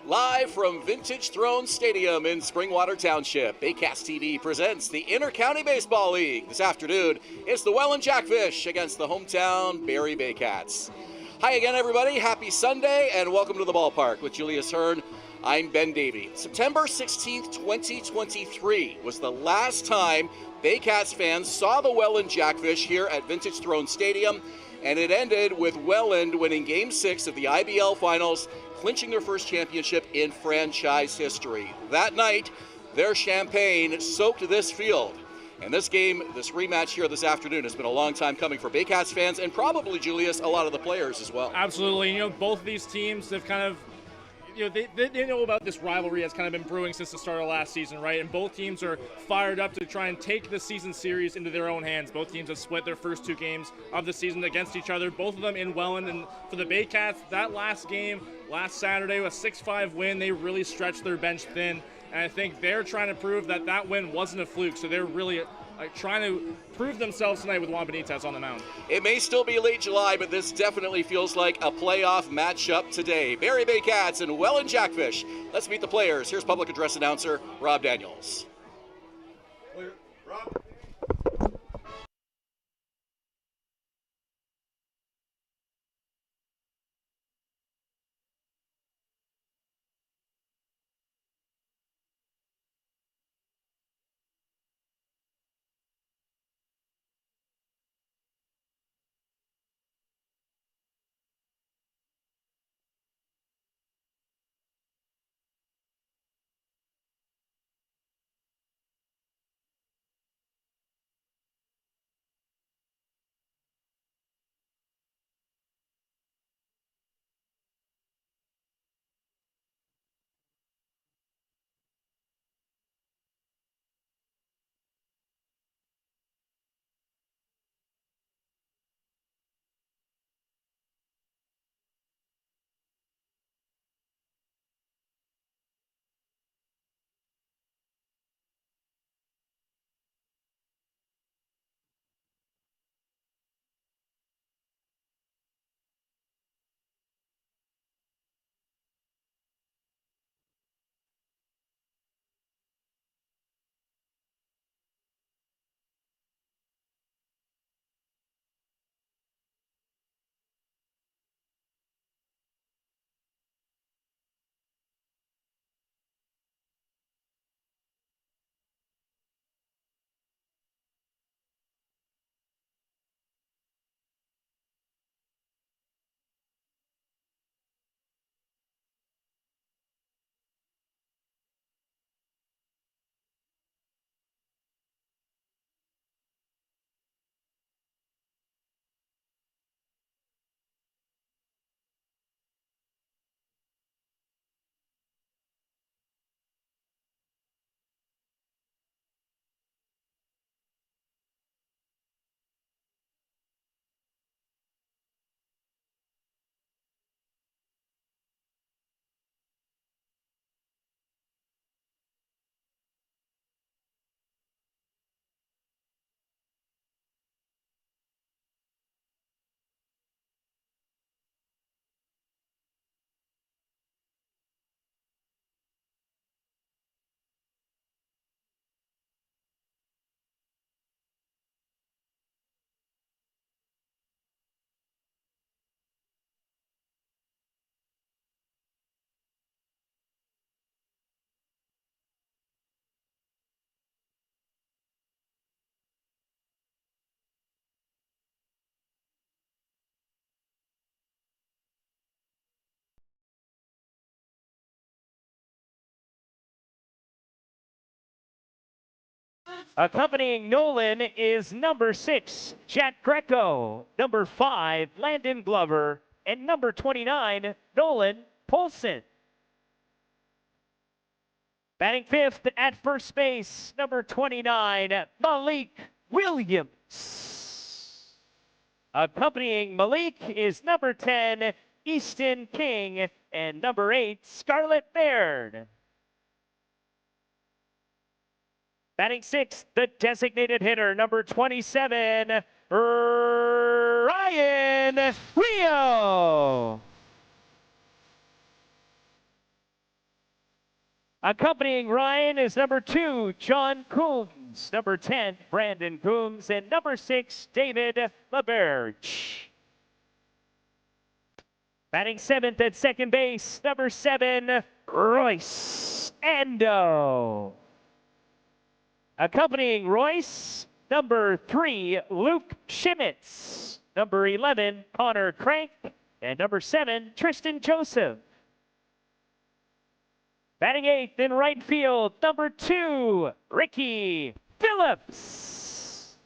Live from Vintage Throne Stadium in Springwater Township, Baycats TV presents the Inter-County Baseball League. This afternoon, it's the Welland Jackfish against the hometown Barrie Baycats. Hi again, everybody. Happy Sunday, and welcome to the ballpark with Julius Hern. I'm Ben Davy. September 16th, 2023 was the last time Baycats fans saw the Welland Jackfish here at Vintage Throne Stadium, and it ended with Welland winning Game 6 of the IBL Finals, clinching their first championship in franchise history. That night, their champagne soaked this field. And this game, this rematch here this afternoon, has been a long time coming for Baycats fans and probably, Julius, a lot of the players as well. Absolutely. Both of these teams have kind of, they know about this rivalry that's kind of been brewing since the start of last season, right? And both teams are fired up to try and take the season series into their own hands. Both teams have split their first two games of the season against each other, both of them in Welland. And for the Baycats, that last game, last Saturday, a 6-5 win, they really stretched their bench thin. And I think they're trying to prove that that win wasn't a fluke, so they're really trying to prove themselves tonight with Juan Benitez on the mound. It may still be late July, but this definitely feels like a playoff matchup today. Barrie Baycats and Welland Jackfish. Let's meet the players. Here's public address announcer Rob Daniels. Rob. Accompanying Nolan is number 6, Jack Greco, number 5, Landon Glover, and number 29, Nolan Polson. Batting fifth at first base, number 29, Malik Williams. Accompanying Malik is number 10, Easton King, and number 8, Scarlett Baird. Batting sixth, the designated hitter, number 27, Ryan Rio. Accompanying Ryan is number 2, John Coombs, number 10, Brandon Coombs, and number 6, David LaBerge. Batting 7th at second base, number 7, Royce Ando. Accompanying Royce, number 3, Luke Schmitz, number 11, Connor Crank, and number 7, Tristan Joseph. Batting 8th in right field, number 2, Ricky Phillips.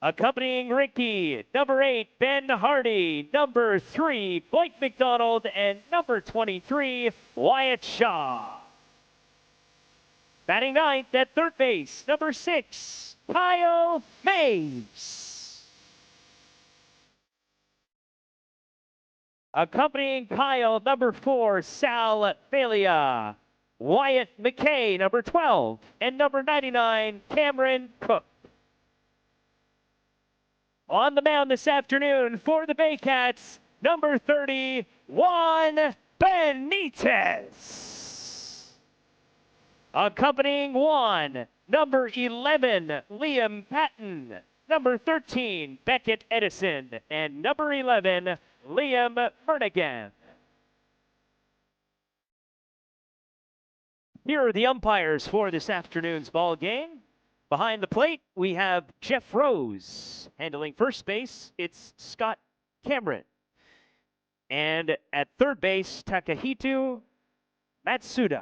Accompanying Ricky, number 8, Ben Hardy, number 3, Blake McDonald, and number 23, Wyatt Shaw. Batting 9th at third base, number 6, Kyle Mays. Accompanying Kyle, number 4, Sal Thalia, Wyatt McKay, number 12, and number 99, Cameron Cook. On the mound this afternoon for the Baycats, number 30, Juan Benitez. Accompanying Juan, number 11, Liam Patton, number 13, Beckett Edison, and number 11, Liam Murnigan. Here are the umpires for this afternoon's ball game. Behind the plate, we have Jeff Rose. Handling first base, it's Scott Cameron. And at third base, Takahito Matsuda.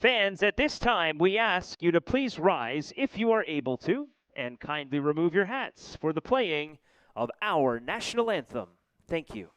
Fans, at this time, we ask you to please rise if you are able to, and kindly remove your hats for the playing of our national anthem. Thank you.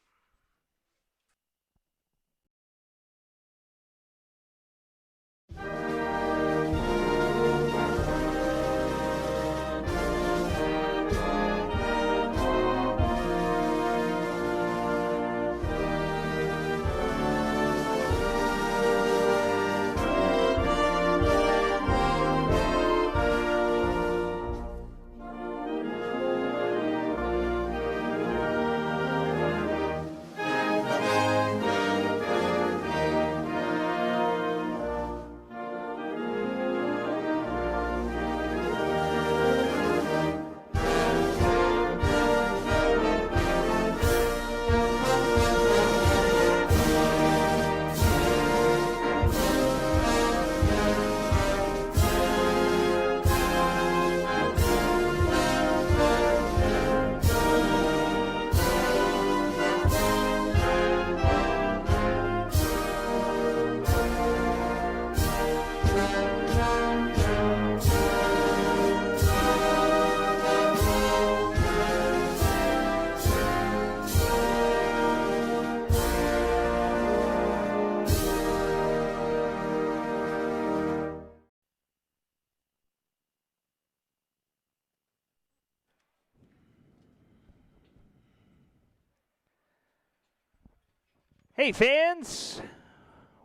Hey fans,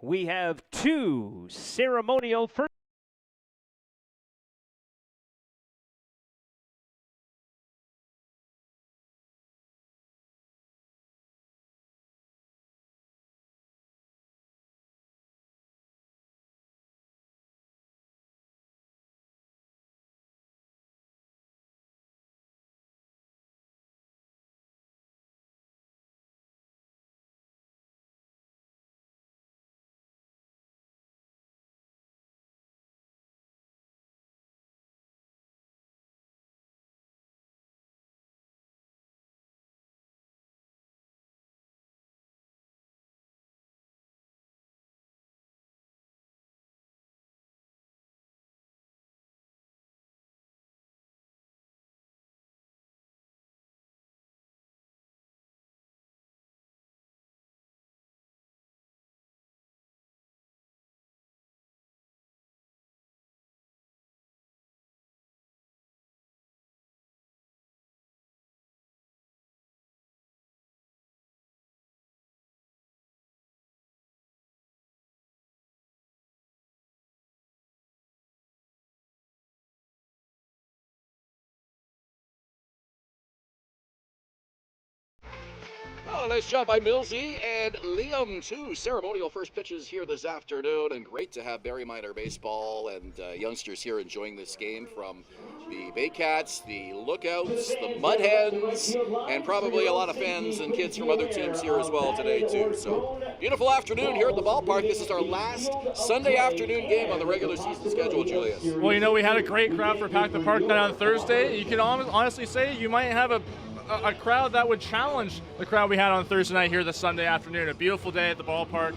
we have 2 ceremonial first nice job by Millsy and Liam, too. Ceremonial first pitches here this afternoon, and great to have Barrie Minor Baseball and youngsters here enjoying this game from the Baycats, the Lookouts, the Mud Hens, and probably a lot of fans and kids from other teams here as well today, too. So, beautiful afternoon here at the ballpark. This is our last Sunday afternoon game on the regular season schedule, Julius. Well, you know, we had a great crowd for Pack the Park night on Thursday. You can honestly say you might have a crowd that would challenge the crowd we had on Thursday night here this Sunday afternoon. A beautiful day at the ballpark.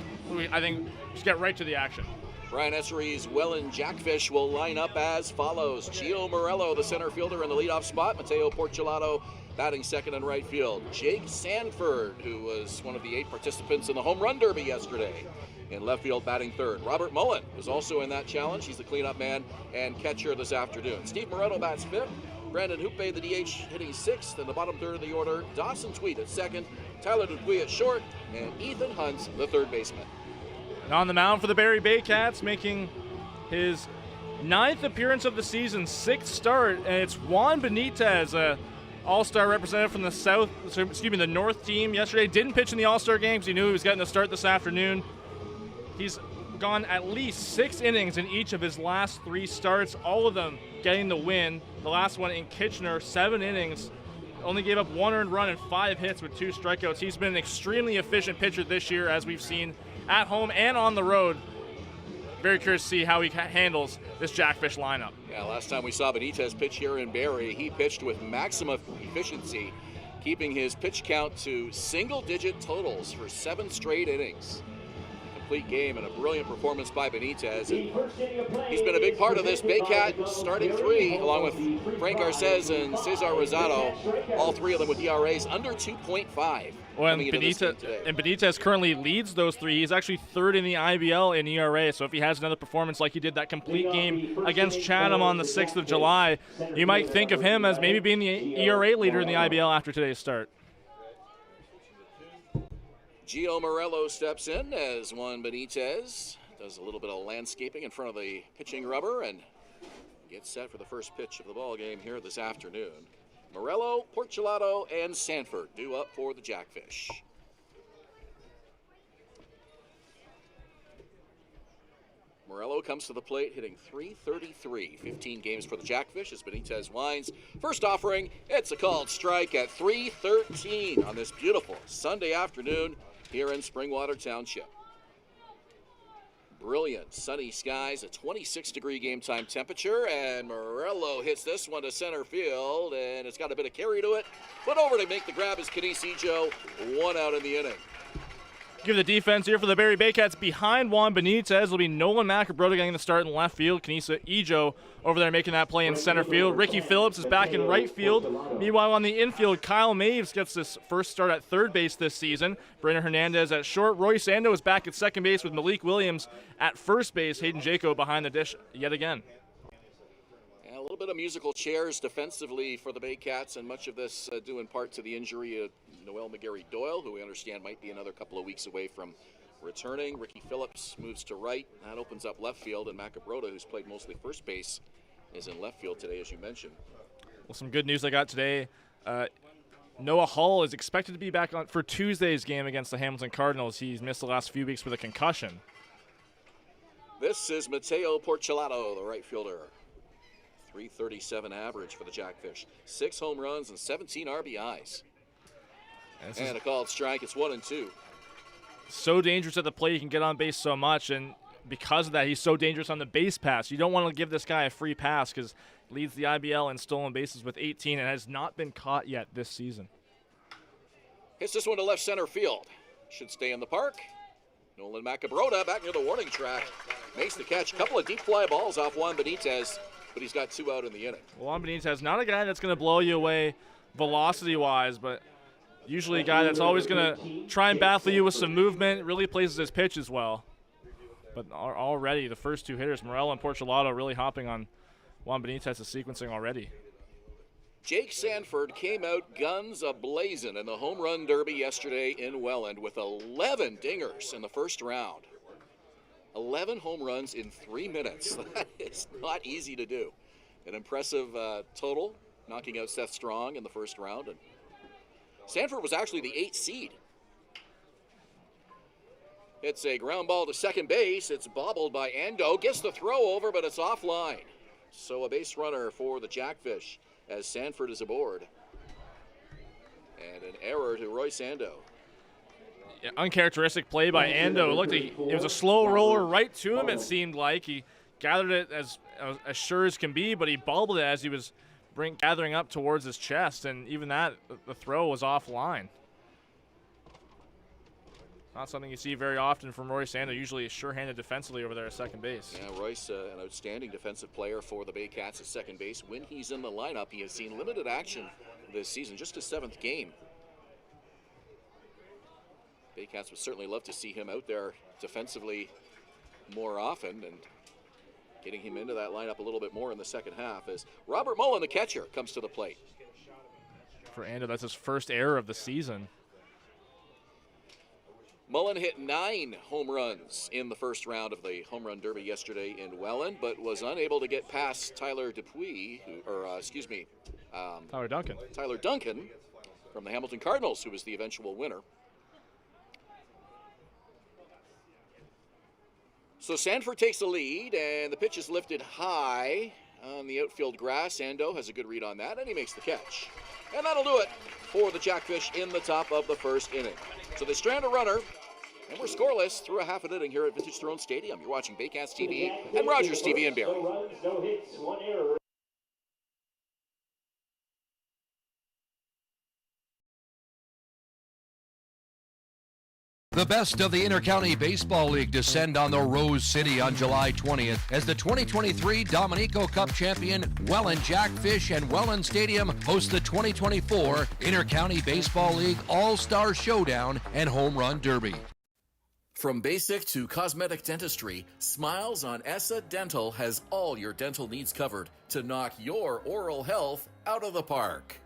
I think just get right to the action. Brian Essery's Welland Jackfish will line up as follows. Gio Morello, the center fielder in the leadoff spot. Mateo Porcelato batting second and right field. Jake Sanford, who was one of the 8 participants in the home run derby yesterday, in left field batting third. Robert Mullen was also in that challenge. He's the cleanup man and catcher this afternoon. Steve Moreno bats fifth. Brandon Hoope, the DH, hitting sixth. In the bottom third of the order, Dawson Tweed at second. Tyler Dupuy at short. And Ethan Hunt, the third baseman. And on the mound for the Barrie Baycats, making his 9th appearance of the season, 6th start, and it's Juan Benitez, a all-star representative from the North team. Yesterday didn't pitch in the all-star game because he knew he was getting a start this afternoon. He's gone at least 6 innings in each of his last 3 starts, all of them getting the win. The last one in Kitchener, 7 innings, only gave up 1 earned run and 5 hits with 2 strikeouts. He's been an extremely efficient pitcher this year, as we've seen at home and on the road. Very curious to see how he handles this Jackfish lineup. Yeah, last time we saw Benitez pitch here in Barrie, he pitched with maximum efficiency, keeping his pitch count to single-digit totals for 7 straight innings. Complete game and a brilliant performance by Benitez. And he's been a big part of this Baycat starting 3, along with Frank Garces and Cesar Rosado, all 3 of them with ERAs under 2.5. Well, and Benitez currently leads those 3. He's actually 3rd in the IBL in ERA, so if he has another performance like he did that complete game against Chatham on the 6th of July, you might think of him as maybe being the ERA leader in the IBL after today's start. Gio Morello steps in as Juan Benitez does a little bit of landscaping in front of the pitching rubber and gets set for the first pitch of the ball game here this afternoon. Morello, Porcelato, and Sanford due up for the Jackfish. Morello comes to the plate hitting .333, 15 games for the Jackfish as Benitez winds. First offering, it's a called strike at .313 on this beautiful Sunday afternoon here in Springwater Township. Brilliant sunny skies, a 26-degree game time temperature, and Morello hits this one to center field, and it's got a bit of carry to it. But over to make the grab is Kenise Ejo, 1 out in the inning. Give the defense here for the Barrie Baycats behind Juan Benitez. It'll be Nolan Macabrota getting the start in left field. Kenisa Ejo over there making that play in center field. Ricky Phillips is back in right field. Meanwhile, on the infield, Kyle Maves gets his first start at third base this season. Brenner Hernandez at short. Roy Sando is back at second base with Malik Williams at first base. Hayden Jaco behind the dish yet again. A little bit of musical chairs defensively for the Baycats, and much of this due in part to the injury of Noel McGarry-Doyle, who we understand might be another couple of weeks away from returning. Ricky Phillips moves to right. That opens up left field, and Macabrota, who's played mostly first base, is in left field today, as you mentioned. Well, some good news I got today. Noah Hull is expected to be back on for Tuesday's game against the Hamilton Cardinals. He's missed the last few weeks with a concussion. This is Mateo Porcelato, the right fielder. .337 average for the Jackfish. 6 home runs and 17 RBIs. And a called strike. It's 1-2. So dangerous at the plate. He can get on base so much, and because of that, he's so dangerous on the base pass. You don't want to give this guy a free pass because he leads the IBL in stolen bases with 18 and has not been caught yet this season. Hits this one to left center field. Should stay in the park. Nolan Macabrota back near the warning track. Makes the catch. A couple of deep fly balls off Juan Benitez, but he's got 2 out in the inning. Juan Benitez, not a guy that's going to blow you away velocity-wise, but usually a guy that's always going to try and baffle you with some movement, really places his pitch as well. But already, the first 2 hitters, Morello and Porcelato, really hopping on Juan Benitez's sequencing already. Jake Sanford came out guns a-blazing in the home run derby yesterday in Welland with 11 dingers in the first round. 11 home runs in 3 minutes. That is not easy to do. An impressive total, knocking out Seth Strong in the first round. And Sanford was actually the 8th seed It's a ground ball to second base. It's bobbled by Ando. Gets the throw over, but it's offline. So a base runner for the Jackfish as Sanford is aboard. And an error to Royce Ando. Yeah, uncharacteristic play by Ando. It looked like it was a slow roller right to him, it seemed like. He gathered it as sure as can be, but he bobbled it as he was gathering up towards his chest, and even that, the throw was offline. Not something you see very often from Royce Ando, usually sure-handed defensively over there at second base. Yeah, Royce, an outstanding defensive player for the Baycats at second base. When he's in the lineup, he has seen limited action this season, just his 7th game. Baycats would certainly love to see him out there defensively more often and getting him into that lineup a little bit more in the second half as Robert Mullen, the catcher, comes to the plate. For Ando, that's his first error of the season. Mullen hit 9 home runs in the first round of the home run derby yesterday in Welland, but was unable to get past Tyler Duncan. Tyler Duncan from the Hamilton Cardinals, who was the eventual winner. So Sanford takes the lead, and the pitch is lifted high on the outfield grass. Ando has a good read on that, and he makes the catch. And that'll do it for the Jackfish in the top of the first inning. So they strand a runner, and we're scoreless through a half an inning here at Vintage Throne Stadium. You're watching Baycats TV and Rogers TV in Barrie. No runs, no hits, 1 error. The best of the Intercounty Baseball League descend on the Rose City on July 20th as the 2023 Dominico Cup champion Welland Jackfish and Welland Stadium host the 2024 Intercounty Baseball League All-Star Showdown and Home Run Derby. From basic to cosmetic dentistry, Smiles on ESSA Dental has all your dental needs covered to knock your oral health out of the park.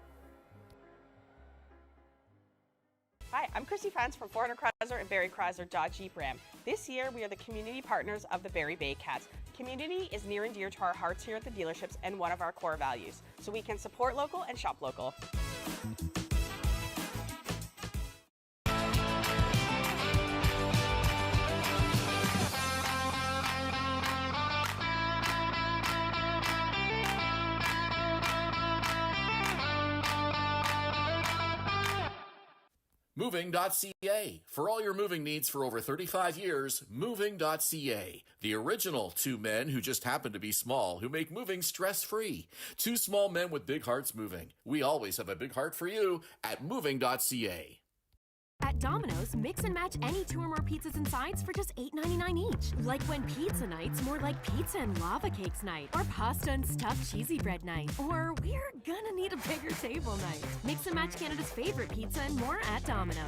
Hi, I'm Chrissy Fans from 400 Chrysler and Barrie Chrysler Dodge Jeep Ram. This year, we are the community partners of the Barrie Baycats. Community is near and dear to our hearts here at the dealerships and one of our core values, so we can support local and shop local. Moving.ca. For all your moving needs for over 35 years, Moving.ca. The original 2 men who just happen to be small, who make moving stress-free. 2 small men with big hearts moving. We always have a big heart for you at Moving.ca. At Domino's, mix and match any 2 or more pizzas and sides for just $8.99 each. Like when pizza night's more like pizza and lava cakes night, or pasta and stuffed cheesy bread night, or we're gonna need a bigger table night. Mix and match Canada's favorite pizza and more at Domino's.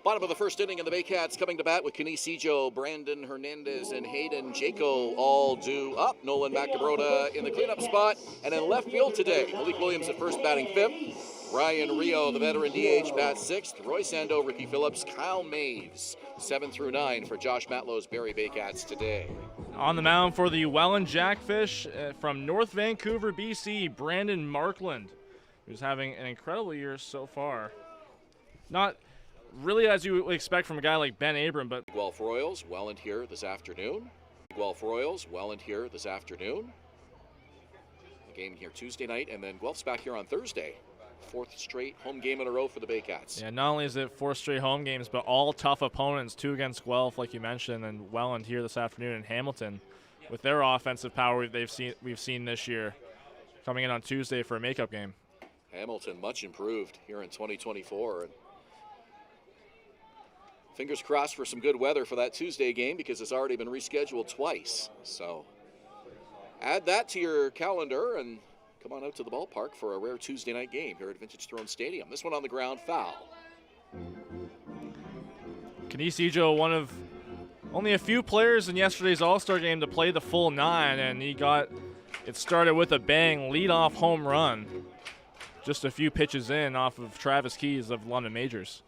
Bottom of the first inning, and the Baycats coming to bat with Canisijo, Brandon Hernandez, and Hayden Jaco all due up. Nolan McNabrota in the cleanup spot, and in left field today, Malik Williams at first batting 5th. Ryan Rio, the veteran DH, bats 6th. Royce Ando, Ricky Phillips, Kyle Maves, 7 through 9 for Josh Matlow's Barrie Baycats today. On the mound for the Welland Jackfish from North Vancouver, BC, Brandon Markland, who's having an incredible year so far. Not really as you would expect from a guy like Ben Abram, but Guelph Royals, Welland here this afternoon. Guelph Royals, Welland here this afternoon. A game here Tuesday night, and then Guelph's back here on Thursday. 4th straight home game in a row for the Baycats. Yeah, not only is it 4 straight home games, but all tough opponents, 2 against Guelph, like you mentioned, and Welland here this afternoon in Hamilton, with their offensive power we've seen this year, coming in on Tuesday for a makeup game. Hamilton much improved here in 2024. And fingers crossed for some good weather for that Tuesday game, because it's already been rescheduled twice. So add that to your calendar and come on out to the ballpark for a rare Tuesday night game here at Vintage Throne Stadium. This one on the ground, foul. Canisijo, one of Only a few players in yesterday's All-Star game to play the full 9, and he got it started with a bang, lead-off home run. Just a few pitches in off of Travis Keys of London Majors.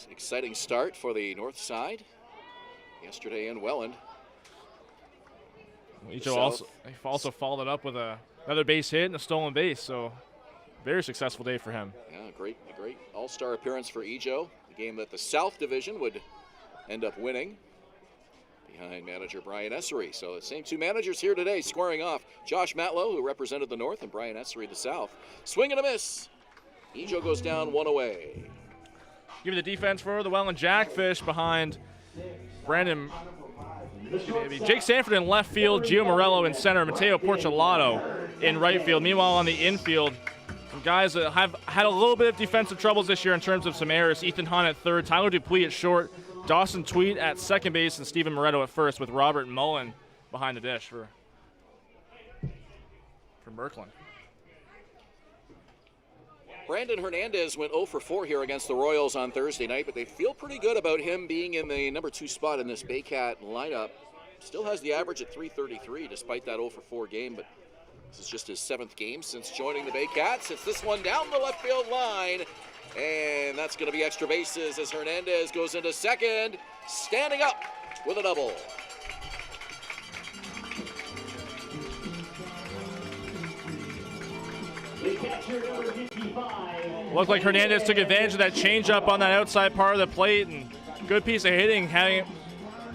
Exciting start for the north side yesterday in Welland. He also followed it up with another base hit and a stolen base, so very successful day for him. Yeah, a great all-star appearance for Ejo, the game that the South Division would end up winning behind manager Brian Essery. So the same two managers here today squaring off. Josh Matlow, who represented the North, and Brian Essery, the South. Swing and a miss. Ejo goes down 1 away. Give the defense for the Welland Jackfish behind Jake Sanford in left field, Gio Morello in center, Mateo Porcelato in right field. Meanwhile, on the infield, some guys that have had a little bit of defensive troubles this year in terms of some errors. Ethan Hunt at third, Tyler Dupuis at short, Dawson Tweed at second base, and Stephen Moretto at first, with Robert Mullen behind the dish for Merkland. Brandon Hernandez went 0 for 4 here against the Royals on Thursday night, but they feel pretty good about him being in the number 2 spot in this Baycat lineup. Still has the average at .333 despite that 0 for 4 game, but this is just his 7th game since joining the Baycats. It's this one down the left field line, and that's going to be extra bases as Hernandez goes into second, standing up with a double. Looked like Hernandez took advantage of that changeup on that outside part of the plate, and good piece of hitting, hitting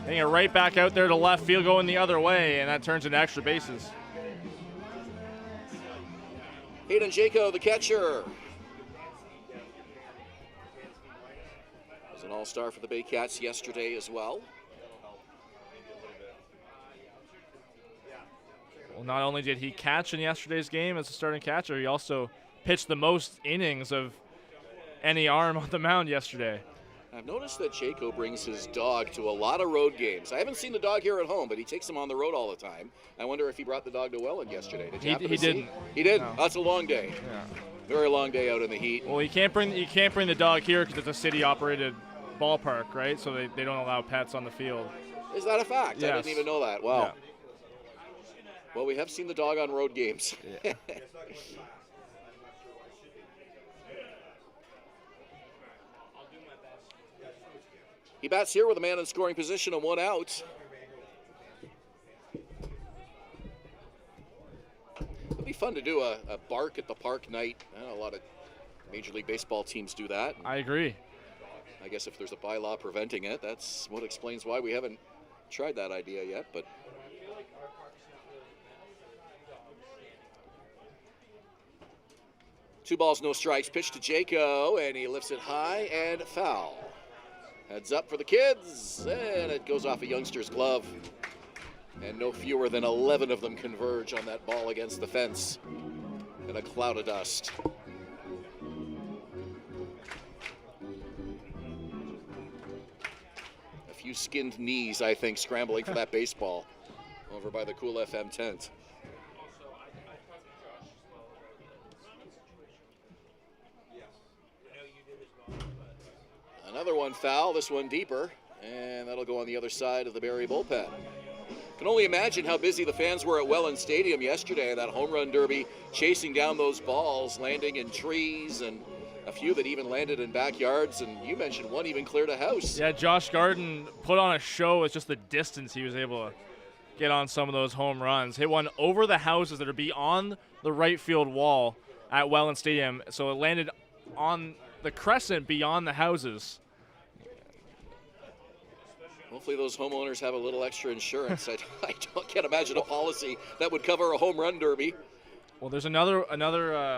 it right back out there to left field, going the other way, and that turns into extra bases. Hayden Jaco, the catcher, was an all-star for the Baycats yesterday as well. Well, not only did he catch in yesterday's game as a starting catcher, he also pitched the most innings of any arm on the mound yesterday. I've noticed that Jaco brings his dog to a lot of road games. I haven't seen the dog here at home, but he takes him on the road all the time. I wonder if he brought the dog to Welland yesterday. Did you happen to see? Didn't. He didn't. No. That's a long day. Yeah. Very long day out in the heat. Well, you can't bring the dog here because it's a city-operated ballpark, right? So they don't allow pets on the field. Is that a fact? Yes. I didn't even know that. Wow. Yeah. Well, we have seen the dog on road games. Yeah. He bats here with a man in scoring position and 1 out. It'll be fun to do a bark at the park night. A lot of Major League Baseball teams do that. I agree. I guess if there's a bylaw preventing it, that's what explains why we haven't tried that idea yet. But two balls, no strikes. Pitch to Jaco, and he lifts it high and foul. Heads up for the kids, and it goes off a youngster's glove. And no fewer than 11 of them converge on that ball against the fence in a cloud of dust. A few skinned knees, I think, scrambling for that baseball over by the Cool FM tent. Another one foul, this one deeper, and that'll go on the other side of the Barrie bullpen. Can only imagine how busy the fans were at Welland Stadium yesterday, that home run derby, chasing down those balls, landing in trees, and a few that even landed in backyards, and you mentioned one even cleared a house. Yeah, Josh Garden put on a show with just the distance he was able to get on some of those home runs. Hit one over the houses that are beyond the right field wall at Welland Stadium, so it landed on the crescent beyond the houses. Hopefully those homeowners have a little extra insurance. I can't imagine a policy that would cover a home run derby. Well, there's another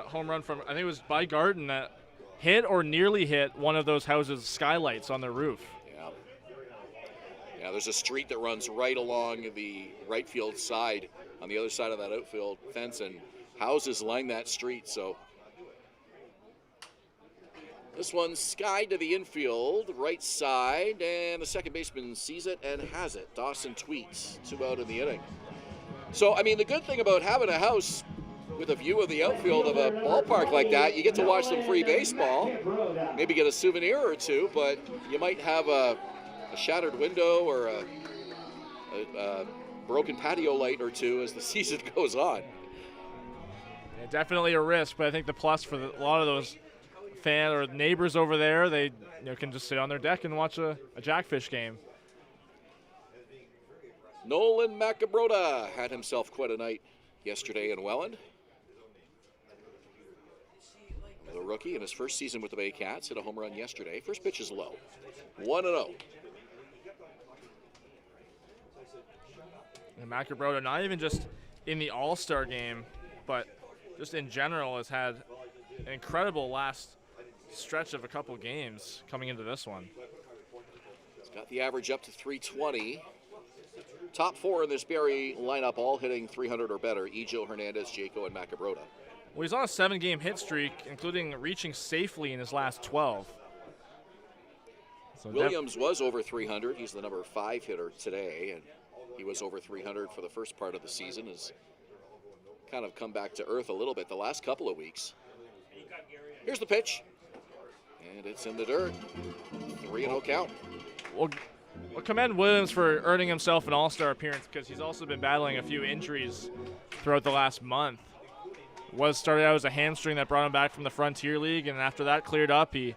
home run from, I think it was by Garden, that hit or nearly hit one of those houses' skylights on their roof. Yeah, there's a street that runs right along the right field side on the other side of that outfield fence, and houses line that street, so this one skied to the infield, right side, and the second baseman sees it and has it. Dawson Tweets, 2 out in the inning. So, I mean, the good thing about having a house with a view of the outfield of a ballpark like that, you get to watch some free baseball, maybe get a souvenir or two, but you might have a shattered window or a broken patio light or two as the season goes on. Yeah, definitely a risk, but I think the plus for a lot of those fan or neighbors over there, they can just sit on their deck and watch a Jackfish game. Nolan Macabrota had himself quite a night yesterday in Welland. The rookie in his first season with the Baycats hit a home run yesterday. First pitch is low. 1-0. And Macabrota, not even just in the All-Star game, but just in general, has had an incredible last stretch of a couple games coming into this one. He's got the average up to 320. Top four in this Barrie lineup, all hitting 300 or better. Ejo, Hernandez, Jaco, and Macabrota. Well, he's on a 7-game hit streak, including reaching safely in his last 12. So Williams was over 300. He's the number 5 hitter today, and he was over 300 for the first part of the season. Has kind of come back to earth a little bit the last couple of weeks. Here's the pitch, and it's in the dirt. 3-0 count. We'll commend Williams for earning himself an All-Star appearance because he's also been battling a few injuries throughout the last month. Started out as a hamstring that brought him back from the Frontier League, and after that cleared up, he's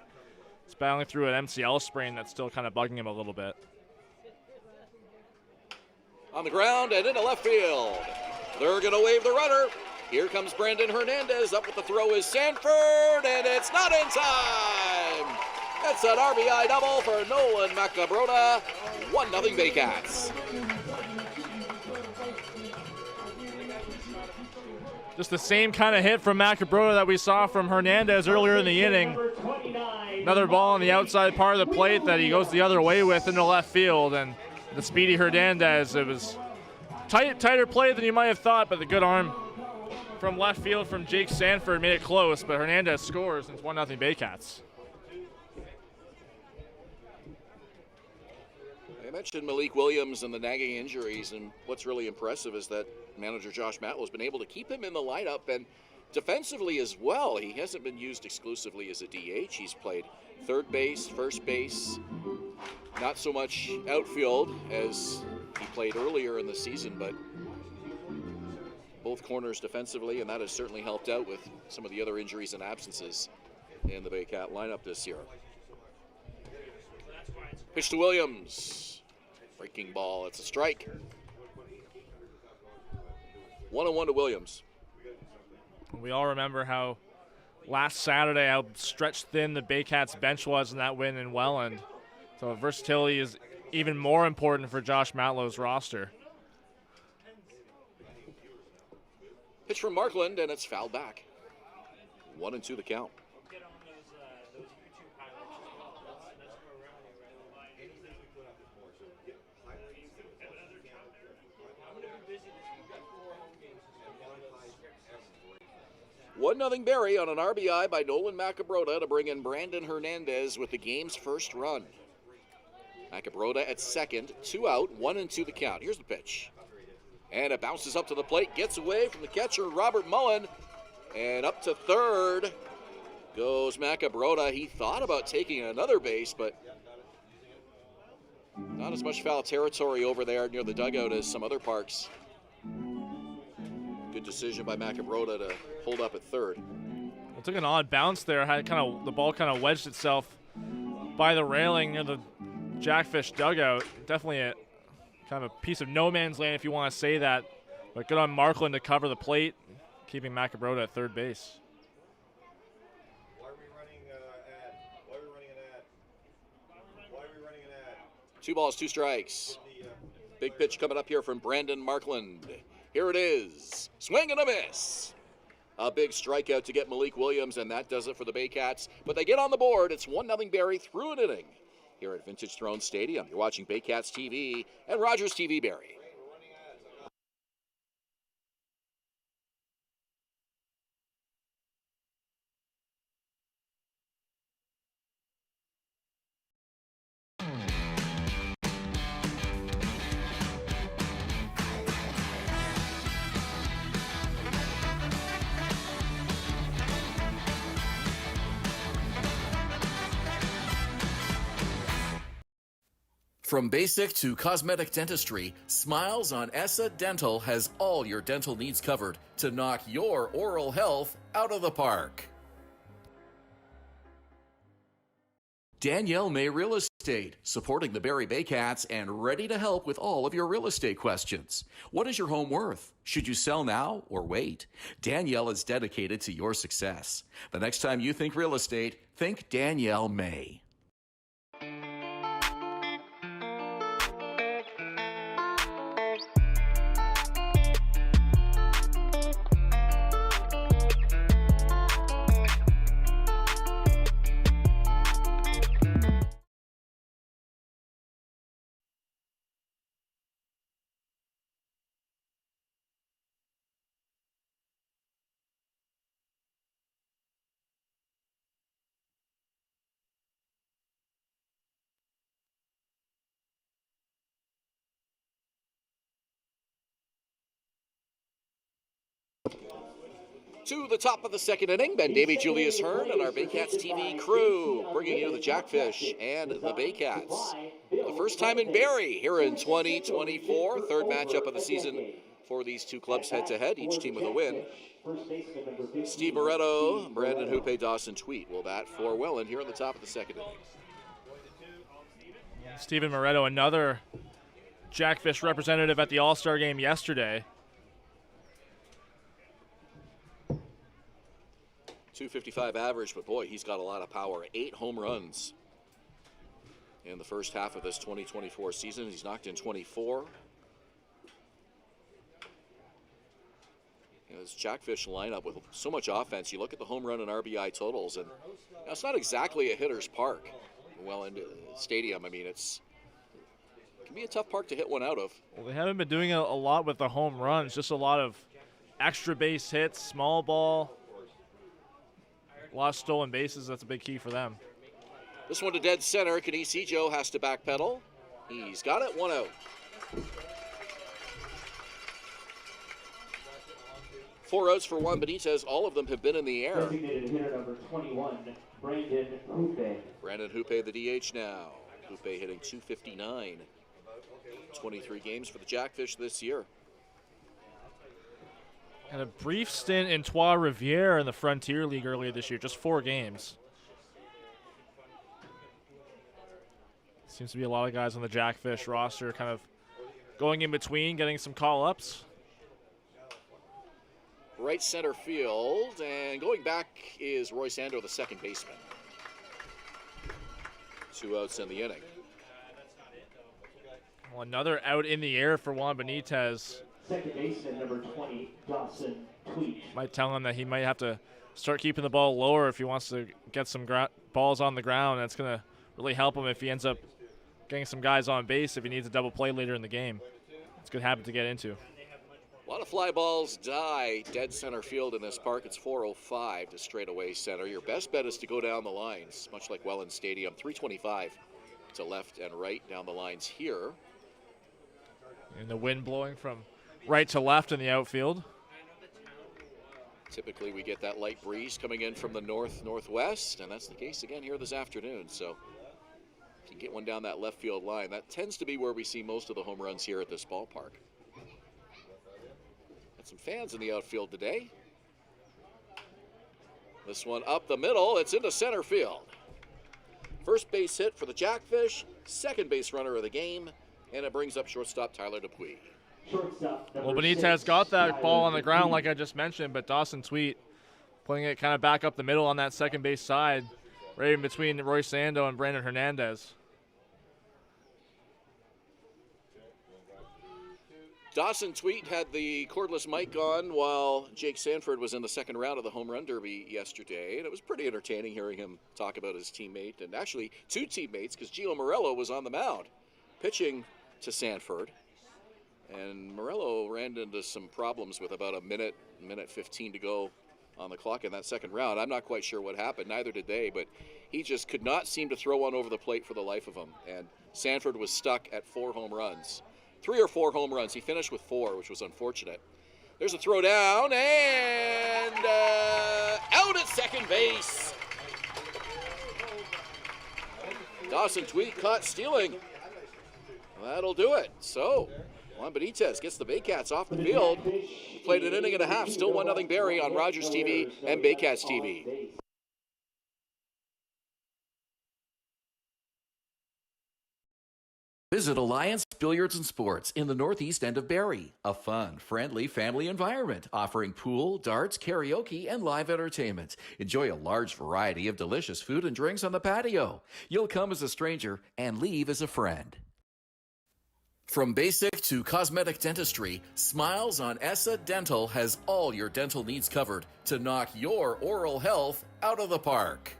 battling through an MCL sprain that's still kind of bugging him a little bit. On the ground and into left field. They're going to wave the runner. Here comes Brandon Hernandez. Up with the throw is Sanford, and it's not in time. That's an RBI double for Nolan Macabrota. 1-0 Baycats. Just the same kind of hit from Macabrota that we saw from Hernandez earlier in the inning. Another ball on the outside part of the plate that he goes the other way with into left field, and the speedy Hernandez, it was tighter play than you might have thought, but the good arm from left field from Jake Sanford made it close, but Hernandez scores, and it's 1-0 Baycats. I mentioned Malik Williams and the nagging injuries, and what's really impressive is that manager Josh Matlow has been able to keep him in the lineup, and defensively as well. He hasn't been used exclusively as a DH. He's played third base, first base, not so much outfield as he played earlier in the season, but both corners defensively, and that has certainly helped out with some of the other injuries and absences in the Baycat lineup this year. Pitch to Williams. Breaking ball, it's a strike. 1-1 to Williams. We all remember how last Saturday how stretched thin the Baycats bench was in that win in Welland. So versatility is even more important for Josh Matlow's roster. Pitch from Markland, and it's fouled back. 1-2 the count. Nothing Barrie on an RBI by Nolan Macabrota to bring in Brandon Hernandez with the game's first run. Macabrota at second, 2 out, 1-2 the count. Here's the pitch. And it bounces up to the plate, gets away from the catcher, Robert Mullen. And up to third goes Macabrota. He thought about taking another base, but not as much foul territory over there near the dugout as some other parks. Good decision by Macabrota to hold up at third. It took an odd bounce there. The ball kind of wedged itself by the railing near the Jackfish dugout. Definitely a kind of a piece of no man's land, if you want to say that. But good on Markland to cover the plate, keeping Macabrota at third base. Why are we running an ad? 2 balls, 2 strikes. Big pitch coming up here from Brandon Markland. Here it is. Swing and a miss. A big strikeout to get Malik Williams, and that does it for the Baycats. But they get on the board. It's 1-0 Barrie through an inning here at Vintage Throne Stadium. You're watching Baycats TV and Rogers TV Barrie. From basic to cosmetic dentistry, Smiles on Essa Dental has all your dental needs covered to knock your oral health out of the park. Danielle May Real Estate, supporting the Barrie Baycats and ready to help with all of your real estate questions. What is your home worth? Should you sell now or wait? Danielle is dedicated to your success. The next time you think real estate, think Danielle May. To the top of the second inning, Ben Davy, Julius, Hern, and our Baycats TV crew, bringing you the Jackfish and the Baycats. For the first time in Barrie here in 2024, third matchup of the season for these two clubs head-to-head, each team with a win. Steve Moretto, Brandon Hoope, Dawson Tweet will bat for Welland here at the top of the second inning. Steven Moretto, another Jackfish representative at the All-Star game yesterday. 255 average, but boy, he's got a lot of power. 8 home runs in the first half of this 2024 season. He's knocked in 24. This Jackfish lineup with so much offense, you look at the home run and RBI totals, and it's not exactly a hitter's park. Welland Stadium, I mean, it can be a tough park to hit one out of. Well, they haven't been doing a lot with the home runs, just a lot of extra base hits, small ball. A lot of stolen bases, that's a big key for them. This one to dead center. Canisijo has to backpedal. He's got it, 1 out. 4 outs for Juan Benitez. All of them have been in the air. Designated hitter number 21, Brandon Hoope. Brandon Hoope, the DH now. Hoope hitting .259. 23 games for the Jackfish this year. Had a brief stint in Trois-Rivières in the Frontier League earlier this year, just 4 games. Seems to be a lot of guys on the Jackfish roster kind of going in between, getting some call-ups. Right center field, and going back is Roy Sando, the second baseman. 2 outs in the inning. Well, another out in the air for Juan Benitez. Second baseman number 20, Dawson Tweet. Might tell him that he might have to start keeping the ball lower if he wants to get some balls on the ground. That's going to really help him if he ends up getting some guys on base if he needs a double play later in the game. It's a good habit to get into. A lot of fly balls die dead center field in this park. It's 405 to straightaway center. Your best bet is to go down the lines, much like Welland Stadium. 325 to left and right down the lines here. And the wind blowing from right to left in the outfield. Typically we get that light breeze coming in from the north-northwest, and that's the case again here this afternoon. So if you get one down that left field line, that tends to be where we see most of the home runs here at this ballpark. Got some fans in the outfield today. This one up the middle, it's into center field. First base hit for the Jackfish, second base runner of the game, and it brings up shortstop Tyler Dupuis. Well, Benitez got that ball on the ground like I just mentioned, but Dawson Tweet putting it kind of back up the middle on that second base side, right in between Roy Sando and Brandon Hernandez. Dawson Tweet had the cordless mic on while Jake Sanford was in the second round of the home run derby yesterday, and it was pretty entertaining hearing him talk about his teammate, and actually 2 teammates, because Gio Morello was on the mound pitching to Sanford. And Morello ran into some problems with about a minute 15 to go on the clock in that second round. I'm not quite sure what happened, neither did they, but he just could not seem to throw one over the plate for the life of him. And Sanford was stuck at 4 home runs. 3 or 4 home runs. He finished with 4, which was unfortunate. There's a throw down, and out at second base. Dawson Tweet caught stealing. That'll do it. So, Juan Benitez gets the Baycats off the field. Played an inning and a half. Still 1-0 Barrie on Rogers TV and Baycats TV. Visit Alliance Billiards and Sports in the northeast end of Barrie. A fun, friendly family environment offering pool, darts, karaoke, and live entertainment. Enjoy a large variety of delicious food and drinks on the patio. You'll come as a stranger and leave as a friend. From basic to cosmetic dentistry, Smiles on Essa Dental has all your dental needs covered to knock your oral health out of the park.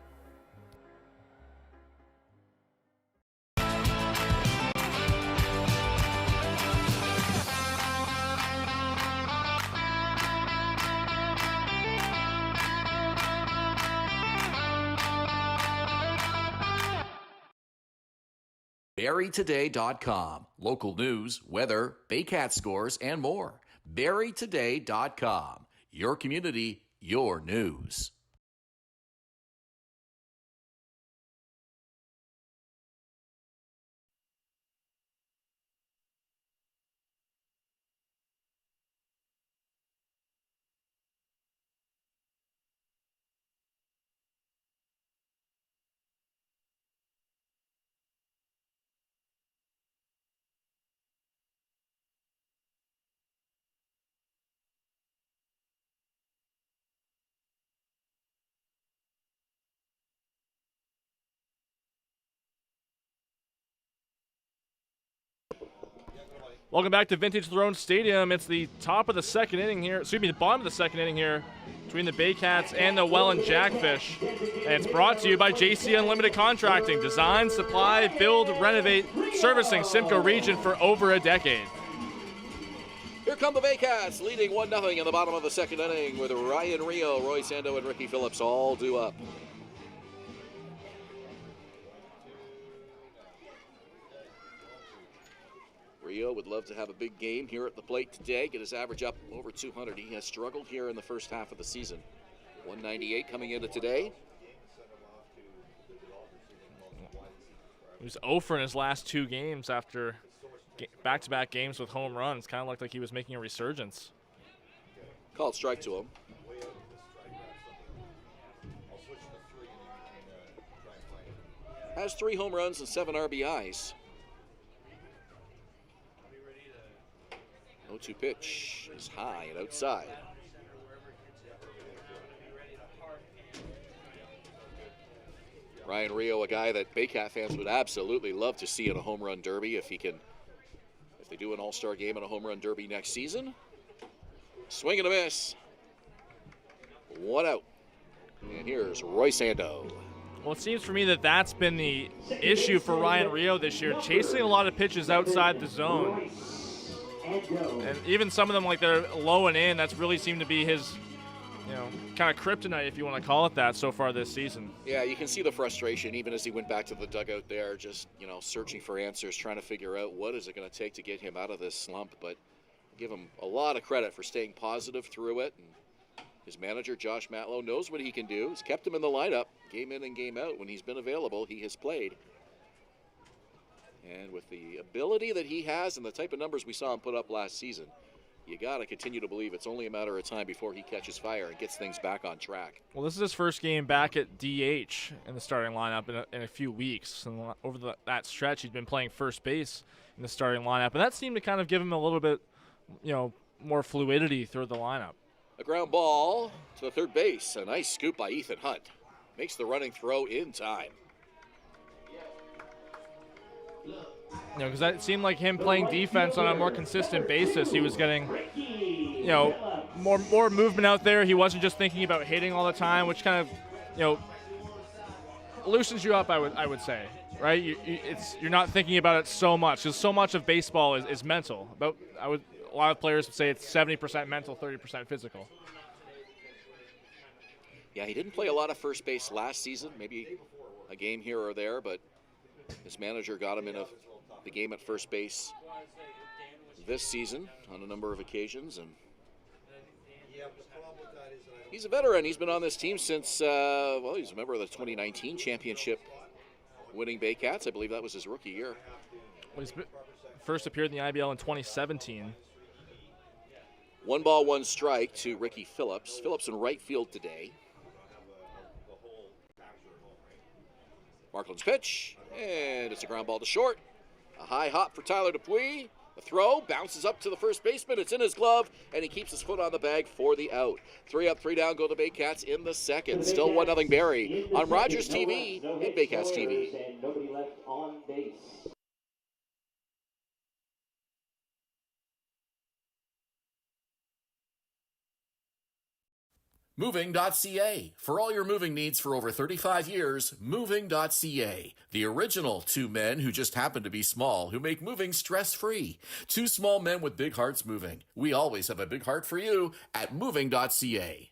BarrieToday.com. Local news, weather, Baycat scores, and more. BarrieToday.com. Your community, your news. Welcome back to Vintage Throne Stadium. It's the top of the second inning here. Excuse me, the bottom of the second inning here between the Baycats and the Welland Jackfish. And it's brought to you by JC Unlimited Contracting. Design, supply, build, renovate, servicing Simcoe region for over a decade. Here come the Baycats, leading 1-0 in the bottom of the second inning with Ryan Rio, Roy Sando, and Ricky Phillips all due up. Rio would love to have a big game here at the plate today, get his average up over 200. He has struggled here in the first half of the season. 198 coming into today. He was 0 for in his last 2 games after back-to-back games with home runs. Kind of looked like he was making a resurgence. Called strike to him. Has 3 home runs and 7 RBIs. 0-2 pitch is high and outside. Ryan Rio, a guy that Baycat fans would absolutely love to see in a home run derby if they do an all-star game and a home run derby next season. Swing and a miss. 1 out. And here's Roy Sando. Well, it seems for me that that's been the issue for Ryan Rio this year, chasing a lot of pitches outside the zone. And even some of them, like they're low and in, that's really seemed to be his, kind of kryptonite, if you want to call it that, so far this season. Yeah, you can see the frustration even as he went back to the dugout there, just, searching for answers, trying to figure out what is it going to take to get him out of this slump. But give him a lot of credit for staying positive through it. And his manager, Josh Matlow, knows what he can do. He's kept him in the lineup, game in and game out. When he's been available, he has played. And with the ability that he has and the type of numbers we saw him put up last season, you got to continue to believe it's only a matter of time before he catches fire and gets things back on track. Well, this is his first game back at DH in the starting lineup in a few weeks. And over that stretch, he's been playing first base in the starting lineup. And that seemed to kind of give him a little bit, more fluidity through the lineup. A ground ball to the third base. A nice scoop by Ethan Hunt. Makes the running throw in time. Because that seemed like him playing defense on a more consistent basis. He was getting, more movement out there. He wasn't just thinking about hitting all the time, which kind of, loosens you up. I would say, right? You're not thinking about it so much, because so much of baseball is mental. A lot of players would say it's 70% mental, 30% physical. Yeah, he didn't play a lot of first base last season. Maybe a game here or there, but his manager got him in the game at first base this season on a number of occasions, and he's a veteran. He's been on this team since, he's a member of the 2019 championship winning Baycats. I believe that was his rookie year. Well, he's first appeared in the IBL in 2017. 1 ball, 1 strike to Ricky Phillips. Phillips in right field today. Markland's pitch, and it's a ground ball to short. A high hop for Tyler Dupuis. The throw bounces up to the first baseman. It's in his glove, and he keeps his foot on the bag for the out. 3 up, 3 down go the Baycats in the second. Still 1-0 Barrie on Rogers TV and Baycats TV. And nobody left on base. Moving.ca. For all your moving needs for over 35 years, Moving.ca. The original 2 men who just happen to be small, who make moving stress-free. 2 small men with big hearts moving. We always have a big heart for you at Moving.ca.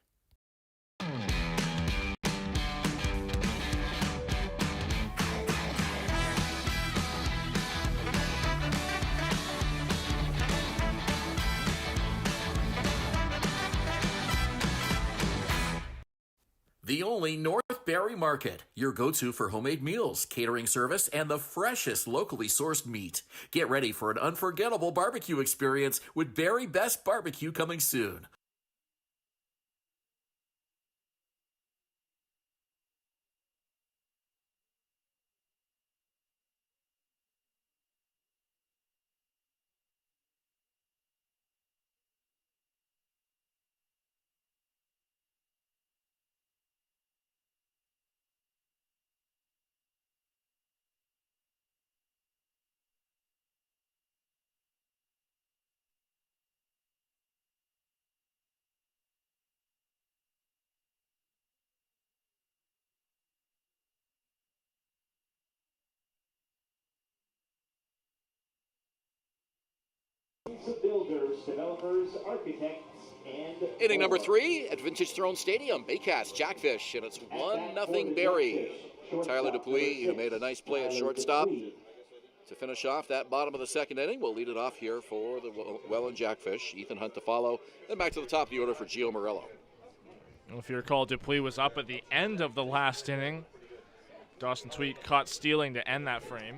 The only North Barrie Market, your go-to for homemade meals, catering service, and the freshest locally sourced meat. Get ready for an unforgettable barbecue experience with Barrie Best Barbecue coming soon. Builders, developers, architects, and Inning number 3 at Vintage Throne Stadium. Baycats, Jackfish, and it's 1-0 Barrie. Tyler Dupuis, who made a nice play at shortstop to finish off that bottom of the second inning. We'll lead it off here for the Welland Jackfish. Ethan Hunt to follow. Then back to the top of the order for Gio Morello. Well, if you recall, Dupuis was up at the end of the last inning. Dawson Tweet caught stealing to end that frame.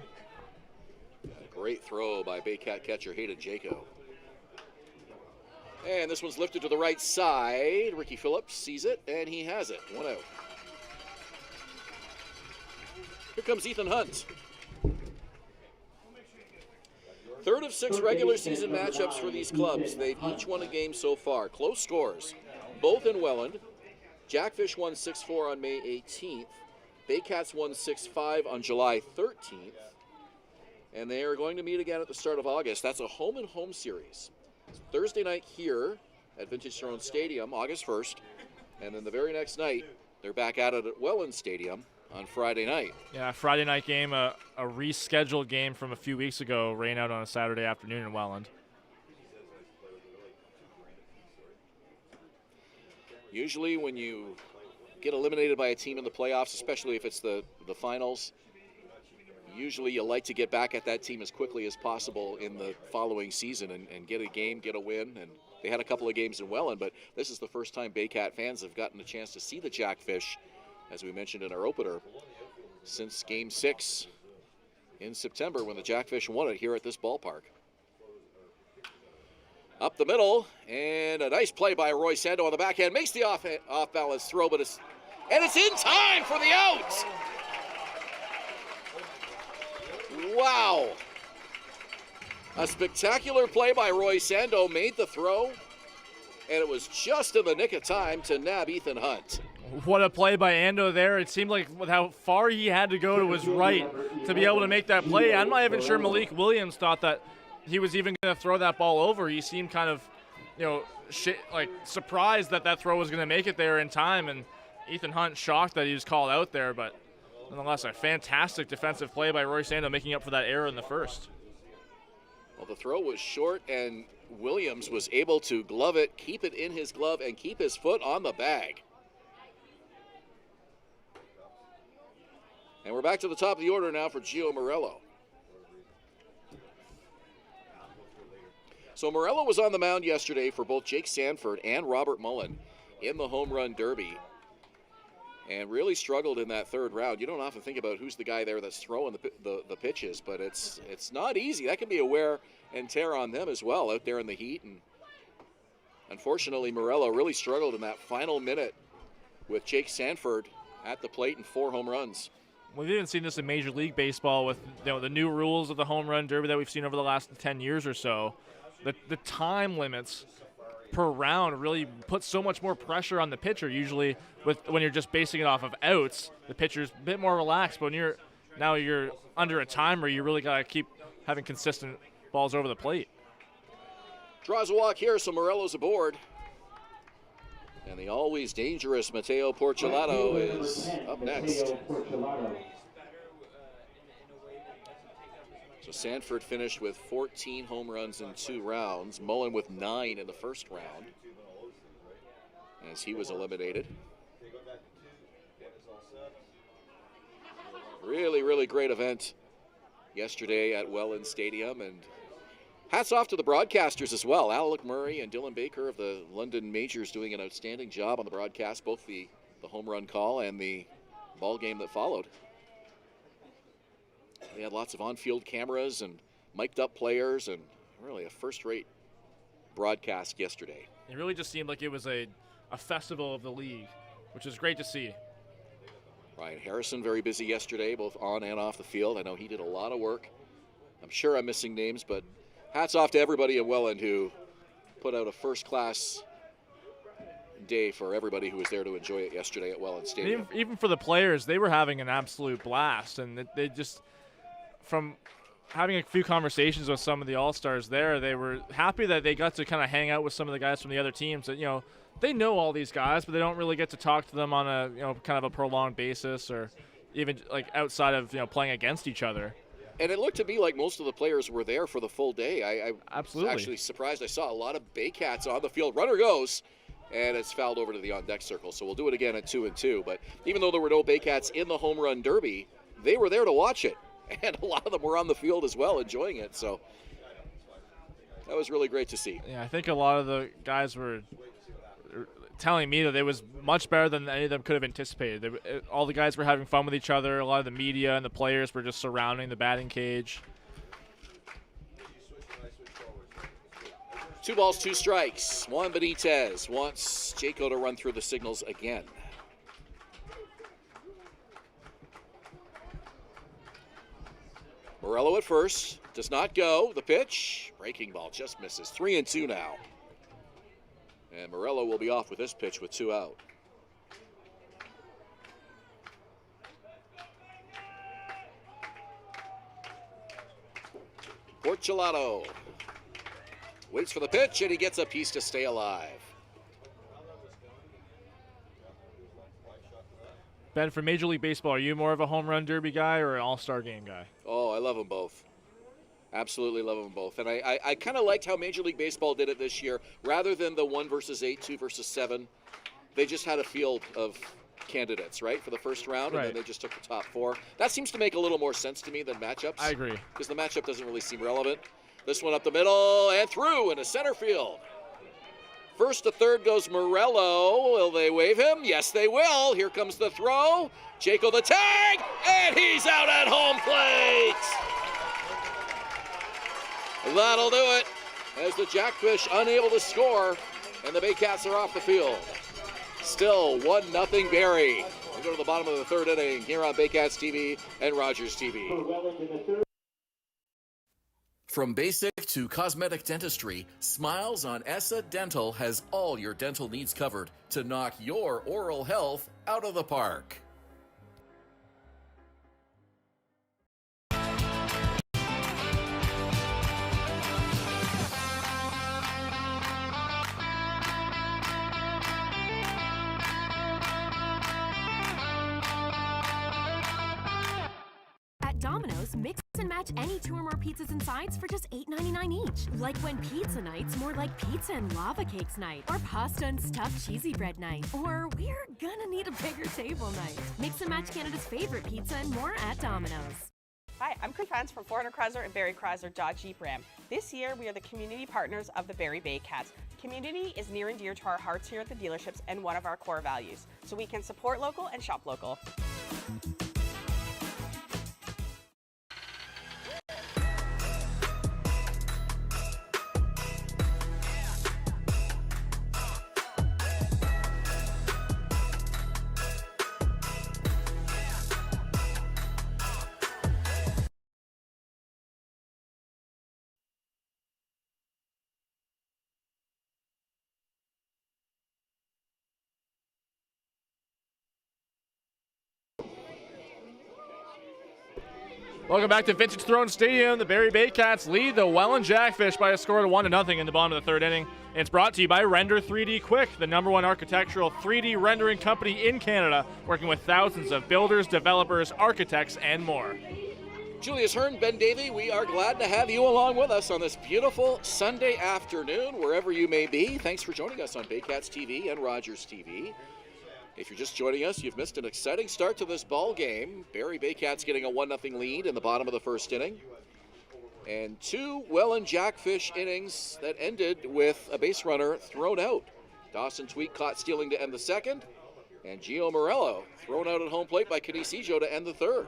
Great throw by Baycat catcher Hayden Jaco. And this one's lifted to the right side. Ricky Phillips sees it, and he has it. 1 out. Here comes Ethan Hunt. Third of 6 regular season matchups for these clubs. They've each won a game so far. Close scores, both in Welland. Jackfish won 6-4 on May 18th. Baycats won 6-5 on July 13th. And they are going to meet again at the start of August. That's a home-and-home series. It's Thursday night here at Vintage Throne Stadium, August 1st. And then the very next night, they're back at it at Welland Stadium on Friday night. Yeah, Friday night game, a rescheduled game from a few weeks ago, rain out on a Saturday afternoon in Welland. Usually when you get eliminated by a team in the playoffs, especially if it's the finals, usually you like to get back at that team as quickly as possible in the following season and get a game, get a win. And they had a couple of games in Welland, but this is the first time Baycat fans have gotten a chance to see the Jackfish, as we mentioned in our opener, since Game 6 in September when the Jackfish won it here at this ballpark. Up the middle, and a nice play by Roy Sando on the backhand. Makes the off-balance throw, but it's in time for the out! Wow. A spectacular play by Roy Sando made the throw, and it was just in the nick of time to nab Ethan Hunt. What a play by Ando there. It seemed like with how far he had to go to his right to be able to make that play. I'm not even sure Malik Williams thought that he was even going to throw that ball over. He seemed kind of, surprised that that throw was going to make it there in time, and Ethan Hunt shocked that he was called out there, but nonetheless, a fantastic defensive play by Roy Sando making up for that error in the first. Well, the throw was short, and Williams was able to glove it, keep it in his glove, and keep his foot on the bag. And we're back to the top of the order now for Gio Morello. So Morello was on the mound yesterday for both Jake Sanford and Robert Mullen in the home run derby. and really struggled in that third round. You don't often think about who's the guy there that's throwing the pitches, but it's not easy. That can be a wear and tear on them as well out there in the heat. And unfortunately, Morello really struggled in that final minute with Jake Sanford at the plate and 4 home runs. We've even seen this in Major League Baseball with the new rules of the home run derby that we've seen over the last 10 years or so. The time limits per round really put so much more pressure on the pitcher. Usually when you're just basing it off of outs, the pitcher's a bit more relaxed, but when you're under a timer, you really got to keep having consistent balls over the plate. Draws a walk here, so Morello's aboard. And the always dangerous Mateo Porcelato is up next. So Sanford finished with 14 home runs in 2 rounds. Mullen with 9 in the first round as he was eliminated. Really, really great event yesterday at Welland Stadium, and hats off to the broadcasters as well. Alec Murray and Dylan Baker of the London Majors doing an outstanding job on the broadcast, both the home run call and the ball game that followed. They had lots of on-field cameras and mic'd up players, and really a first-rate broadcast yesterday. It really just seemed like it was a festival of the league, which is great to see. Ryan Harrison very busy yesterday, both on and off the field. I know he did a lot of work. I'm sure I'm missing names, but hats off to everybody in Welland who put out a first-class day for everybody who was there to enjoy it yesterday at Welland Stadium. Even for the players, they were having an absolute blast, and they just, from having a few conversations with some of the All-Stars there, they were happy that they got to kind of hang out with some of the guys from the other teams that, they know all these guys, but they don't really get to talk to them on a, kind of a prolonged basis, or even like outside of, playing against each other. And it looked to me like most of the players were there for the full day. I Absolutely. was actually surprised. I saw a lot of Baycats on the field. Runner goes, and it's fouled over to the on-deck circle. So we'll do it again at 2-2. But even though there were no Baycats in the home run derby, they were there to watch it. And a lot of them were on the field as well, enjoying it. So that was really great to see. Yeah, I think a lot of the guys were telling me that it was much better than any of them could have anticipated. All the guys were having fun with each other. A lot of the media and the players were just surrounding the batting cage. 2 balls, 2 strikes. Juan Benitez wants Jaco to run through the signals again. Morello at first, does not go. The pitch, breaking ball, just misses. 3-2 now. And Morello will be off with this pitch with 2 out. Porcelato waits for the pitch, and he gets a piece to stay alive. Ben, for Major League Baseball, are you more of a home run derby guy or an all-star game guy? Oh, I love them both. Absolutely love them both. And I kind of liked how Major League Baseball did it this year. Rather than the 1 versus 8, 2 versus 7, they just had a field of candidates, right, for the first round, right. And then they just took the top 4. That seems to make a little more sense to me than matchups. I agree. Because the matchup doesn't really seem relevant. This one up the middle and through into center field. First to third goes Morello. Will they wave him? Yes, they will. Here comes the throw. Jaco the tag, and he's out at home plate. That'll do it, as the Jackfish unable to score, and the Baycats are off the field. Still 1-0 Barrie. We go to the bottom of the 3rd inning here on Baycats TV and Rogers TV. From basic to cosmetic dentistry, Smiles on Essa Dental has all your dental needs covered to knock your oral health out of the park. Domino's, mix and match any 2 or more pizzas and sides for just $8.99 each. Like when pizza night's more like pizza and lava cakes night, or pasta and stuffed cheesy bread night, or we're gonna need a bigger table night. Mix and match Canada's favorite pizza and more at Domino's. Hi, I'm Chris Fans from 400 Chrysler and Barrie Chrysler Dodge Jeep Ram. This year, we are the community partners of the Barrie Baycats. Community is near and dear to our hearts here at the dealerships and one of our core values, so we can support local and shop local. Welcome back to Vintage Throne Stadium. The Barrie Baycats lead the Welland Jackfish by a score of 1-0 in the bottom of the third inning. It's brought to you by Render 3D Quick, the #1 architectural 3D rendering company in Canada, working with thousands of builders, developers, architects, and more. Julius, Hern, Ben, Davy, we are glad to have you along with us on this beautiful Sunday afternoon, wherever you may be. Thanks for joining us on Baycats TV and Rogers TV. If you're just joining us, you've missed an exciting start to this ball game. Barrie Baycats getting a 1-0 lead in the bottom of the first inning. And two Welland Jackfish innings that ended with a base runner thrown out. Dawson Tweet caught stealing to end the second, and Gio Morello thrown out at home plate by Canisijo to end the third.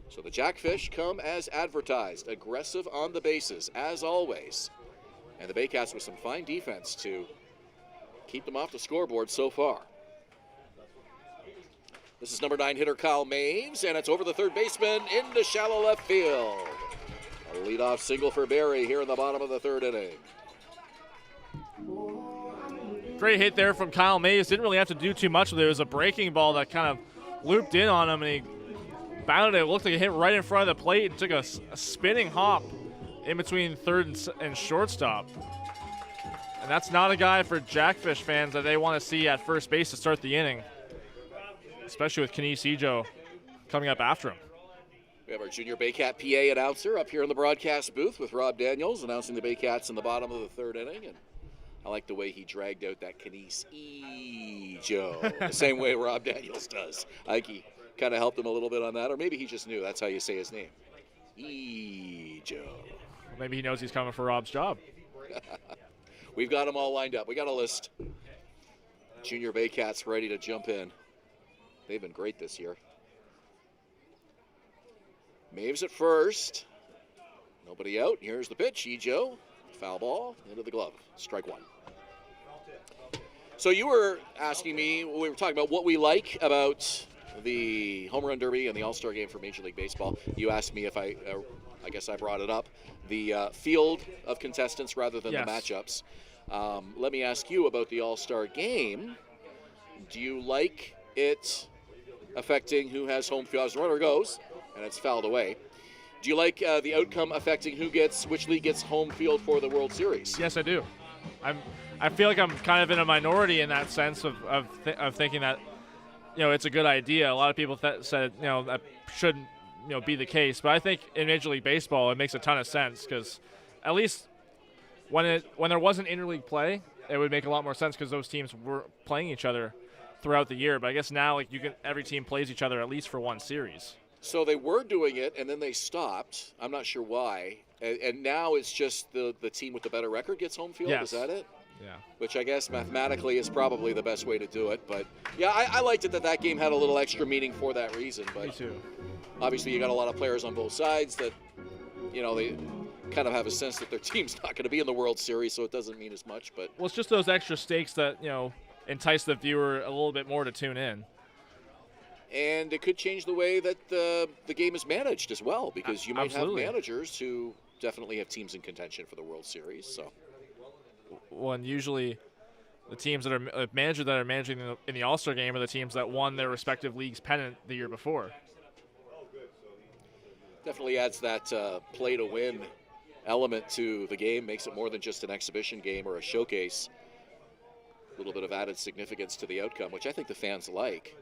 So the Jackfish come as advertised, aggressive on the bases, as always. And the Baycats with some fine defense to keep them off the scoreboard so far. This is number 9 hitter Kyle Maves, and it's over the third baseman into shallow left field. A leadoff single for Barrie here in the bottom of the third inning. Great hit there from Kyle Mays. Didn't really have to do too much with it. It was a breaking ball that kind of looped in on him, and he bounded it. It looked like it hit right in front of the plate and took a spinning hop in between third and shortstop. And that's not a guy for Jackfish fans that they want to see at first base to start the inning, especially with Canisijo coming up after him. We have our junior Baycat PA announcer up here in the broadcast booth with Rob Daniels announcing the Baycats in the bottom of the third inning. And I like the way he dragged out that Canisijo, the same way Rob Daniels does. I think he kind of helped him a little bit on that, or maybe he just knew that's how you say his name. Ejo. Maybe he knows he's coming for Rob's job. We've got them all lined up. We got a list. Junior Baycats ready to jump in. They've been great this year. Maves at first. Nobody out. Here's the pitch. Ejo. Foul ball into the glove. Strike one. So you were asking me, we were talking about what we like about the Home Run Derby and the All-Star Game for Major League Baseball. You asked me if I guess I brought it up, the field of contestants rather than yes. the matchups. Let me ask you about the All-Star Game. Do you like it affecting who has home field? As the runner goes, and it's fouled away. Do you like the outcome affecting which league gets home field for the World Series? Yes, I do. I feel like I'm kind of in a minority in that sense of thinking that, it's a good idea. A lot of people said, that shouldn't, be the case. But I think in Major League Baseball, it makes a ton of sense because at least when there wasn't interleague play, it would make a lot more sense because those teams were playing each other throughout the year. But I guess now, every team plays each other at least for one series. So they were doing it, and then they stopped. I'm not sure why. And now it's just the team with the better record gets home field? Yes. Is that it? Yeah. Which I guess mathematically is probably the best way to do it. But, yeah, I liked it that game had a little extra meaning for that reason. But Me too. Obviously you got a lot of players on both sides that, they kind of have a sense that their team's not going to be in the World Series, so it doesn't mean as much. But well, it's just those extra stakes that, entice the viewer a little bit more to tune in. And it could change the way that the game is managed as well, because you might Absolutely. have managers who definitely have teams in contention for the World Series. So, well, and usually the teams that are managers that are managing in the All-Star Game are the teams that won their respective league's pennant the year before. Definitely adds that play-to-win element to the game, makes it more than just an exhibition game or a showcase. A little bit of added significance to the outcome, which I think the fans like.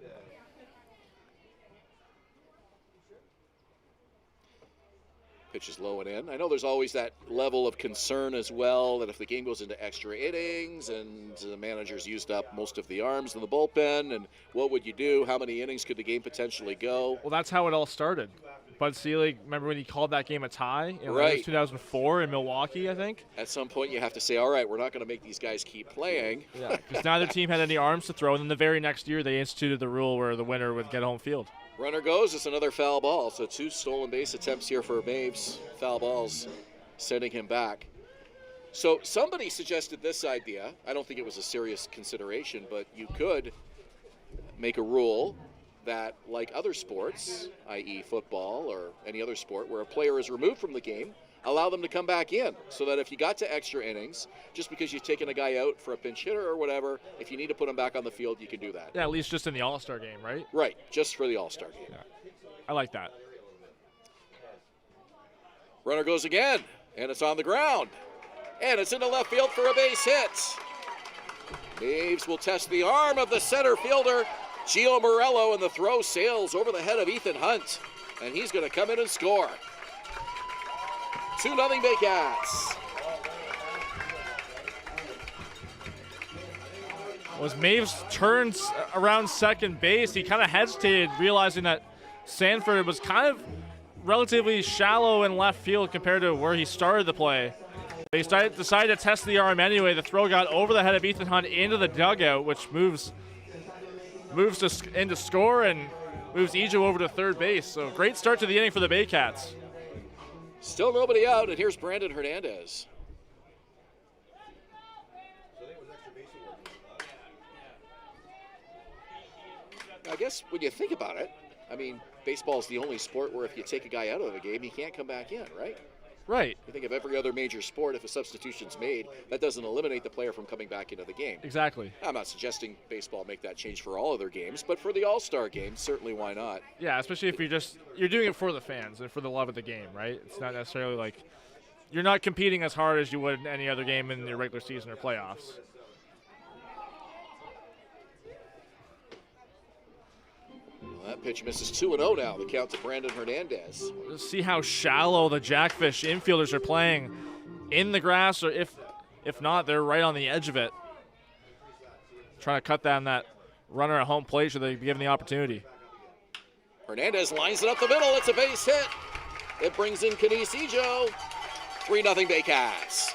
Pitch is low and in. I know there's always that level of concern as well that if the game goes into extra innings and the manager's used up most of the arms in the bullpen, and what would you do? How many innings could the game potentially go? Well, that's how it all started. Bud Selig, remember when he called that game a tie? That Right. was 2004 in Milwaukee, I think. At some point, you have to say, all right, we're not going to make these guys keep playing. Yeah, because neither team had any arms to throw, and then the very next year they instituted the rule where the winner would get home field. Runner goes. It's another foul ball. So 2 stolen base attempts here for Maves. Foul balls sending him back. So somebody suggested this idea. I don't think it was a serious consideration, but you could make a rule that, like other sports, i.e. football or any other sport, where a player is removed from the game, allow them to come back in, so that if you got to extra innings, just because you've taken a guy out for a pinch hitter or whatever, if you need to put him back on the field, you can do that. Yeah, at least just in the All-Star game, right? Right, just for the All-Star game. Yeah. I like that. Runner goes again, and it's on the ground. And it's into left field for a base hit. Maves will test the arm of the center fielder, Gio Morello, and the throw sails over the head of Ethan Hunt. And he's going to come in and score. 2-0 Baycats. Was Maves turns around second base, he kind of hesitated, realizing that Sanford was kind of relatively shallow in left field compared to where he started the play. They decided to test the arm anyway. The throw got over the head of Ethan Hunt into the dugout, which moves into score and moves Ejo over to third base. So great start to the inning for the Baycats. Still nobody out, and here's Brandon Hernandez. I guess when you think about it, I mean, baseball is the only sport where if you take a guy out of a game, he can't come back in, right? Right. You think of every other major sport, if a substitution's made, that doesn't eliminate the player from coming back into the game. Exactly. I'm not suggesting baseball make that change for all other games, but for the All-Star game, certainly why not? Yeah, especially if you're doing it for the fans and for the love of the game, right? It's not necessarily like you're not competing as hard as you would in any other game in your regular season or playoffs. That pitch misses 2-0 now. The count to Brandon Hernandez. Let's see how shallow the Jackfish infielders are playing in the grass, or if not, they're right on the edge of it. Trying to cut down that runner at home plate so they be given the opportunity. Hernandez lines it up the middle. It's a base hit. It brings in Kenise Ejo. 3-0 Baycats.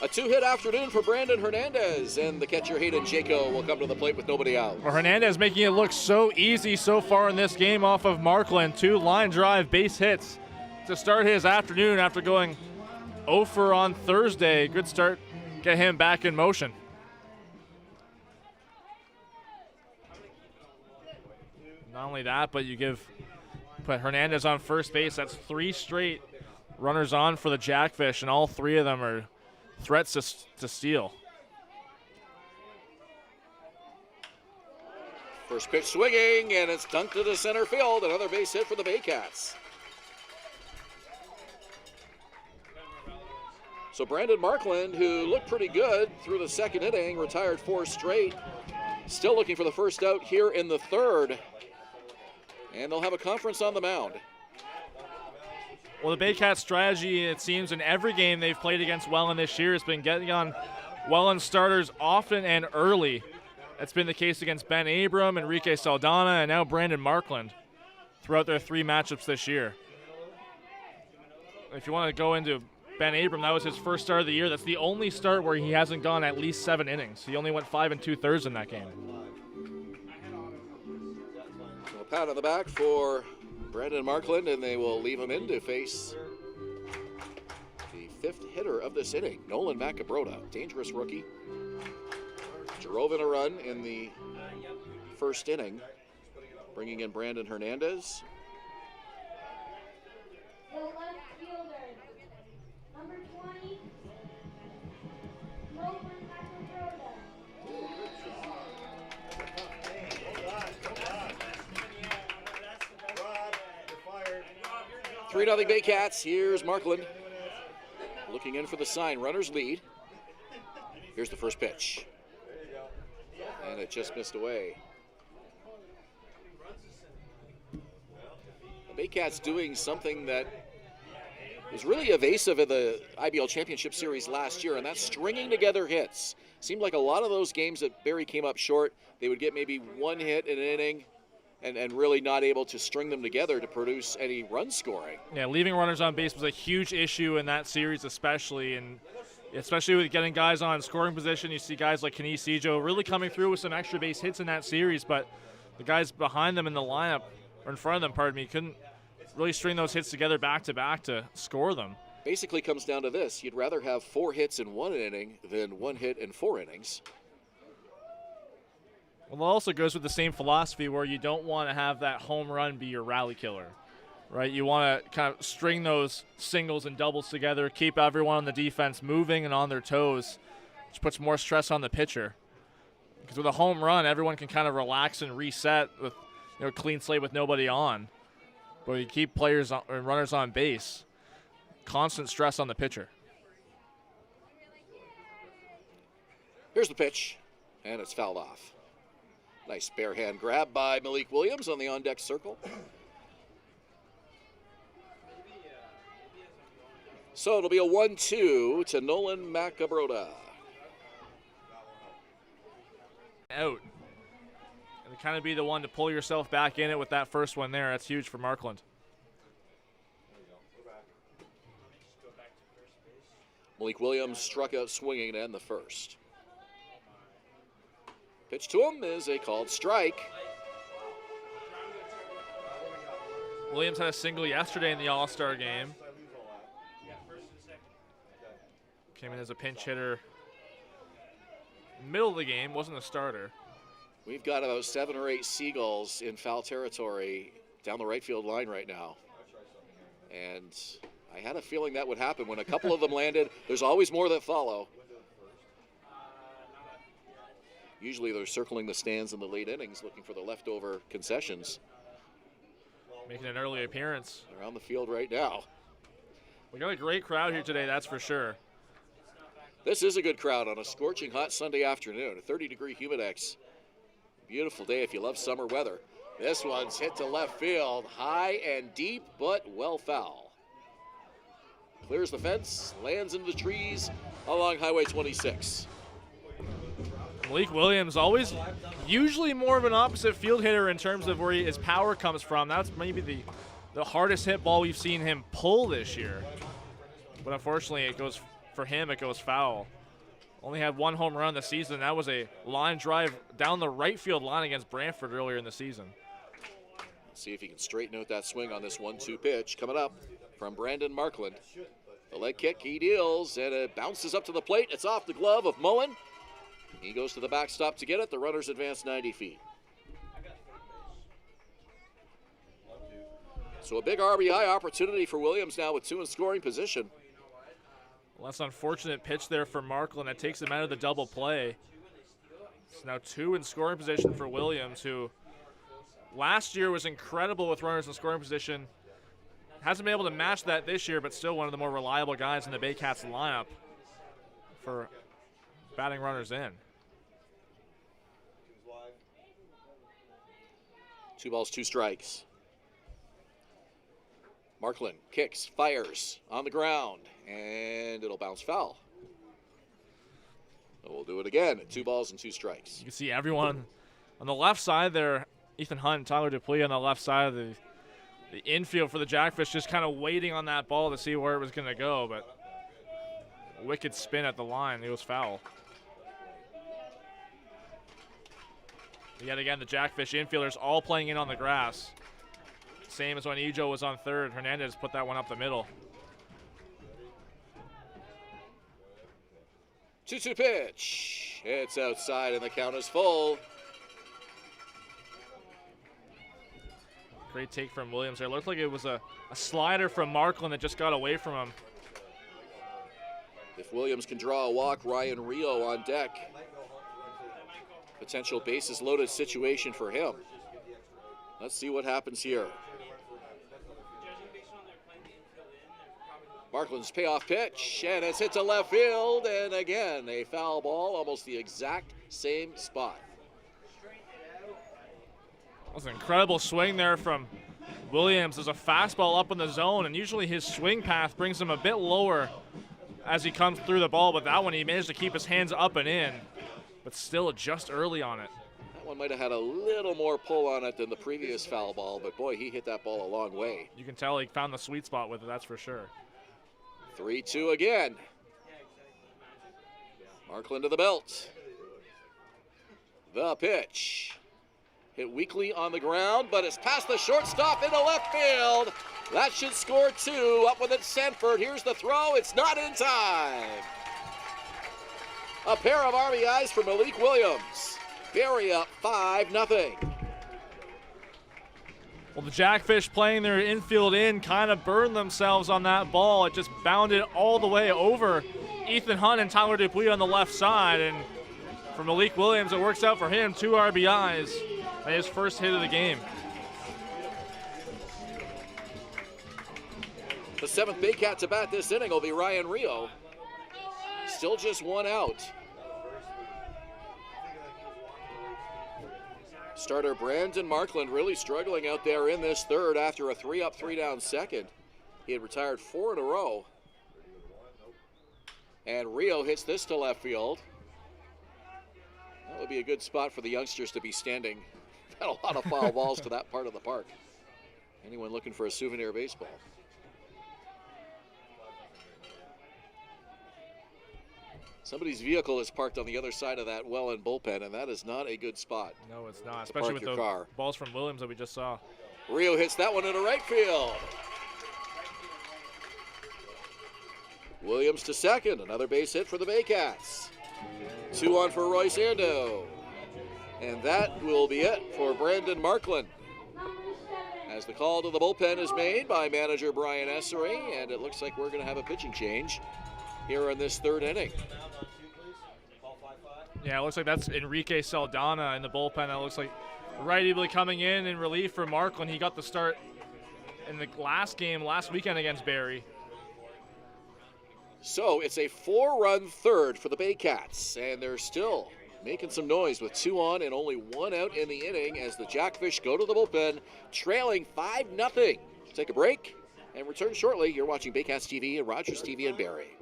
A 2-hit afternoon for Brandon Hernandez, and the catcher Hayden Jaco will come to the plate with nobody out. Well, Hernandez making it look so easy so far in this game off of Markland. 2 line drive base hits to start his afternoon after going 0 for on Thursday. Good start, get him back in motion. Not only that, but you put Hernandez on first base. That's 3 straight runners on for the Jackfish, and all 3 of them are threats to steal. First pitch swinging, and it's dunked to the center field. Another base hit for the Baycats. So Brandon Markland, who looked pretty good through the second inning, retired 4 straight. Still looking for the first out here in the third. And they'll have a conference on the mound. Well, the Baycats' strategy, it seems, in every game they've played against Welland this year has been getting on Welland starters often and early. That's been the case against Ben Abram, Enrique Saldana, and now Brandon Markland throughout their 3 matchups this year. If you want to go into Ben Abram, that was his first start of the year. That's the only start where he hasn't gone at least 7 innings. He only went 5 2/3 in that game. So a pat on the back for Brandon Markland, and they will leave him in to face the 5th hitter of this inning, Nolan Macabrota. Dangerous rookie. Drove in a run in the first inning, bringing in Brandon Hernandez. The left fielder, number 20, Nolan Macabrota. 3-0 Baycats. Here's Markland looking in for the sign. Runners lead. Here's the first pitch. And it just missed away. The Baycats doing something that was really evasive in the IBL Championship Series last year, and that's stringing together hits. Seemed like a lot of those games that Barrie came up short, they would get maybe one hit in an inning and really not able to string them together to produce any run scoring. Yeah, leaving runners on base was a huge issue in that series especially, and especially with getting guys on scoring position. You see guys like Canisijo really coming through with some extra base hits in that series, but the guys behind them in the lineup, or in front of them, pardon me, couldn't really string those hits together back-to-back to score them. Basically comes down to this. You'd rather have 4 hits in 1 inning than 1 hit in 4 innings. Well, it also goes with the same philosophy where you don't want to have that home run be your rally killer, right? You want to kind of string those singles and doubles together, keep everyone on the defense moving and on their toes, which puts more stress on the pitcher. Because with a home run, everyone can kind of relax and reset with clean slate with nobody on. But you keep players or runners on base, constant stress on the pitcher. Here's the pitch, and it's fouled off. Nice bare hand grab by Malik Williams on the on-deck circle. So it'll be a 1-2 to Nolan Macabrota. Out. And kind of be the one to pull yourself back in it with that first one there. That's huge for Markland. Malik Williams struck out swinging to end the first. Pitch to him is a called strike. Williams had a single yesterday in the All-Star game. Came in as a pinch hitter middle of the game, wasn't a starter. We've got about 7 or 8 seagulls in foul territory down the right field line right now. And I had a feeling that would happen. When a couple of them landed, there's always more that follow. Usually they're circling the stands in the late innings looking for the leftover concessions. Making an early appearance. They're on the field right now. We got a great crowd here today, that's for sure. This is a good crowd on a scorching hot Sunday afternoon. A 30-degree humidex. Beautiful day if you love summer weather. This one's hit to left field, high and deep, but well foul. Clears the fence, lands into the trees along Highway 26. Malik Williams, usually more of an opposite field hitter in terms of where his power comes from. That's maybe the hardest hit ball we've seen him pull this year. But unfortunately, it goes foul. Only had 1 home run this season. That was a line drive down the right field line against Brantford earlier in the season. Let's see if he can straighten out that swing on this 1-2 pitch. Coming up from Brandon Markland. The leg kick, he deals, and it bounces up to the plate. It's off the glove of Mullen. He goes to the backstop to get it. The runners advance 90 feet. So a big RBI opportunity for Williams now with 2 in scoring position. Well, that's an unfortunate pitch there for Markland. That takes him out of the double play. It's now 2 in scoring position for Williams, who last year was incredible with runners in scoring position. Hasn't been able to match that this year, but still one of the more reliable guys in the Baycats lineup for batting runners in. 2 balls, 2 strikes. Markland kicks, fires on the ground, and it'll bounce foul. So we'll do it again at 2 balls and 2 strikes. You can see everyone on the left side there, Ethan Hunt and Tyler Dupuis on the left side of the infield for the Jackfish, just kind of waiting on that ball to see where it was going to go, but a wicked spin at the line. It was foul. Yet again, the Jackfish infielders all playing in on the grass. Same as when Ejo was on third. Hernandez put that one up the middle. 2-2 pitch. It's outside and the count is full. Great take from Williams there. Looked like it was a slider from Markland that just got away from him. If Williams can draw a walk, Ryan Rio on deck. Potential bases loaded situation for him. Let's see what happens here. Markland's payoff pitch, and it's hit to left field, and again, a foul ball, almost the exact same spot. That was an incredible swing there from Williams. There's a fastball up in the zone, and usually his swing path brings him a bit lower as he comes through the ball, but that one he managed to keep his hands up and in, but still just early on it. That one might have had a little more pull on it than the previous foul ball, but boy, he hit that ball a long way. You can tell he found the sweet spot with it, that's for sure. 3-2 again. Markland to the belt. The pitch. Hit weakly on the ground, but it's past the shortstop into left field. That should score 2. Up with it, Sanford. Here's the throw. It's not in time. A pair of RBIs for Malik Williams. Barrie up 5-0. Well, the Jackfish playing their infield in kind of burned themselves on that ball. It just bounded all the way over Ethan Hunt and Tyler Dupuis on the left side. And for Malik Williams, it works out for him. 2 RBIs and his first hit of the game. The 7th Baycat to bat this inning will be Ryan Rio. Still just 1 out. Starter Brandon Markland really struggling out there in this third after a 3-up, 3-down second. He had retired 4 in a row. And Rio hits this to left field. That would be a good spot for the youngsters to be standing. Got a lot of foul balls to that part of the park. Anyone looking for a souvenir baseball? Somebody's vehicle is parked on the other side of that Welland bullpen, and that is not a good spot. No, it's not, especially with the balls from Williams that we just saw. Rio hits that one into right field. Williams to second, another base hit for the Baycats. 2 on for Royce Ando. And that will be it for Brandon Markland. As the call to the bullpen is made by manager Brian Essery, and it looks like we're going to have a pitching change here in this third inning. Yeah, it looks like that's Enrique Saldana in the bullpen. That looks like righty coming in relief for Markland. He got the start in the last game, last weekend against Barrie. So it's a 4-run third for the Baycats, and they're still making some noise with 2 on and only 1 out in the inning as the Jackfish go to the bullpen, trailing 5-0. Take a break and return shortly. You're watching Baycats TV and Rogers TV in Barrie.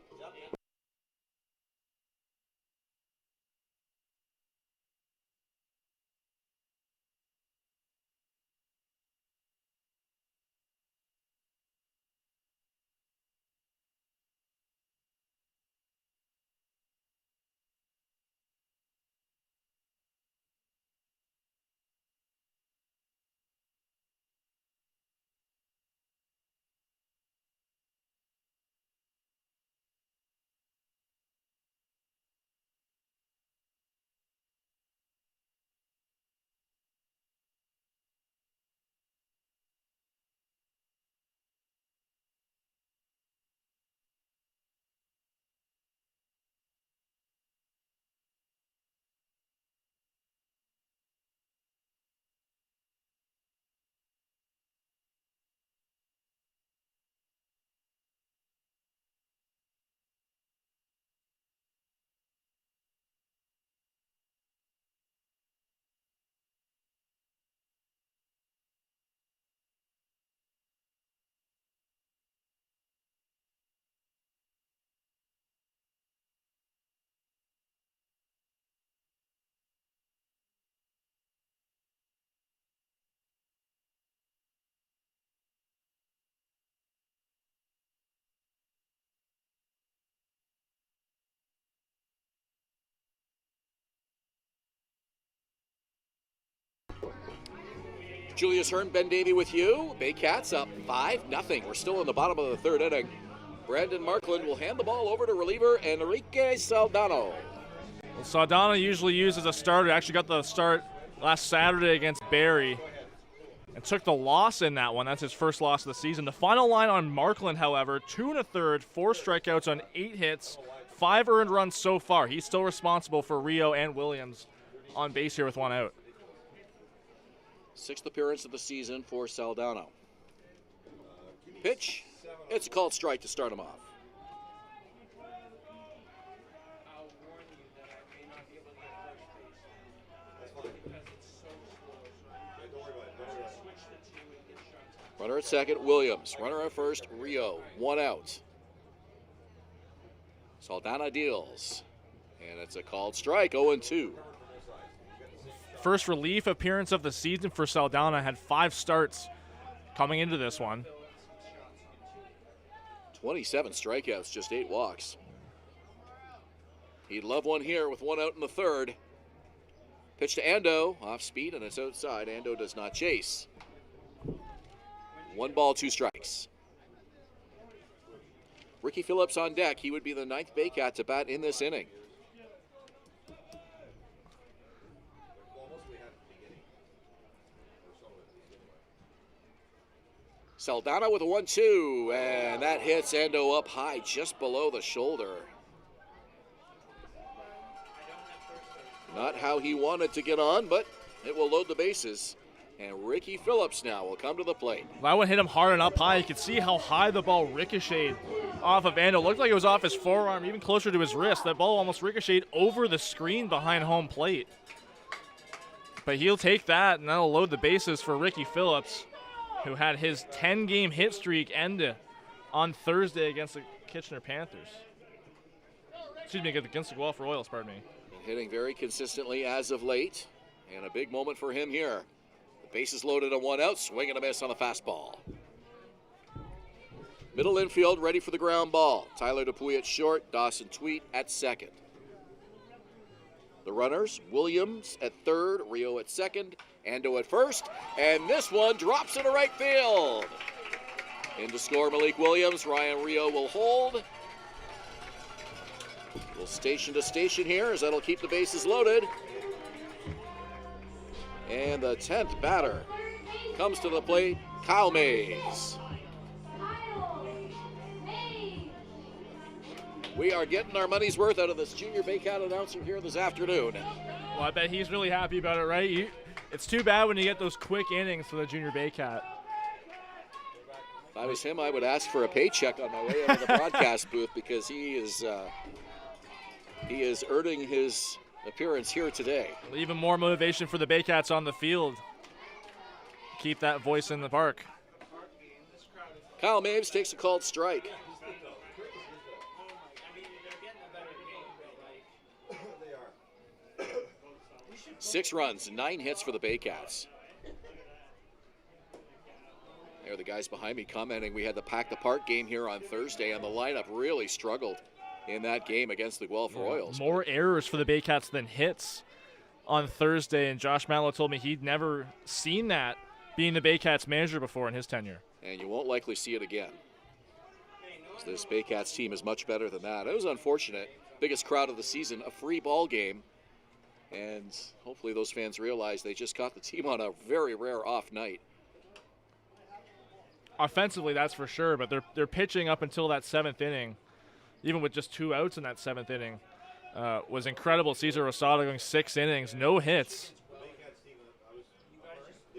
Julius Hern, Ben Davy with you. Baycats up 5-0. We're still in the bottom of the third inning. Brandon Markland will hand the ball over to reliever Enrique Saldana. Well, Saldana usually used as a starter. Actually got the start last Saturday against Barrie and took the loss in that one. That's his first loss of the season. The final line on Markland, however, 2 1/3, 4 strikeouts on 8 hits, 5 earned runs so far. He's still responsible for Rio and Williams on base here with 1 out. 6th appearance of the season for Saldana. Pitch. It's a called strike to start him off. Runner at second, Williams. Runner at first, Rio. 1 out. Saldana deals. And it's a called strike, 0-2. First relief appearance of the season for Saldana. Had 5 starts coming into this one. 27 strikeouts, just 8 walks. He'd love one here with 1 out in the 3rd. Pitch to Ando, off speed, and it's outside. Ando does not chase. 1 ball, 2 strikes. Ricky Phillips on deck. He would be the 9th Baycat to bat in this inning. Saldana with a 1-2, and that hits Ando up high just below the shoulder. Not how he wanted to get on, but it will load the bases. And Ricky Phillips now will come to the plate. That one hit him hard and up high. You could see how high the ball ricocheted off of Ando. Looked like it was off his forearm, even closer to his wrist. That ball almost ricocheted over the screen behind home plate. But he'll take that, and that'll load the bases for Ricky Phillips, who had his 10-game hit streak end on Thursday against the Kitchener Panthers. Excuse me, against the Guelph Royals, pardon me. Hitting very consistently as of late, and a big moment for him here. The bases loaded on 1 out, swing and a miss on the fastball. Middle infield ready for the ground ball. Tyler Dupuy at short, Dawson Tweet at second. The runners, Williams at third, Rio at second, Ando at first, and this one drops into right field. In to score Malik Williams, Ryan Rio will hold. We'll station to station here as that'll keep the bases loaded. And the 10th batter comes to the plate, Kyle Mays. We are getting our money's worth out of this junior Baycat announcer here this afternoon. Well, I bet he's really happy about it, right? It's too bad when you get those quick innings for the junior Baycat. If I was him, I would ask for a paycheck on my way out of the broadcast booth because he is earning his appearance here today. Even more motivation for the Baycats on the field. Keep that voice in the park. Kyle Maves takes a called strike. 6 runs, 9 hits for the Baycats. There are the guys behind me commenting we had the Pack the Park game here on Thursday, and the lineup really struggled in that game against the Guelph Royals. More errors for the Baycats than hits on Thursday, and Josh Mallow told me he'd never seen that being the Baycats manager before in his tenure. And you won't likely see it again. So this Baycats team is much better than that. It was unfortunate. Biggest crowd of the season, a free ball game. And hopefully those fans realize they just caught the team on a very rare off night. Offensively, that's for sure, but they're pitching up until that 7th inning, even with just 2 outs in that 7th inning, was incredible. Cesar Rosado going 6 innings, no hits.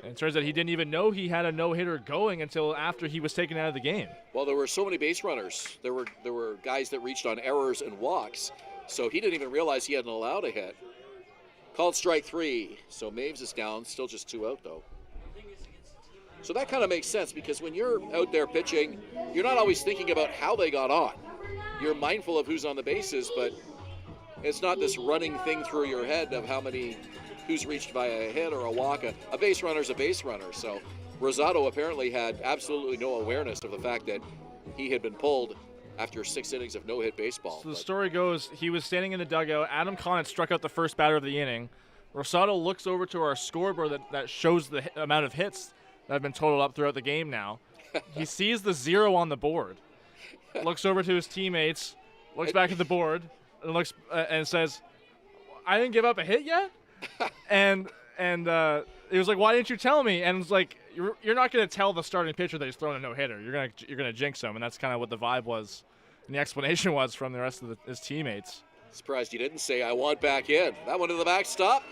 And it turns out he didn't even know he had a no-hitter going until after he was taken out of the game. Well, there were so many base runners. There were guys that reached on errors and walks, so he didn't even realize he hadn't allowed a hit. Called strike 3, so Maves is down, still just 2 out though. So that kind of makes sense because when you're out there pitching, you're not always thinking about how they got on. You're mindful of who's on the bases, but it's not this running thing through your head of who's reached by a hit or a walk. A base runner's a base runner. So Rosado apparently had absolutely no awareness of the fact that he had been pulled after 6 innings of no-hit baseball. So the story goes, he was standing in the dugout. Adam Conn had struck out the first batter of the inning. Rosado looks over to our scoreboard that shows the amount of hits that have been totaled up throughout the game now. He sees the 0 on the board, looks over to his teammates, looks back at the board, and looks and says, "I didn't give up a hit yet." and he was like, "Why didn't you tell me?" And it's like, "You're not going to tell the starting pitcher that he's throwing a no-hitter. You're gonna jinx him." And that's kind of what the vibe was, and the explanation was from the rest of his teammates. Surprised he didn't say, "I want back in." That one to the backstop.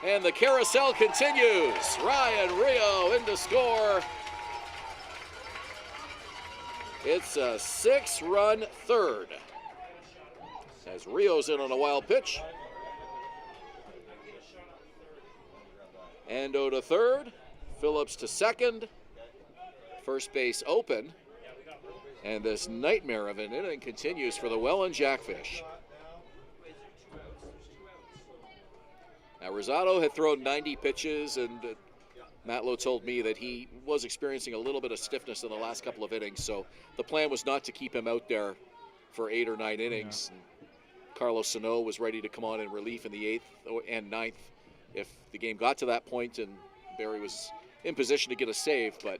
And the carousel continues. Ryan Rio in to score. It's a 6-run third. As Rio's in on a wild pitch. Ando to third. Phillips to second. First base open. And this nightmare of an inning continues for the Welland Jackfish. Now, Rosado had thrown 90 pitches, and Matt Lowe told me that he was experiencing a little bit of stiffness in the last couple of innings, so the plan was not to keep him out there for 8 or 9 innings. Yeah. Carlos Sano was ready to come on in relief in the 8th and 9th if the game got to that point, and Barrie was in position to get a save, but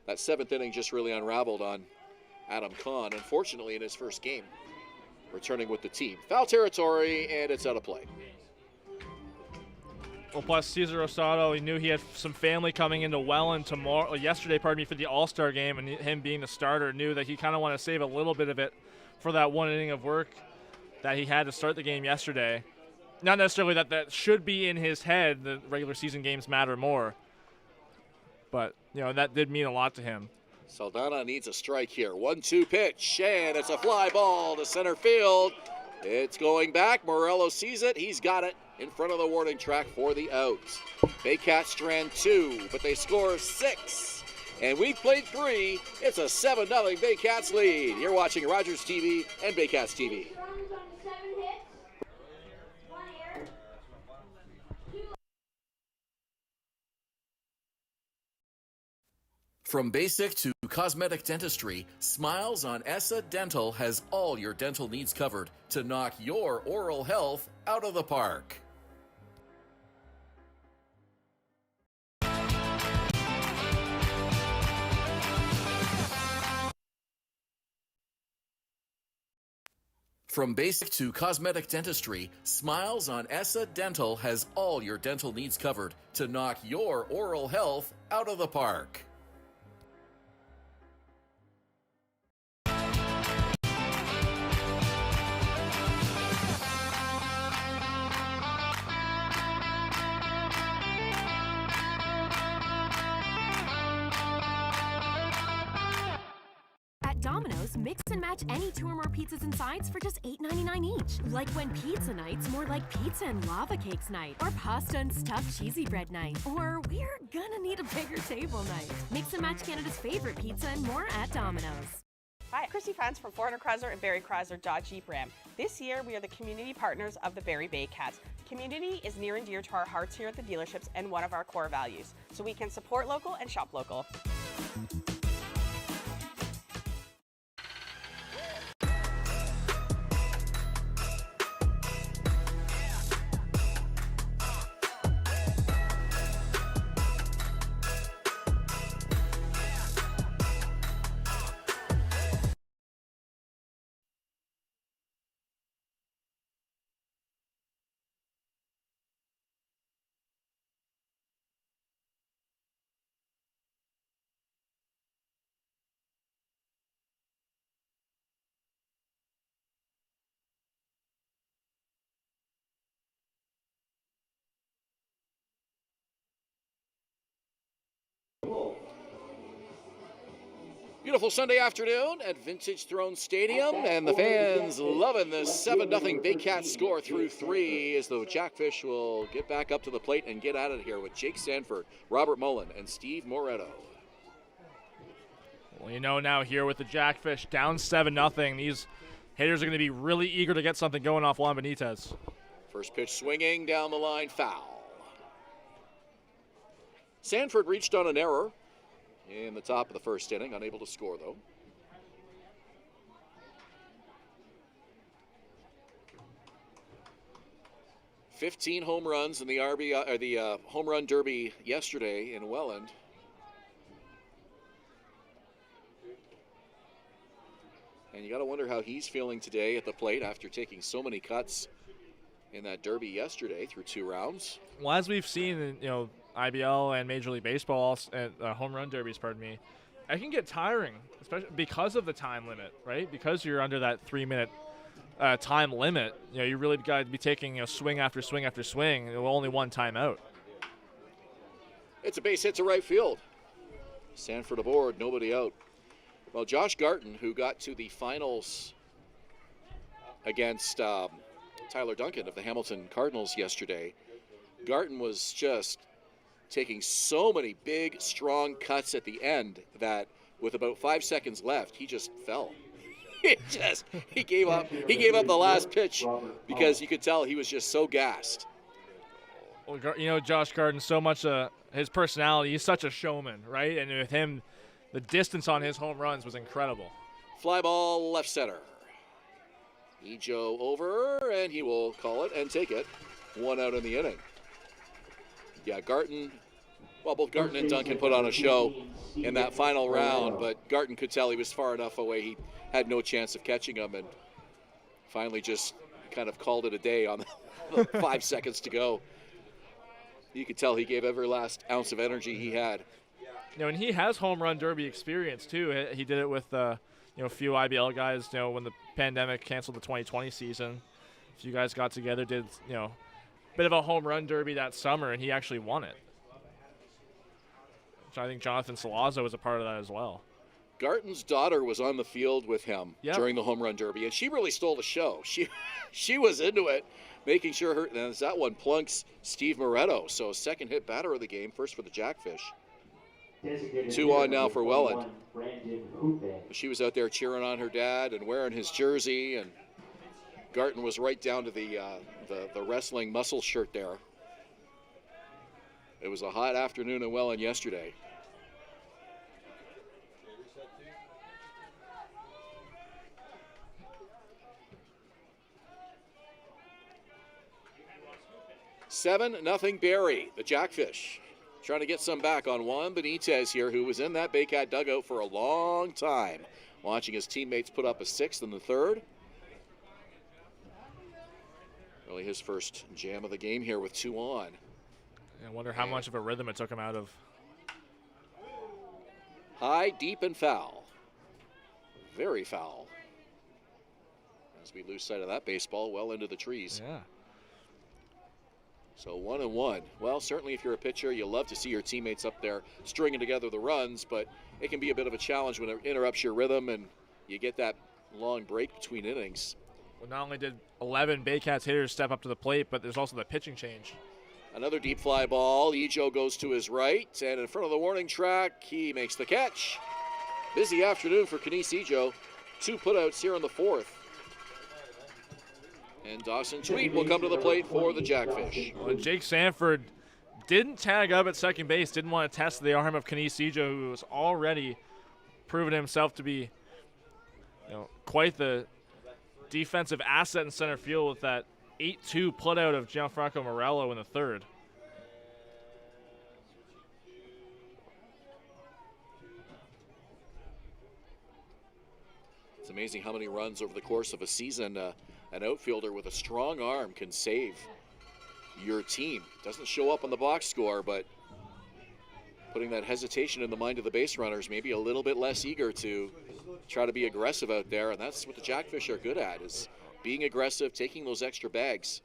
that 7th inning just really unraveled on Adam Kahn, unfortunately in his first game, returning with the team. Foul territory, and it's out of play. Well, plus Cesar Rosado, he knew he had some family coming into Welland yesterday for the All-Star game, and him being the starter, knew that he kind of wanted to save a little bit of it for that 1 inning of work that he had to start the game yesterday. Not necessarily that should be in his head, the regular season games matter more, but that did mean a lot to him. Saldana needs a strike here. 1-2 pitch, and it's a fly ball to center field. It's going back. Morello sees it. He's got it in front of the warning track for the out. Baycats strand 2, but they score 6. And we've played 3. It's a 7-0 Baycats lead. You're watching Rogers TV and Baycats TV. Runs on 7 hits. 1 error. 2. From basic to cosmetic dentistry, Smiles on Essa Dental has all your dental needs covered to knock your oral health out of the park. From basic to cosmetic dentistry, Smiles on Essa Dental has all your dental needs covered to knock your oral health out of the park. Domino's, mix and match any 2 or more pizzas and sides for just $8.99 each. Like when pizza night's more like pizza and lava cakes night, or pasta and stuffed cheesy bread night, or we're gonna need a bigger table night. Mix and match Canada's favorite pizza and more at Domino's. Hi, Chrissy Fans from Hern and Barrie Dodge Jeep Ram. This year, we are the community partners of the Barrie Baycats. Community is near and dear to our hearts here at the dealerships and one of our core values, so we can support local and shop local. Beautiful Sunday afternoon at Vintage Throne Stadium, and the fans loving this 7-0 Baycats score through 3 as the Jackfish will get back up to the plate and get at it here with Jake Sanford, Robert Mullen, and Steve Moretto. Well, now here with the Jackfish down 7-0, these hitters are going to be really eager to get something going off Juan Benitez. First pitch swinging down the line, foul. Sanford reached on an error in the top of the first inning, unable to score though. "15 home runs in the home run derby yesterday in Welland. And you got to wonder how he's feeling today at the plate after taking so many cuts in that derby yesterday through 2 rounds. Well, as we've seen, IBL and Major League Baseball, home run derbies, it can get tiring, especially because of the time limit, right? Because you're under that 3-minute time limit, you really got to be taking swing after swing after swing, only 1 timeout. It's a base hit to right field. Sanford aboard, nobody out. Well, Josh Garton, who got to the finals against Tyler Duncan of the Hamilton Cardinals yesterday, Garton was just taking so many big, strong cuts at the end that with about 5 seconds left, he just fell. He gave up the last pitch because you could tell he was just so gassed. Well, you know, Josh Garden, so much his personality, he's such a showman, right? And with him, the distance on his home runs was incredible. Fly ball left center. Ejo over, and he will call it and take it. 1 out in the inning. Yeah, Garton, well, both Garton and Duncan put on a show in that final round, but Garton could tell he was far enough away he had no chance of catching him, and finally just kind of called it a day on the 5 seconds to go. You could tell he gave every last ounce of energy he had. You know, and he has home run derby experience too. He did it with a few IBL guys. You know, when the pandemic canceled the 2020 season, a few guys got together, did bit of a home run derby that summer, and he actually won it. Which I think Jonathan Salazzo was a part of that as well. Garton's daughter was on the field with him during the home run derby, and she really stole the show. She was into it, making sure and that one plunks Steve Moretto. So second hit batter of the game, first for the Jackfish. 2 on now for Welland. She was out there cheering on her dad and wearing his jersey, and Garton was right down to the wrestling muscle shirt there. It was a hot afternoon in Welland yesterday. Seven, nothing Barrie, the Jackfish. Trying to get some back on Juan Benitez here, who was in that Baycat dugout for a long time, watching his teammates put up a 6th in the 3rd. Really his first jam of the game here with 2 on. I wonder how much of a rhythm it took him out of. High, deep, and foul. Very foul. As we lose sight of that baseball well into the trees. Yeah. So 1-1. Well, certainly if you're a pitcher, you love to see your teammates up there stringing together the runs, but it can be a bit of a challenge when it interrupts your rhythm and you get that long break between innings. Well, not only did 11 Baycats hitters step up to the plate, but there's also the pitching change. Another deep fly ball. Ejo goes to his right, and in front of the warning track, he makes the catch. Busy afternoon for Kenise Ejo. 2 putouts here in the 4th. And Dawson Tweed will come to the plate for the Jackfish. Well, Jake Sanford didn't tag up at second base, didn't want to test the arm of Kenise Ejo, who was already proven himself to be quite the defensive asset in center field with that 8-2 putout of Gianfranco Morello in the 3rd. It's amazing how many runs over the course of a season an outfielder with a strong arm can save your team. Doesn't show up on the box score, but putting that hesitation in the mind of the base runners, maybe a little bit less eager to try to be aggressive out there, and that's what the Jackfish are good at, is being aggressive, taking those extra bags.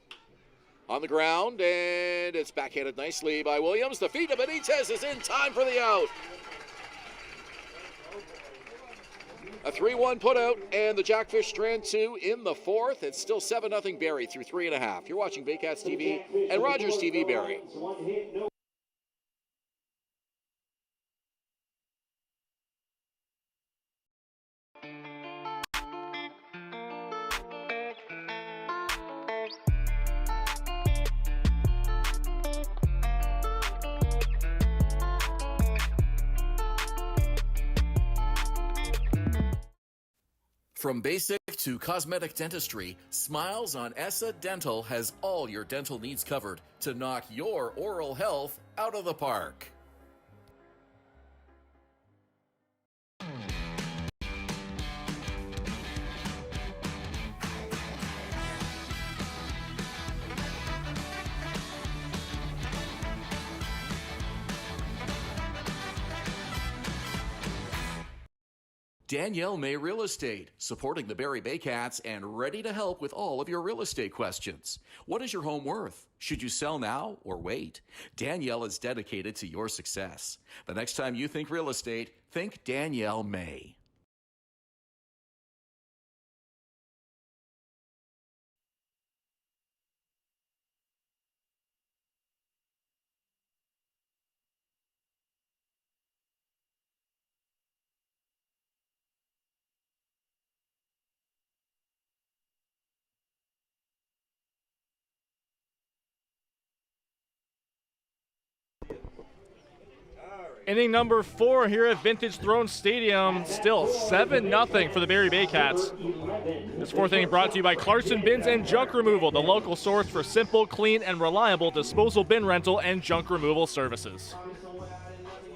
On the ground, and it's backhanded nicely by Williams. The feet of Benitez is in time for the out. A 3-1 putout, and the Jackfish strand 2 in the 4th. It's still 7-0 Barrie through 3.5. You're watching Baycats TV and Rogers TV Barrie. From basic to cosmetic dentistry, Smiles on ESSA Dental has all your dental needs covered to knock your oral health out of the park. Danielle May Real Estate, supporting the Barrie Baycats and ready to help with all of your real estate questions. What is your home worth? Should you sell now or wait? Danielle is dedicated to your success. The next time you think real estate, think Danielle May. Inning number 4 here at Vintage Throne Stadium. Still 7-0 for the Barrie Baycats. This 4th inning brought to you by Clarkson Bins and Junk Removal, the local source for simple, clean, and reliable disposal bin rental and junk removal services.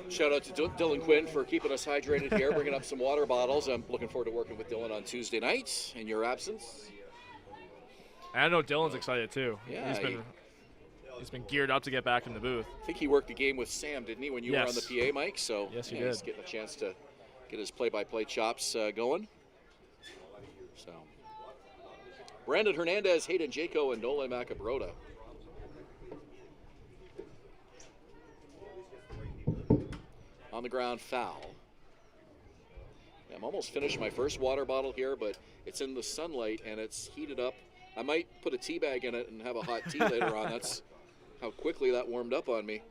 Shout out to Dylan Quinn for keeping us hydrated here, bringing up some water bottles. I'm looking forward to working with Dylan on Tuesday night in your absence. I know Dylan's excited too. Yeah, he's been geared up to get back in the booth. I think he worked the game with Sam, didn't he, when you were on the PA mic? So yes, he did. He's getting a chance to get his play-by-play chops going. So Brandon Hernandez, Hayden Jaco, and Nolan Macabrota. On the ground, foul. I'm almost finished my first water bottle here, but it's in the sunlight and it's heated up. I might put a tea bag in it and have a hot tea later on. That's how quickly that warmed up on me.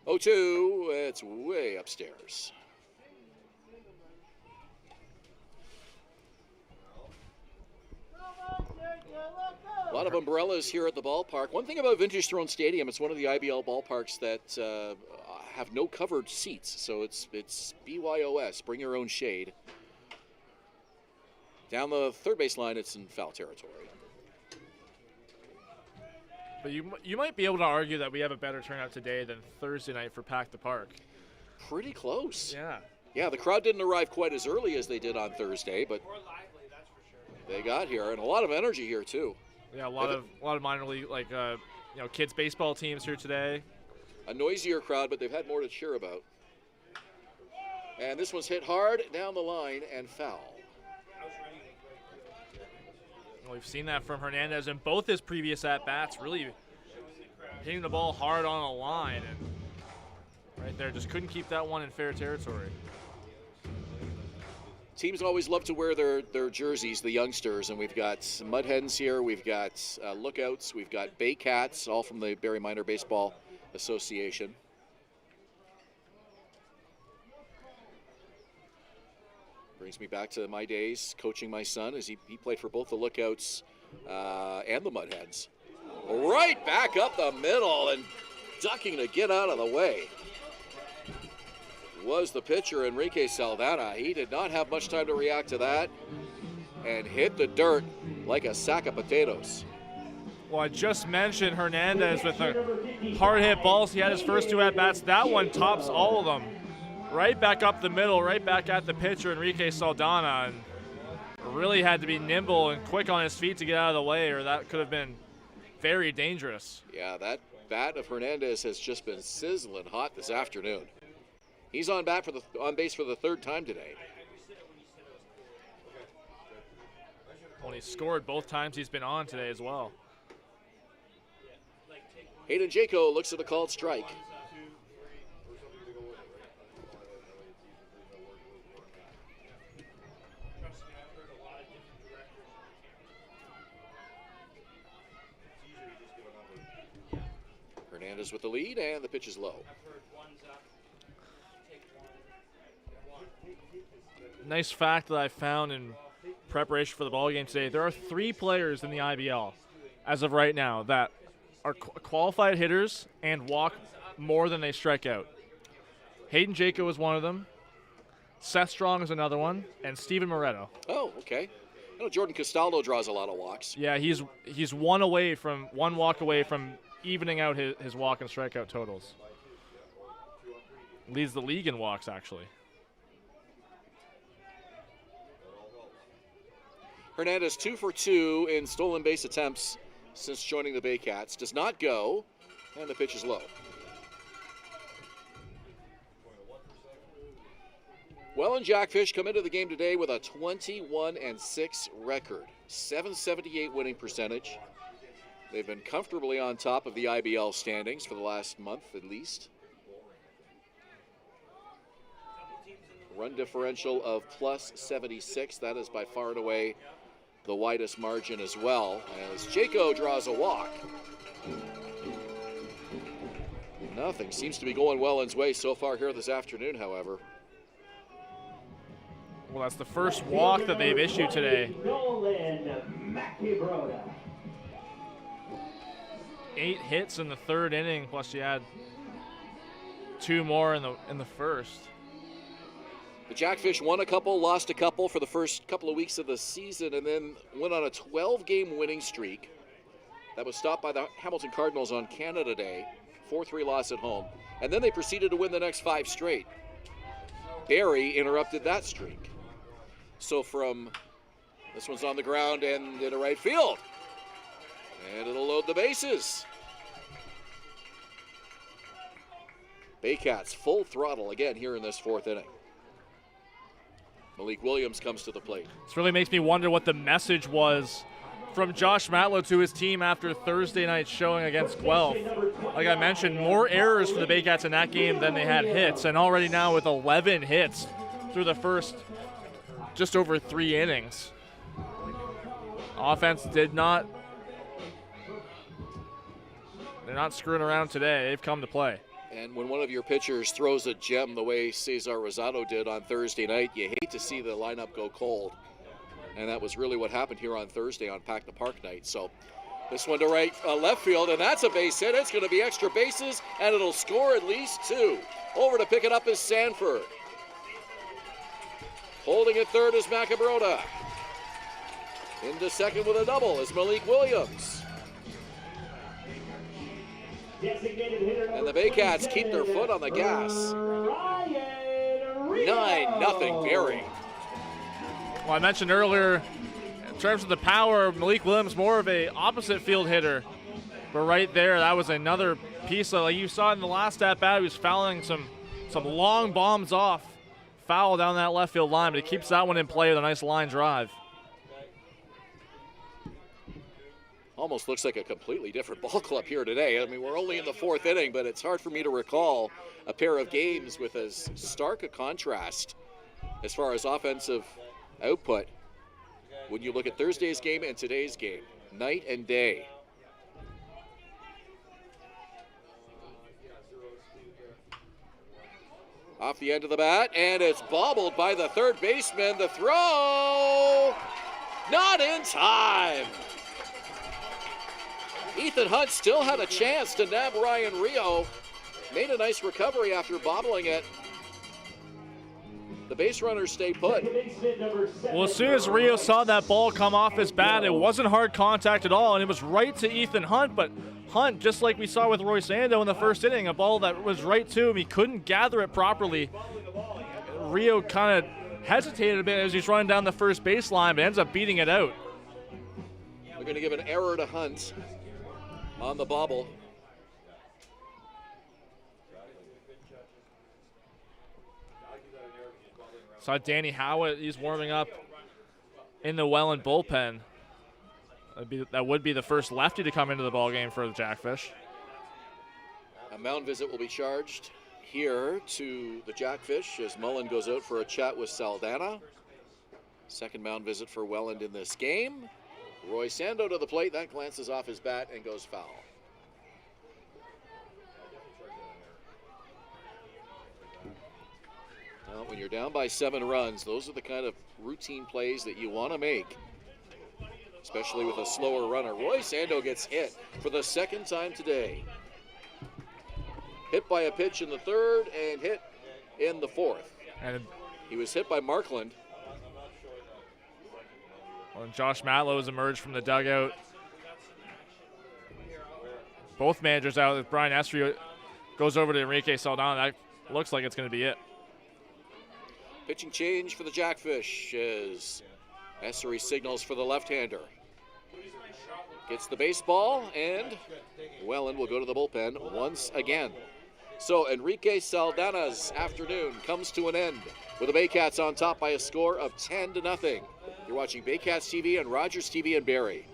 Oh-2, it's way upstairs. A lot of umbrellas here at the ballpark. One thing about Vintage Throne Stadium, it's one of the IBL ballparks that have no covered seats. So it's BYOS, bring your own shade. Down the third base line, it's in foul territory. But you might be able to argue that we have a better turnout today than Thursday night for Pack the Park. Pretty close. Yeah. Yeah, the crowd didn't arrive quite as early as they did on Thursday, but they got here, and a lot of energy here too. Yeah, a lot of minor league, like kids baseball teams here today. A noisier crowd, but they've had more to cheer about. And this one's hit hard down the line and foul. Well, we've seen that from Hernandez in both his previous at-bats, really hitting the ball hard on a line, and right there just couldn't keep that one in fair territory. Teams always love to wear their jerseys, the youngsters, and we've got Mud Hens here, we've got Lookouts, we've got Baycats, all from the Barrie Minor Baseball Association. Brings me back to my days coaching my son as he played for both the Lookouts and the Mud Hens. Right back up the middle and ducking to get out of the way was the pitcher, Enrique Saldana. He did not have much time to react to that and hit the dirt like a sack of potatoes. Well, I just mentioned Hernandez with the hard hit balls. He had his first 2 at-bats. That one tops all of them. Right back up the middle, right back at the pitcher, Enrique Saldana. And really had to be nimble and quick on his feet to get out of the way, or that could have been very dangerous. Yeah, that bat of Hernandez has just been sizzling hot this afternoon. He's on base for the 3rd time today. Well, he scored both times he's been on today as well. Hayden Jaco looks at the called strike. Hernandez with the lead, and the pitch is low. Nice fact that I found in preparation for the ballgame today. There are 3 players in the IBL as of right now that are qualified hitters and walk more than they strike out. Hayden Jaco is one of them. Seth Strong is another one, and Steven Moretto. Oh, okay. I know Jordan Castaldo draws a lot of walks. Yeah, he's one walk away from evening out his walk and strikeout totals. Leads the league in walks, actually. Hernandez 2 for 2 in stolen base attempts since joining the Baycats. Does not go, and the pitch is low. Welland Jackfish come into the game today with a 21-6 record, 778 winning percentage. They've been comfortably on top of the IBL standings for the last month at least. Run differential of plus 76. That is by far and away the widest margin as well, as Jaco draws a walk. Nothing seems to be going Welland's way so far here this afternoon, however. Well, that's the first walk that they've issued today. Nolan Macabrota. 8 hits in the third inning, plus you had 2 more in the first. The Jackfish won a couple, lost a couple for the first couple of weeks of the season, and then went on a 12-game winning streak. That was stopped by the Hamilton Cardinals on Canada Day, 4-3 loss at home. And then they proceeded to win the next 5 straight. Barrie interrupted that streak. So from, this one's on the ground and into right field. And it'll load the bases. Baycats full throttle again here in this 4th inning. Malik Williams comes to the plate. This really makes me wonder what the message was from Josh Matlow to his team after Thursday night's showing against Guelph. Like I mentioned, more errors for the Baycats in that game than they had hits, and already now with 11 hits through the first just over 3 innings. Offense they're not screwing around today. They've come to play. And when one of your pitchers throws a gem the way Cesar Rosado did on Thursday night, you hate to see the lineup go cold. And that was really what happened here on Thursday on Pack the Park night. So this one to left field, and that's a base hit. It's going to be extra bases, and it'll score at least 2. Over to pick it up is Sanford. Holding at third is Macabrota. Into second with a double is Malik Williams. And the Baycats keep their foot on the gas. 9-0 Barrie. Well, I mentioned earlier, in terms of the power, Malik Williams more of a opposite field hitter. But right there, that was another piece of, like you saw in the last at-bat, he was fouling some long bombs off. Foul down that left field line, but he keeps that one in play with a nice line drive. Almost looks like a completely different ball club here today. I mean, we're only in the 4th inning, but it's hard for me to recall a pair of games with as stark a contrast as far as offensive output when you look at Thursday's game and today's game, night and day. Off the end of the bat, and it's bobbled by the third baseman. The throw, not in time. Ethan Hunt still had a chance to nab Ryan Rio. Made a nice recovery after bobbling it. The base runners stay put. Well, as soon as Rio saw that ball come off his bat, it wasn't hard contact at all, and it was right to Ethan Hunt, but Hunt, just like we saw with Roy Sando in the first inning, a ball that was right to him, he couldn't gather it properly. Rio kind of hesitated a bit as he's running down the first baseline, but ends up beating it out. They're going to give an error to Hunt on the bobble. Saw Danny Howitt, he's warming up in the Welland bullpen. That would be the first lefty to come into the ballgame for the Jackfish. A mound visit will be charged here to the Jackfish as Mullen goes out for a chat with Saldana. Second mound visit for Welland in this game. Roy Sando to the plate. That glances off his bat and goes foul. Now, when you're down by 7 runs, those are the kind of routine plays that you want to make, especially with a slower runner. Roy Sando gets hit for the 2nd time today. Hit by a pitch in the 3rd and hit in the 4th. And he was hit by Markland. Well, Josh Matlow has emerged from the dugout. Both managers out. If Brian Estrie goes over to Enrique Saldana, that looks like it's going to be it. Pitching change for the Jackfish as Estrie signals for the left-hander. Gets the baseball, and Welland will go to the bullpen once again. So Enrique Saldana's afternoon comes to an end with the Baycats on top by a score of 10-0. You're watching Baycats TV and Rogers TV in Barrie.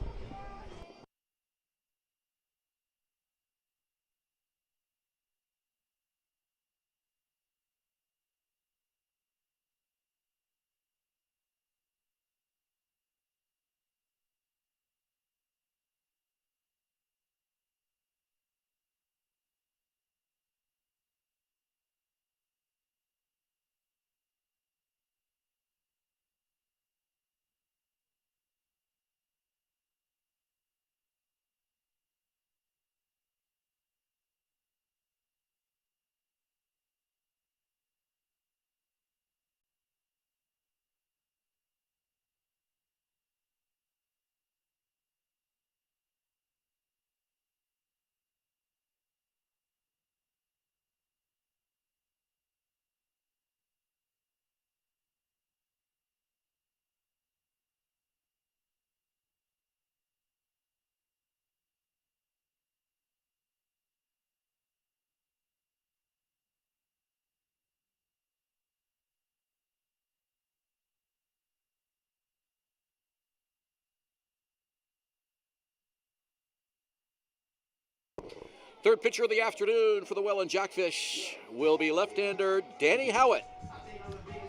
Third pitcher of the afternoon for the Welland Jackfish will be left-hander Danny Howitt.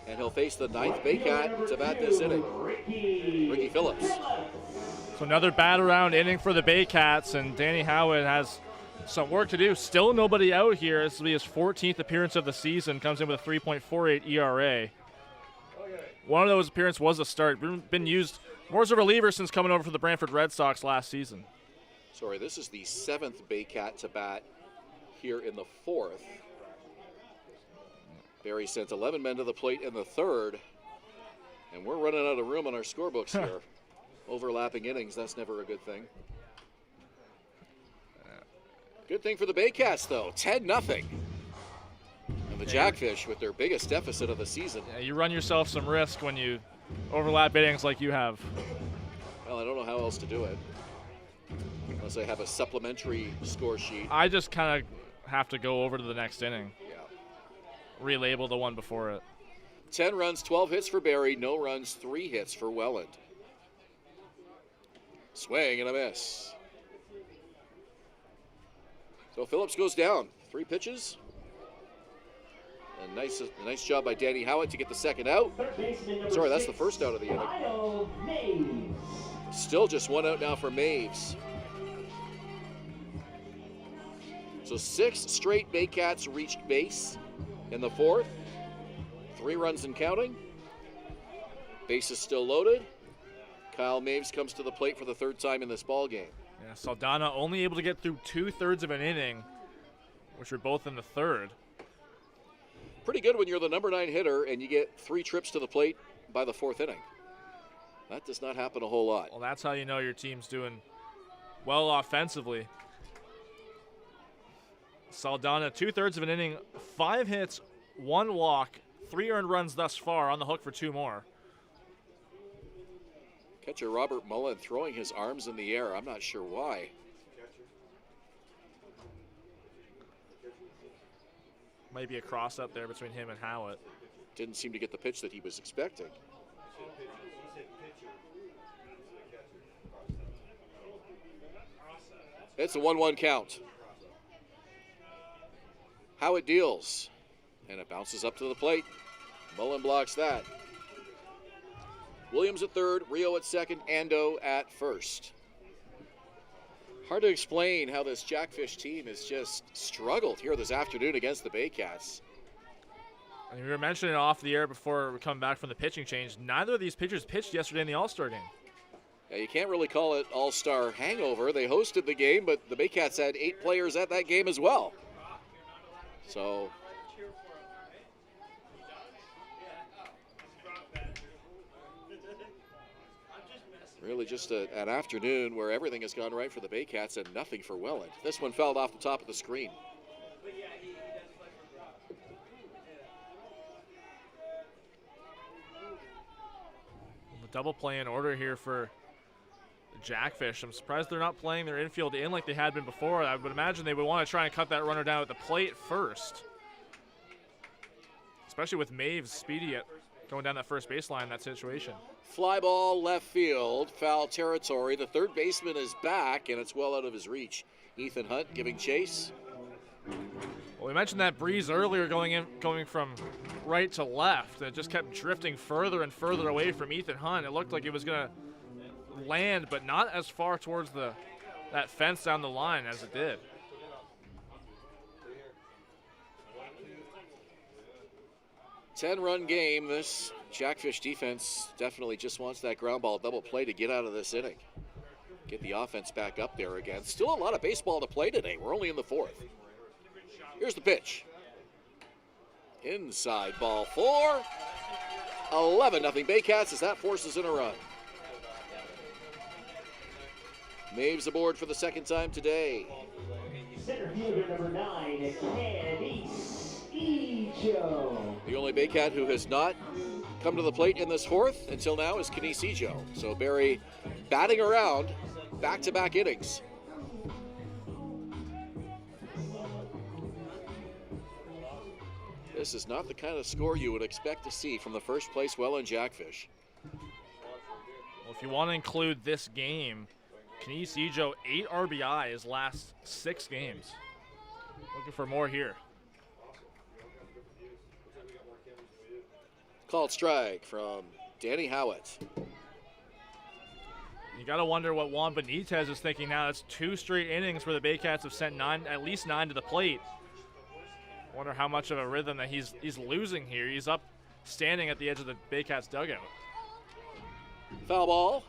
And he'll face the 9th Baycat to bat this inning, Ricky Phillips. So another bat-around inning for the Baycats, and Danny Howitt has some work to do. Still nobody out here. This will be his 14th appearance of the season. Comes in with a 3.48 ERA. One of those appearances was a start. Been used more as a reliever since coming over for the Brantford Red Sox last season. Sorry, this is the 7th Baycat to bat here in the 4th. Barrie sent 11 men to the plate in the 3rd, and we're running out of room on our scorebooks here. Overlapping innings, that's never a good thing. Good thing for the Baycats, though, 10-0. And the Jackfish with their biggest deficit of the season. Yeah, you run yourself some risk when you overlap innings like you have. Well, I don't know how else to do it, unless I have a supplementary score sheet. I just kind of have to go over to the next inning. Yeah. Relabel the one before it. 10 runs, 12 hits for Barrie, no runs, 3 hits for Welland. Swing and a miss. So Phillips goes down. 3 pitches. And nice job by Danny Howitt to get the second out. Sorry, that's the first out of the inning. Still just 1 out now for Maves. So 6 straight Baycats reached base in the 4th. 3 runs and counting. Base is still loaded. Kyle Maves comes to the plate for the 3rd time in this ball game. Yeah, Saldana only able to get through 2/3 of an inning, which are both in the 3rd. Pretty good when you're the number 9 hitter and you get 3 trips to the plate by the 4th inning. That does not happen a whole lot. Well, that's how you know your team's doing well offensively. Saldana, 2/3 of an inning, 5 hits, 1 walk, 3 earned runs thus far, on the hook for 2 more. Catcher Robert Mullen throwing his arms in the air. I'm not sure why. Might be a cross up there between him and Howitt. Didn't seem to get the pitch that he was expecting. It's a 1-1 count. Howitt deals, and it bounces up to the plate. Mullen blocks that. Williams at 3rd, Rio at 2nd, Ando at 1st. Hard to explain how this Jackfish team has just struggled here this afternoon against the Baycats. And we were mentioning it off the air before we come back from the pitching change. Neither of these pitchers pitched yesterday in the All-Star game. Yeah, you can't really call it All-Star hangover. They hosted the game, but the Baycats had 8 players at that game as well. So really just an afternoon where everything has gone right for the Baycats and nothing for Welland. This one fouled off the top of the screen. The double play in order here for the Jackfish. I'm surprised they're not playing their infield in like they had been before. I would imagine they would want to try and cut that runner down at the plate first. Especially with Maves speedy at going down that first baseline in that situation. Fly ball left field, foul territory. The 3rd baseman is back, and it's well out of his reach. Ethan Hunt giving chase. Well, we mentioned that breeze earlier going from right to left. It just kept drifting further and further away from Ethan Hunt. It looked like it was going to land, but not as far towards that fence down the line as it did. Ten-run game. This Jackfish defense definitely just wants that ground ball double play to get out of this inning. Get the offense back up there again. Still a lot of baseball to play today. We're only in the 4th. Here's the pitch. Inside ball 4. 11-0 Baycats as that forces in a run. Maves aboard for the 2nd time today. Center fielder number 9, Kenny Ejo. The only Baycat who has not come to the plate in this 4th until now is Kenny Ejo. So Barrie batting around back-to-back innings. This is not the kind of score you would expect to see from the first place Welland Jackfish. Well, if you want to include this game, Kenny Ejo 8 RBI his last 6 games. Looking for more here. Called strike from Danny Howitt. You got to wonder what Juan Benitez is thinking now. That's 2 straight innings where the Baycats have sent at least 9 to the plate. Wonder how much of a rhythm that he's losing here. He's up standing at the edge of the Baycats dugout. Foul ball.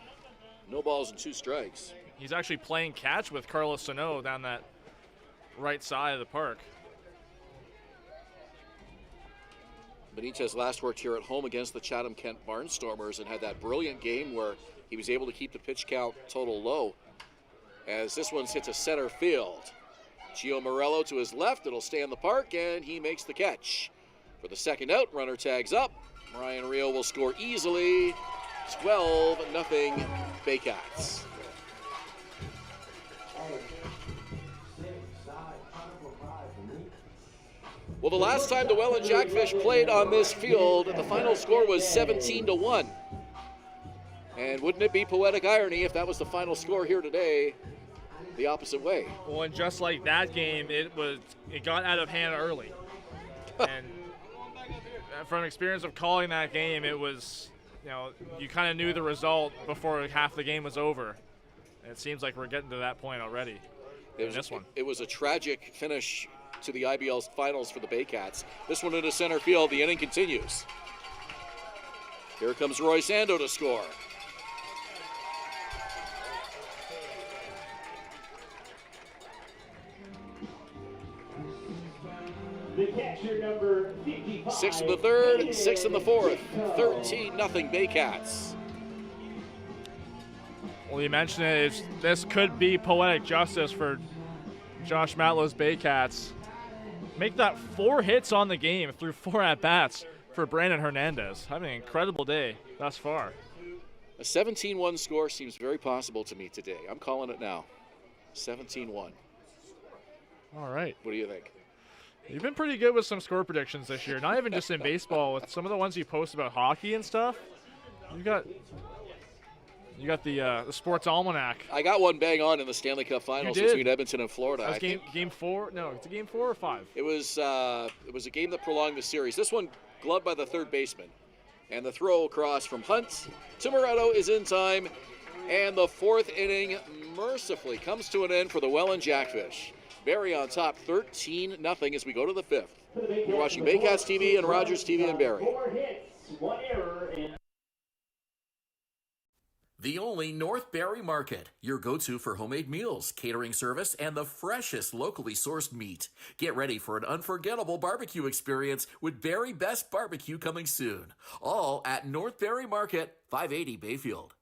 No balls and 2 strikes. He's actually playing catch with Carlos Sano down that right side of the park. Benitez last worked here at home against the Chatham-Kent Barnstormers and had that brilliant game where he was able to keep the pitch count total low. As this one's hit to center field. Gio Morello to his left. It'll stay in the park, and he makes the catch. For the second out, runner tags up. Ryan Rio will score easily. 12-0 Baycats. Well, the last time the Welland Jackfish played on this field, the final score was 17-1. And wouldn't it be poetic irony if that was the final score here today, the opposite way? Well, and just like that game, it got out of hand early. And from experience of calling that game, it was, you kind of knew the result before half the game was over. And it seems like we're getting to that point already. It was a tragic finish to the IBL finals for the Baycats. This one into center field. The inning continues. Here comes Roy Sando to score. The catcher, number 55. 6 in the third, 6 in the fourth. 13-0 Baycats. Well, you mentioned it. This could be poetic justice for Josh Matlow's Baycats. Make that 4 hits on the game through 4 at-bats for Brandon Hernandez. Having an incredible day thus far. A 17-1 score seems very possible to me today. I'm calling it now. 17-1. All right. What do you think? You've been pretty good with some score predictions this year. Not even just in baseball. With some of the ones you post about hockey and stuff, you got the Sports Almanac. I got one bang on in the Stanley Cup Finals between Edmonton and Florida. That was game 4. No, it's a game 4 or 5. It was a game that prolonged the series. This one gloved by the third baseman, and the throw across from Hunt to Moretto is in time, and the 4th inning mercifully comes to an end for the Welland Jackfish. Barrie on top, 13-0 as we go to the 5th. You're watching Baycats TV and Rogers TV in Barrie. 4 hits, 1 error, and The only North Barrie Market, your go-to for homemade meals, catering service, and the freshest locally sourced meat. Get ready for an unforgettable barbecue experience with Barrie Best Barbecue coming soon. All at North Barrie Market, 580 Bayfield.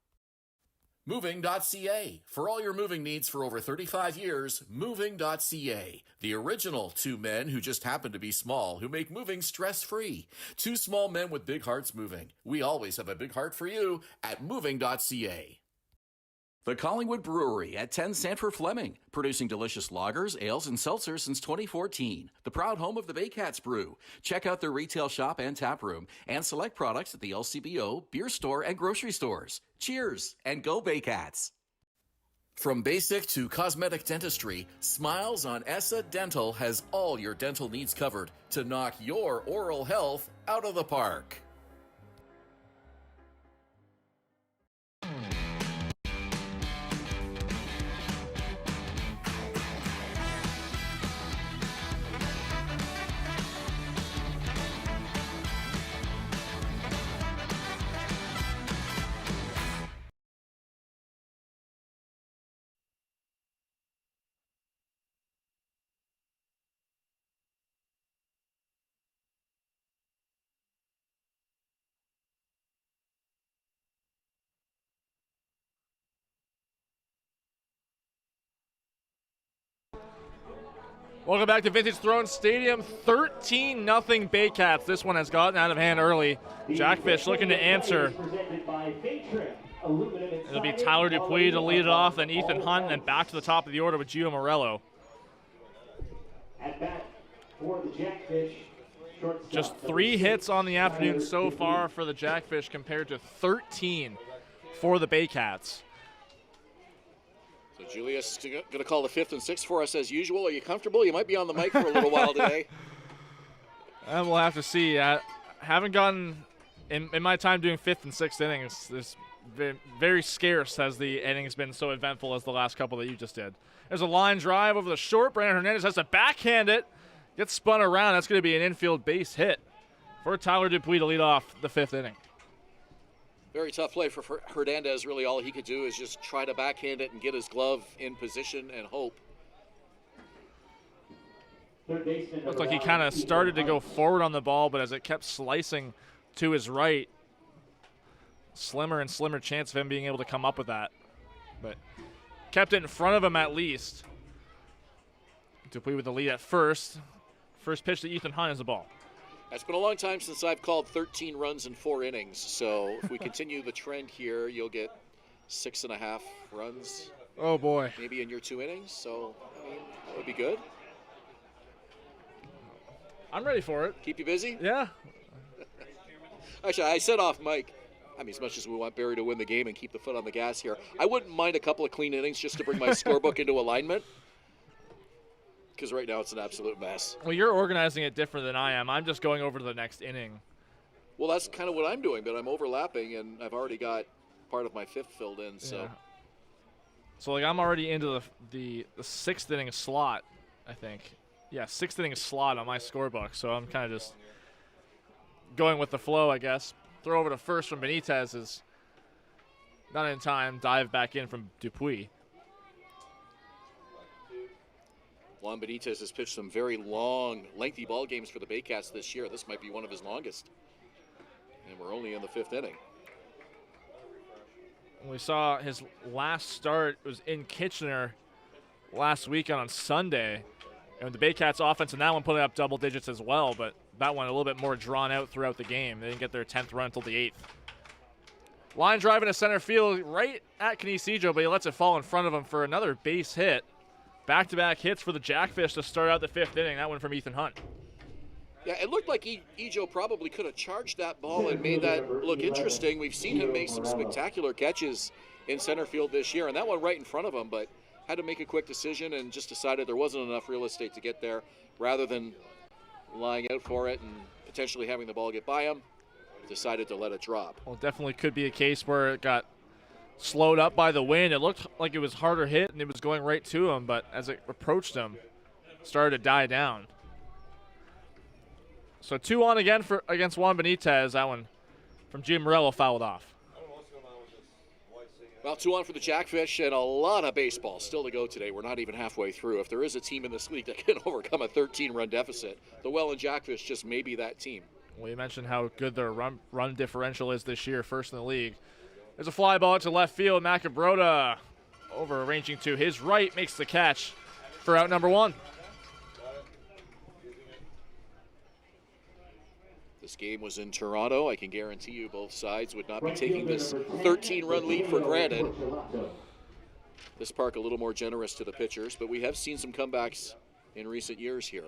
Moving.ca. For all your moving needs for over 35 years, Moving.ca. The original 2 men who just happen to be small, who make moving stress-free. 2 small men with big hearts moving. We always have a big heart for you at Moving.ca. The Collingwood Brewery at 10 Sanford Fleming, producing delicious lagers, ales, and seltzers since 2014. The proud home of the Baycats Brew. Check out their retail shop and tap room, and select products at the LCBO, beer store, and grocery stores. Cheers, and go Baycats! From basic to cosmetic dentistry, Smiles on Essa Dental has all your dental needs covered to knock your oral health out of the park. Welcome back to Vintage Throne Stadium. 13-0 Baycats. This one has gotten out of hand early. Jackfish looking to answer. It'll be Tyler Dupuis to lead it off, then Ethan Hunt, and back to the top of the order with Gio Morello. at bat for the Jackfish. Just 3 hits on the afternoon so far for the Jackfish compared to 13 for the Baycats. So So Julius going to call the 5th and 6th for us as usual. Are you comfortable? You might be on the mic for a little while today. And we'll have to see. I haven't gotten, in my time doing 5th and 6th innings, this very scarce has the innings been so eventful as the last couple that you just did. There's a line drive over the short. Brandon Hernandez has to backhand it. Gets spun around. That's going to be an infield base hit for Tyler Dupuis to lead off the 5th inning. Very tough play for Hernandez. Really all he could do is just try to backhand it and get his glove in position and hope. Looked like he kind of started to go forward on the ball, but as it kept slicing to his right, slimmer and slimmer chance of him being able to come up with that. But kept it in front of him at least. Dupuis with the lead at first. First pitch to Ethan Hunt is the ball. It's been a long time since I've called 13 runs in 4 innings. So if we continue the trend here, you'll get 6.5 runs. Oh, boy. Maybe in your 2 innings. So, I mean, that would be good. I'm ready for it. Keep you busy? Yeah. Actually, I said off mic, I mean, as much as we want Barrie to win the game and keep the foot on the gas here, I wouldn't mind a couple of clean innings just to bring my scorebook into alignment. Because right now it's an absolute mess. Well, you're organizing it different than I am. I'm just going over to the next inning. Well, that's kind of what I'm doing, but I'm overlapping, and I've already got part of my 5th filled in. So, yeah. So like I'm already into the 6th inning slot, I think. Yeah, 6th inning slot on my scorebook. So I'm kind of just going with the flow, I guess. Throw over to first from Benitez is not in time. Dive back in from Dupuis. Juan Benitez has pitched some very long, lengthy ball games for the Baycats this year. This might be one of his longest. And we're only in the 5th inning. We saw his last start was in Kitchener last weekend on Sunday. And the Baycats offense in that one putting up double digits as well, but that one a little bit more drawn out throughout the game. They didn't get their 10th run until the 8th. Line drive into center field right at Canisijo, but he lets it fall in front of him for another base hit. Back-to-back hits for the Jackfish to start out the 5th inning. That one from Ethan Hunt. Yeah, it looked like Ejo probably could have charged that ball and made that look interesting. We've seen him make some spectacular catches in center field this year, and that one right in front of him, but had to make a quick decision and just decided there wasn't enough real estate to get there. Rather than lying out for it and potentially having the ball get by him, decided to let it drop. Well, definitely could be a case where it got slowed up by the wind. It looked like it was harder hit and it was going right to him, but as it approached him, it started to die down. So 2 on again against Juan Benitez. That one from Jim Morello fouled off. Well, 2 on for the Jackfish and a lot of baseball still to go today. We're not even halfway through. If there is a team in this league that can overcome a 13-run deficit, the Welland Jackfish just may be that team. Well, you mentioned how good their run differential is this year, first in the league. There's a fly ball to left field. Macabrota over arranging to his right makes the catch for out number 1. This game was in Toronto. I can guarantee you both sides would not be taking this 13-run lead for granted. This park a little more generous to the pitchers, but we have seen some comebacks in recent years here.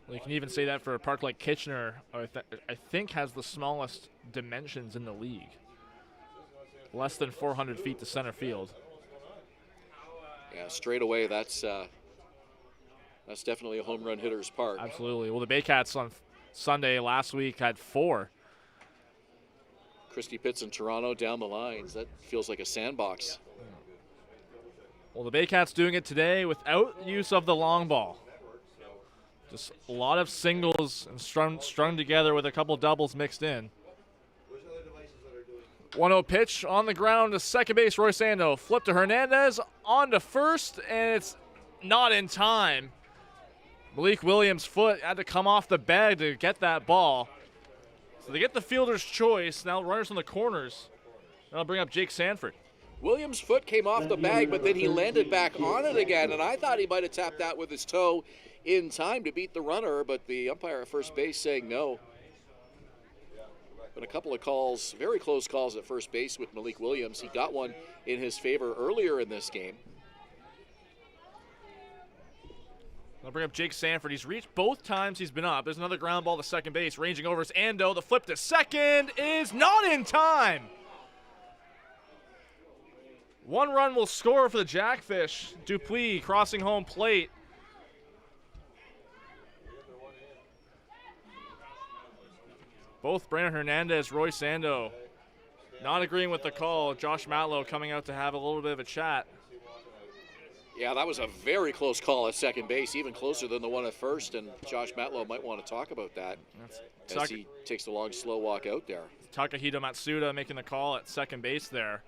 Well, you can even say that for a park like Kitchener, I think has the smallest dimensions in the league. Less than 400 feet to center field. Yeah, straight away, that's definitely a home run hitter's park. Absolutely. Well, the Baycats on Sunday last week had 4. Christie Pitts in Toronto down the lines. That feels like a sandbox. Well, the Baycats doing it today without use of the long ball. Just a lot of singles and strung together with a couple doubles mixed in. 1-0 pitch on the ground to second base. Roy Sando flip to Hernandez on to first, and it's not in time. Malik Williams' foot had to come off the bag to get that ball. So they get the fielder's choice. Now runners on the corners. That'll bring up Jake Sanford. Williams' foot came off the bag, but then he landed back on it again, and I thought he might have tapped that with his toe in time to beat the runner, but the umpire at first base saying no. But a couple of calls, very close calls at first base with Malik Williams. He got one in his favor earlier in this game. I'll bring up Jake Sanford. He's reached both times he's been up. There's another ground ball to second base. Ranging over is Ando. The flip to second is not in time. One run will score for the Jackfish. Dupuis crossing home plate. Both Brandon Hernandez, Roy Sando not agreeing with the call. Josh Matlow coming out to have a little bit of a chat. Yeah, that was a very close call at second base, even closer than the one at first, and Josh Matlow might want to talk about that as he takes the long, slow walk out there. Takahito Matsuda making the call at second base there.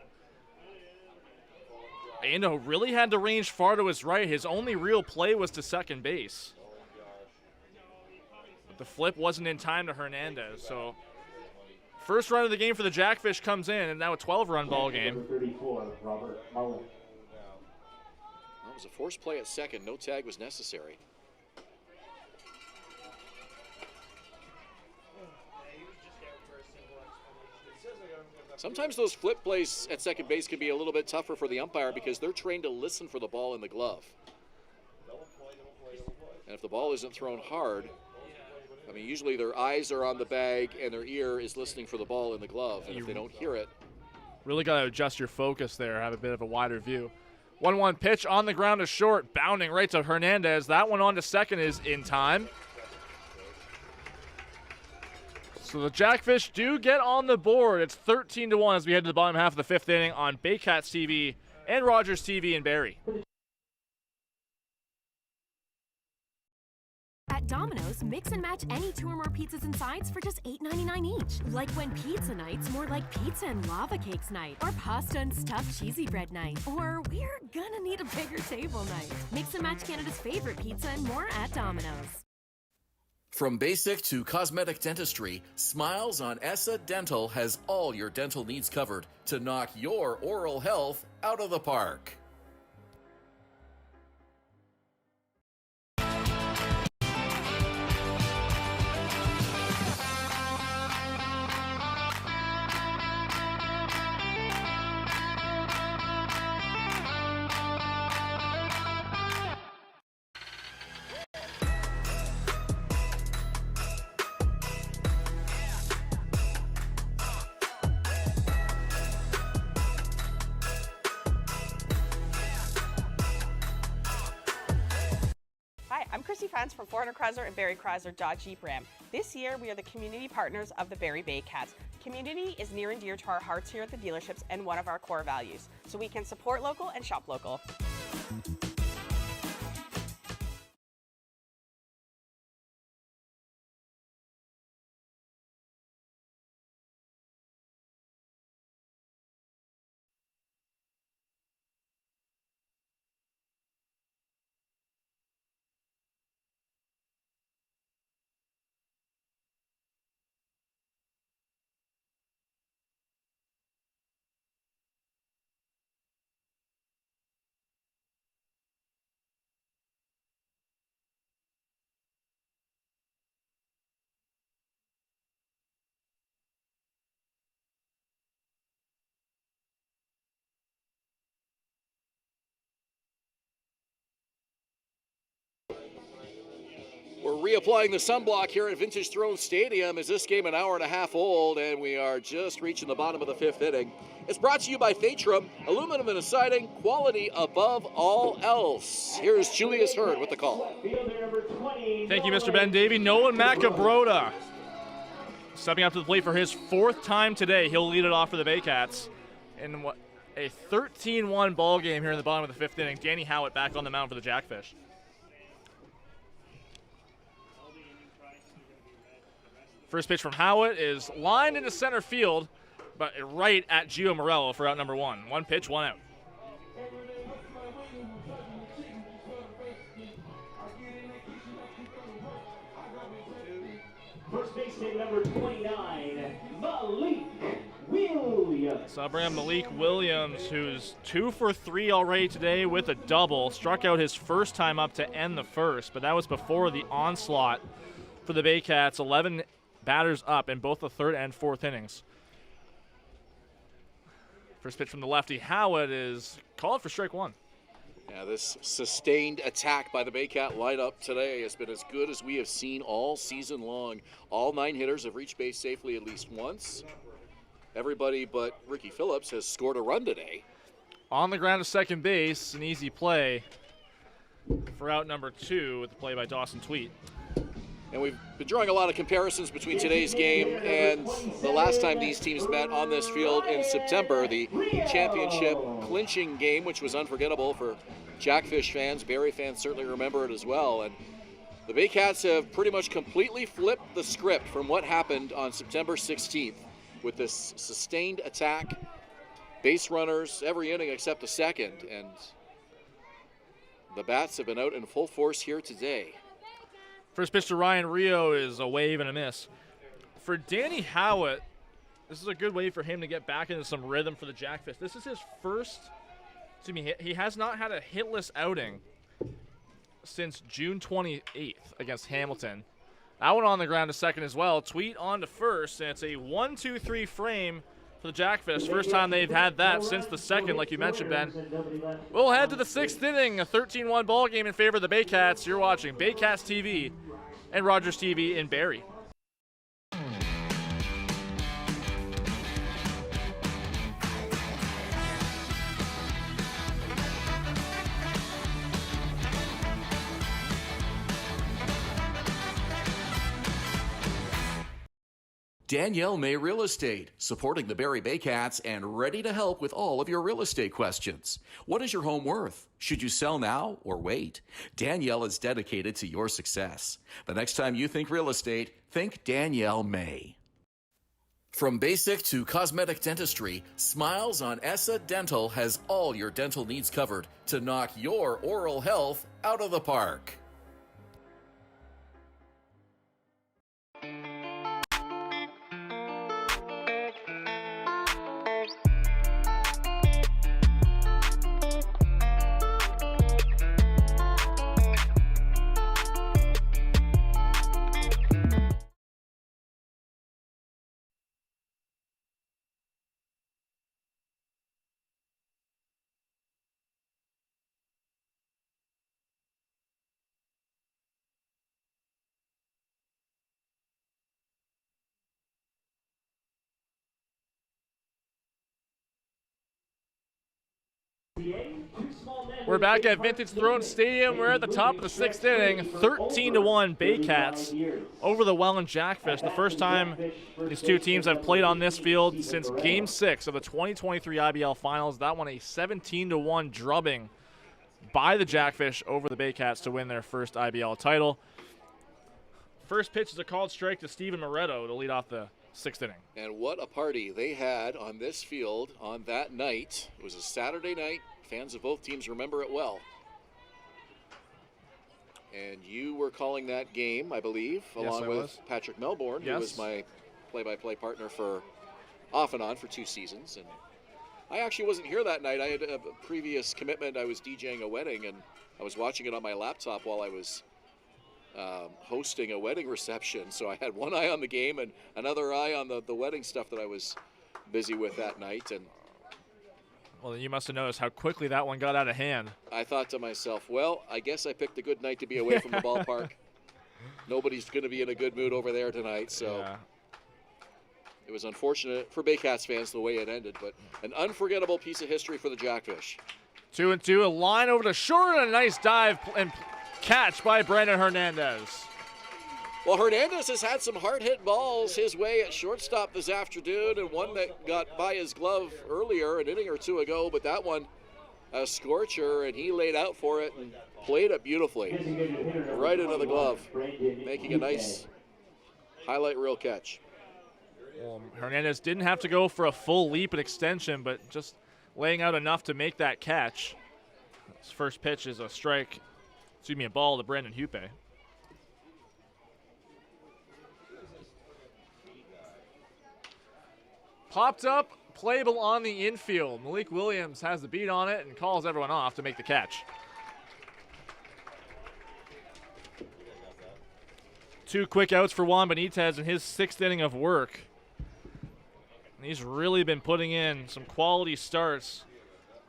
Ando really had the range far to his right. His only real play was to second base. But the flip wasn't in time to Hernandez, so first run of the game for the Jackfish comes in, and now a 12-run ball game. 34, Robert Mullen. That was a forced play at second. No tag was necessary. Sometimes those flip plays at second base can be a little bit tougher for the umpire because they're trained to listen for the ball in the glove. And if the ball isn't thrown hard, I mean, usually their eyes are on the bag and their ear is listening for the ball in the glove. And if they don't hear it, really got to adjust your focus there, have a bit of a wider view. 1-1 pitch on the ground to short, bounding right to Hernandez. That one on to second is in time. So the Jackfish do get on the board. It's 13-1 as we head to the bottom half of the fifth inning on Baycats TV and Rogers TV in Barrie. At Domino's, mix and match any 2 or more pizzas and sides for just $8.99 each. Like when pizza night's more like pizza and lava cakes night, or pasta and stuffed cheesy bread night, or we're gonna need a bigger table night. Mix and match Canada's favorite pizza and more at Domino's. From basic to cosmetic dentistry, Smiles on Essa Dental has all your dental needs covered to knock your oral health out of the park. Fans from Hern and Barrie Chrysler Dodge Jeep Ram. This year, we are the community partners of the Barrie Baycats. Community is near and dear to our hearts here at the dealerships and one of our core values, so we can support local and shop local. we're reapplying the sunblock here at Vintage Throne Stadium as this game an hour and a half old, and we are just reaching the bottom of the fifth inning. It's brought to you by Phaetrum, aluminum and siding, quality above all else. Here's Julius Hern with the call. Thank you, Mr. Ben Davy. Nolan Macabroda stepping up to the plate for his fourth time today. He'll lead it off for the Baycats in what a 13-1 ball game here in the bottom of the fifth inning. Danny Howitt back on the mound for the Jackfish. First pitch from Howitt is lined into center field, but right at Gio Morello for out number one. One pitch, one out. First baseman number 29, Malik Williams. So I'll bring up Malik Williams, who's 2 for 3 already today with a double. Struck out his first time up to end the first, but that was before the onslaught for the Baycats. 11 batters up in both the third and fourth innings. First pitch from the lefty Howitt is called for strike one. Yeah, this sustained attack by the Baycat lineup today has been as good as we have seen all season long. All 9 hitters have reached base safely at least once. Everybody but Ricky Phillips has scored a run today. on the ground to second base, an easy play for out number 2 with the play by Dawson Tweet. And we've been drawing a lot of comparisons between today's game and the last time these teams met on this field in September, the championship clinching game, which was unforgettable for Jackfish fans. Barrie fans certainly remember it as well. And the Baycats have pretty much completely flipped the script from what happened on September 16th with this sustained attack, base runners every inning except the second. And the Bats have been out in full force here today. First pitch to Ryan Rio is a wave and a miss. For Danny Howitt, this is a good way for him to get back into some rhythm for the Jackfish. This is his first, he has not had a hitless outing since June 28th against Hamilton. That one on the ground to second as well. Tweet on to first, and it's a 1-2-3 frame for the Jackfish. First time they've had that since the second, like you mentioned, Ben. We'll head to the 6th inning, a 13-1 ball game in favor of the Baycats. You're watching Baycats TV and Rogers TV in Barrie. Danielle May Real Estate, supporting the Barrie Baycats and ready to help with all of your real estate questions. What is your home worth? Should you sell now or wait? Danielle is dedicated to your success. The next time you think real estate, think Danielle May. From basic to cosmetic dentistry, Smiles on Essa Dental has all your dental needs covered to knock your oral health out of the park. We're back at Vintage Throne Stadium. We're at the top of the 6th inning. 13-1 Baycats over the Welland Jackfish. The first time these two teams have played on this field since Game 6 of the 2023 IBL Finals. That one a 17-1 drubbing by the Jackfish over the Baycats to win their first IBL title. First pitch is a called strike to Steven Moretto to lead off the 6th inning. And what a party they had on this field on that night. It was a Saturday night. Fans of both teams remember it well. And you were calling that game, I believe, along with Patrick Melbourne, who was my play-by-play partner for off and on for 2 seasons. And I actually wasn't here that night. I had a previous commitment. I was DJing a wedding, and I was watching it on my laptop while I was hosting a wedding reception. So I had one eye on the game and another eye on the wedding stuff that I was busy with that night. And well, you must have noticed how quickly that one got out of hand. I thought to myself, well, I guess I picked a good night to be away from the ballpark. Nobody's going to be in a good mood over there tonight, so it was unfortunate for Baycats fans the way it ended, but an unforgettable piece of history for the Jackfish. 2-2, a line over to short and a nice dive and catch by Brandon Hernandez. Well, Hernandez has had some hard-hit balls his way at shortstop this afternoon, and one that got by his glove earlier, an inning or two ago, but that one a scorcher, and he laid out for it and played it beautifully. Right into the glove, making a nice highlight reel catch. Well, Hernandez didn't have to go for a full leap and extension, but just laying out enough to make that catch. His first pitch is a ball to Brandon Hupe. Popped up, playable on the infield. Malik Williams has the beat on it and calls everyone off to make the catch. 2 quick outs for Juan Benitez in his 6th inning of work. And he's really been putting in some quality starts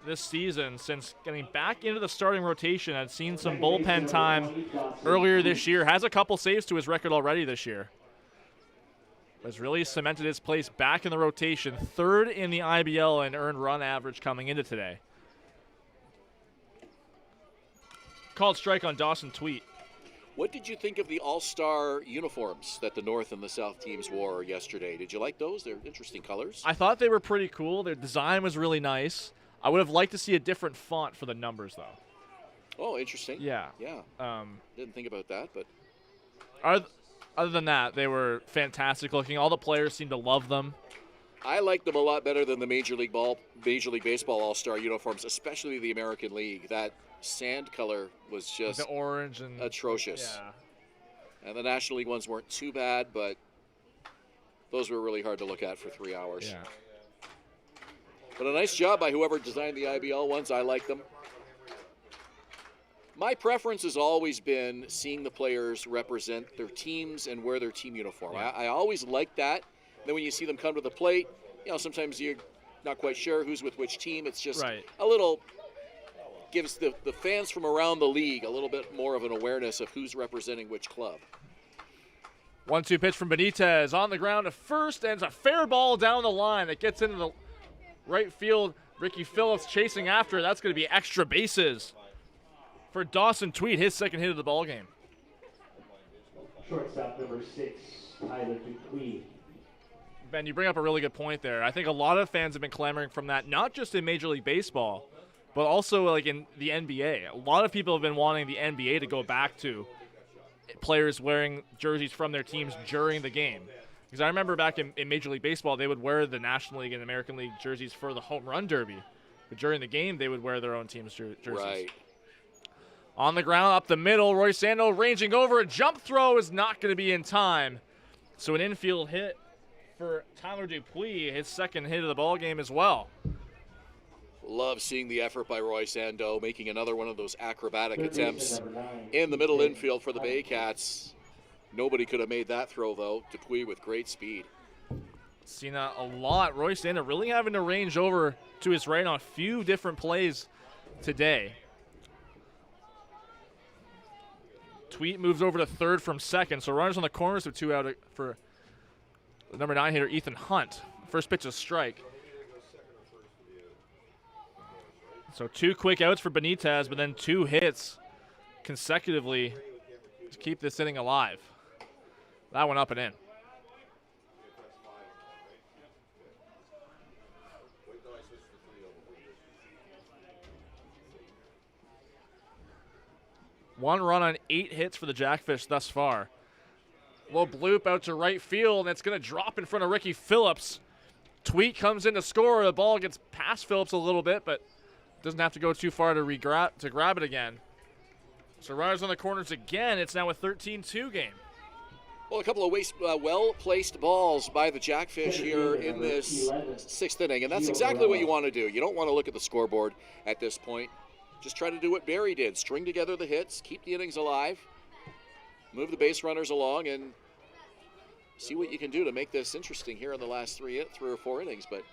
this season since getting back into the starting rotation. I'd seen some bullpen time earlier this year. Has a couple saves to his record already this year. Has really cemented his place back in the rotation. 3rd in the IBL in earned run average coming into today. called strike on Dawson Tweet. What did you think of the all-star uniforms that the North and the South teams wore yesterday? Did you like those? They're interesting colors. I thought they were pretty cool. Their design was really nice. I would have liked to see a different font for the numbers, though. Oh, interesting. Yeah. Yeah. Didn't think about that, but other than that, they were fantastic looking. All the players seemed to love them. I liked them a lot better than the Major League Baseball All-Star uniforms, especially the American League. That sand color was just the orange and atrocious. Yeah. And the National League ones weren't too bad, but those were really hard to look at for 3 hours. Yeah. But a nice job by whoever designed the IBL ones. I like them. My preference has always been seeing the players represent their teams and wear their team uniform. Yeah. I always like that. Then when you see them come to the plate, sometimes you're not quite sure who's with which team. It's just a little, gives the fans from around the league a little bit more of an awareness of who's representing which club. 1-2 pitch from Benitez on the ground to first, and it's a fair ball down the line that gets into the right field. Ricky Phillips chasing after it. That's going to be extra bases for Dawson Tweet, his second hit of the ball game. Shortstop number 6, Tyler Dupuis. Ben, you bring up a really good point there. I think a lot of fans have been clamoring from that, not just in Major League Baseball, but also like in the NBA. A lot of people have been wanting the NBA to go back to players wearing jerseys from their teams during the game. Because I remember back in Major League Baseball, they would wear the National League and American League jerseys for the home run derby. But during the game, they would wear their own team's jerseys. Right. On the ground, up the middle, Roy Sando ranging over. A jump throw is not going to be in time. So an infield hit for Tyler Dupuis, his second hit of the ball game as well. Love seeing the effort by Roy Sando, making another one of those acrobatic attempts in the middle infield for the Baycats. Nobody could have made that throw, though. Dupuis with great speed. Seen that a lot. Roy Sando really having to range over to his right on a few different plays today. Tweet moves over to third from second, so runners on the corners with 2 out for the number 9 hitter, Ethan Hunt. First pitch is strike. So 2 quick outs for Benitez, but then 2 hits consecutively to keep this inning alive. That one up and in. One run on 8 hits for the Jackfish thus far. Little bloop out to right field, and it's going to drop in front of Ricky Phillips. Tweet comes in to score. The ball gets past Phillips a little bit, but doesn't have to go too far to grab it again. So runners on the corners again. It's now a 13-2 game. Well, a couple of well-placed balls by the Jackfish here in this 6th inning, and that's exactly what you want to do. You don't want to look at the scoreboard at this point. Just try to do what Barrie did. String together the hits, keep the innings alive, move the base runners along, and see what you can do to make this interesting here in the last 3 or 4 innings. But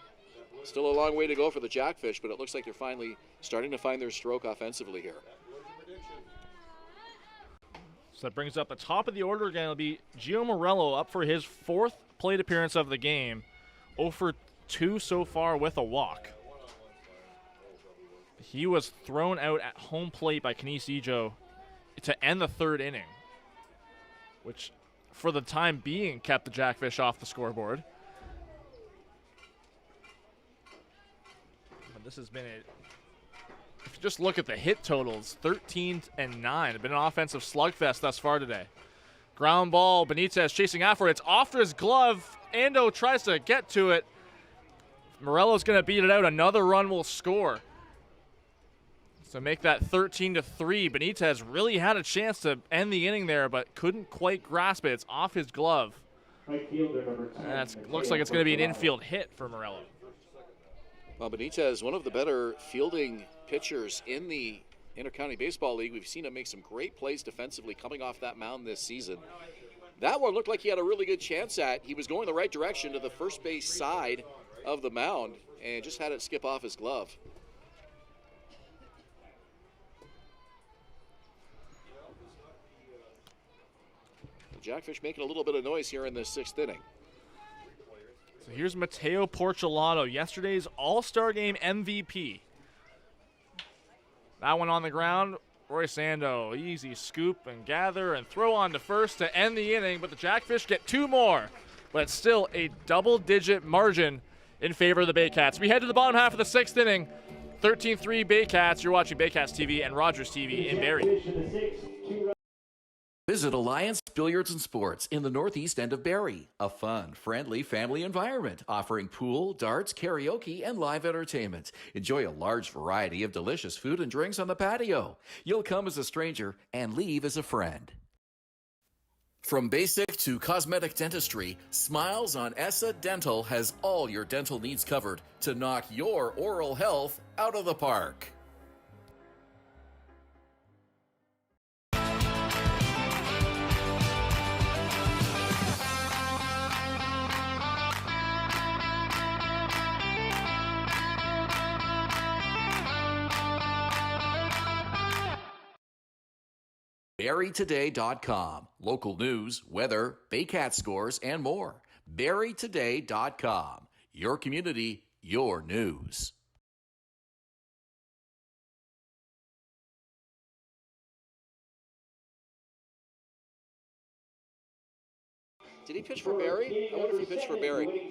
still a long way to go for the Jackfish, but it looks like they're finally starting to find their stroke offensively here. So that brings up the top of the order again. It'll be Gio Morello up for his 4th plate appearance of the game. 0 for 2 so far with a walk. He was thrown out at home plate by Kenice Ejo to end the 3rd inning, which for the time being kept the Jackfish off the scoreboard. But this has been if you just look at the hit totals, 13 and 9. It's been an offensive slugfest thus far today. Ground ball, Benitez chasing after it. It's off to his glove. Ando tries to get to it. Morello's going to beat it out. Another run will score. So make that 13-3. Benitez really had a chance to end the inning there, but couldn't quite grasp it. It's off his glove. Right fielder number 10. And looks like it's going to be an infield hit for Morello. Well, Benitez, one of the better fielding pitchers in the Intercounty Baseball League. We've seen him make some great plays defensively coming off that mound this season. That one looked like he had a really good chance at. He was going the right direction to the first base side of the mound and just had it skip off his glove. The Jackfish making a little bit of noise here in this 6th inning. So here's Mateo Porcelato, yesterday's All-Star Game MVP. That one on the ground Roy Sando, easy scoop and gather and throw on to first to end the inning, but the Jackfish get 2 more. But it's still a double-digit margin in favor of the Baycats. We head to the bottom half of the 6th inning. 13-3 Baycats. You're watching Baycats TV and Rogers TV in Barrie. Visit Alliance Billiards and Sports in the northeast end of Barrie. A fun, friendly family environment offering pool, darts, karaoke, and live entertainment. Enjoy a large variety of delicious food and drinks on the patio. You'll come as a stranger and leave as a friend. From basic to cosmetic dentistry, Smiles on Essa Dental has all your dental needs covered to knock your oral health out of the park. BarrieToday.com. Local news, weather, Baycat scores, and more. BarrieToday.com. Your community, your news. Did he pitch for Barrie? I wonder if he pitched for Barrie.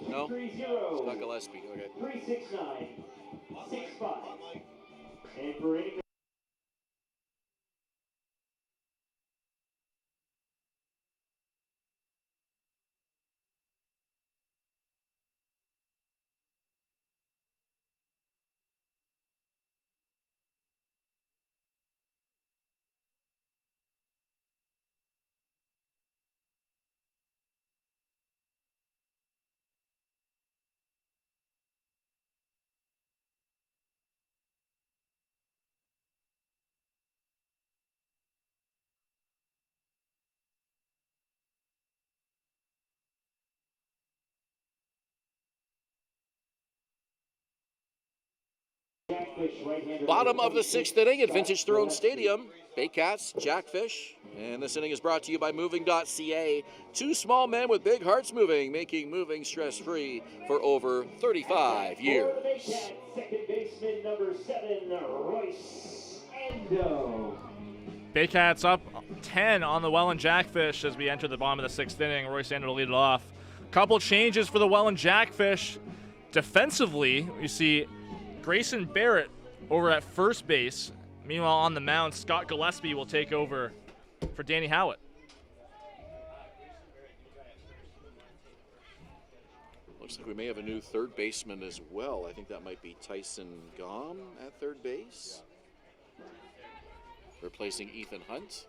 No? It's not Gillespie. Okay. 369 65. And for any Bottom of the 6th inning at Vintage Throne Stadium. Baycats, Jackfish. And this inning is brought to you by Moving.ca. 2 small men with big hearts moving, making moving stress-free for over 35 years. second baseman number 7, Royce Ando. Baycats up 10 on the Welland Jackfish as we enter the bottom of the 6th inning. Roy Sando to lead it off. Couple changes for the Welland Jackfish. Defensively, you see Grayson Barrett over at first base. Meanwhile, on the mound, Scott Gillespie will take over for Danny Howitt. Looks like we may have a new third baseman as well. I think that might be Tyson Gom at third base, replacing Ethan Hunt.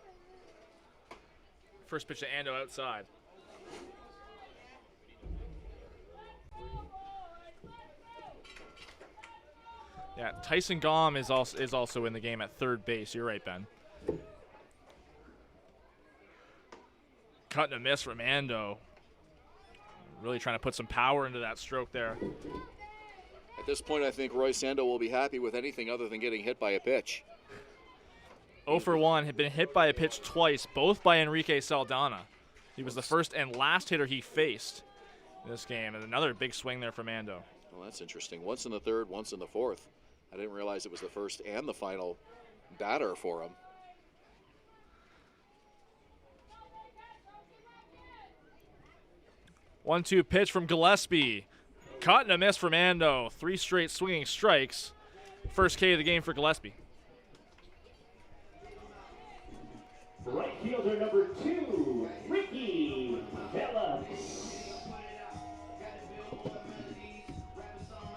First pitch to Ando outside. Yeah, Tyson Gom is also in the game at third base. You're right, Ben. Cut and a miss from Ando. Really trying to put some power into that stroke there. At this point, I think Roy Sando will be happy with anything other than getting hit by a pitch. 0 for 1, had been hit by a pitch twice, both by Enrique Saldana. He was the first and last hitter he faced in this game, and another big swing there from Ando. Well, that's interesting. Once in the third, once in the fourth. I didn't realize it was the first and the final batter for him. One-two pitch from Gillespie. Caught and a miss from Ando. 3 straight swinging strikes. First K of the game for Gillespie. Right fielder number 2, Ricky Phillips.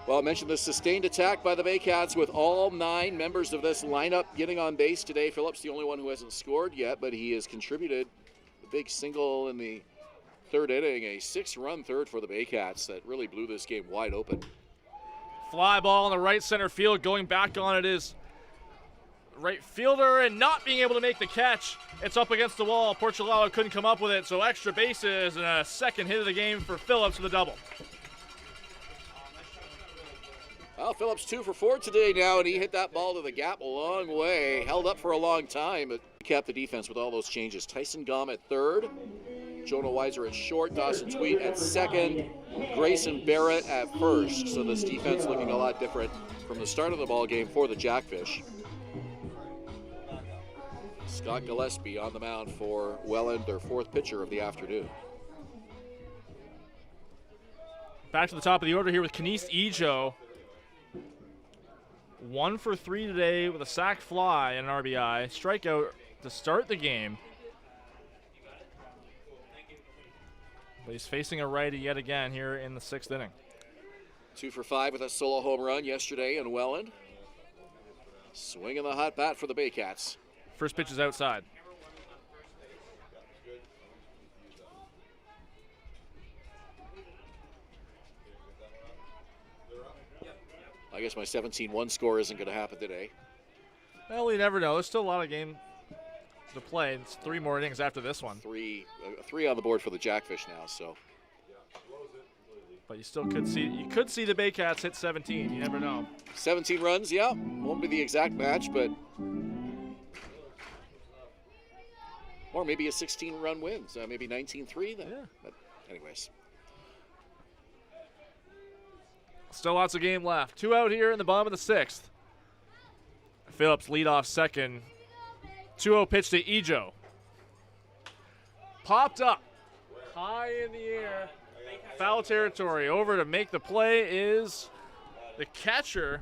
Well, I mentioned the sustained attack by the Baycats with all 9 members of this lineup getting on base today. Phillips, the only one who hasn't scored yet, but he has contributed a big single in the 3rd inning, a 6-run third for the Baycats that really blew this game wide open. Fly ball in the right center field. Going back on it is right fielder and not being able to make the catch. It's up against the wall. Porcello couldn't come up with it, so extra bases and a second hit of the game for Phillips with a double. Well, Phillips 2 for 4 today now, and he hit that ball to the gap a long way. Held up for a long time, but kept the defense with all those changes. Tyson Gom at third, Jonah Weiser at short, Dawson Tweet at second, Grayson Barrett at first. So this defense looking a lot different from the start of the ball game for the Jackfish. Scott Gillespie on the mound for Welland, their fourth pitcher of the afternoon. Back to the top of the order here with Kenise Ejo. 1 for 3 today with a sac fly and an RBI. Strikeout to start the game. But he's facing a righty yet again here in the 6th inning. 2 for 5 with a solo home run yesterday in Welland. Swinging the hot bat for the Baycats. First pitch is outside. I guess my 17-1 score isn't going to happen today. Well, we never know. There's still a lot of game to play. It's 3 more innings after this one. Three on the board for the Jackfish now. So, but you still could see the Baycats hit 17. You never know. 17 runs, yeah, won't be the exact match, but or maybe a 16-run win. So maybe 19-3 then. Yeah. But anyways. Still lots of game left. 2 out here in the bottom of the 6th. Phillips lead off second. 2-0 pitch to Ejo. Popped up. High in the air. Foul territory. Over to make the play is the catcher.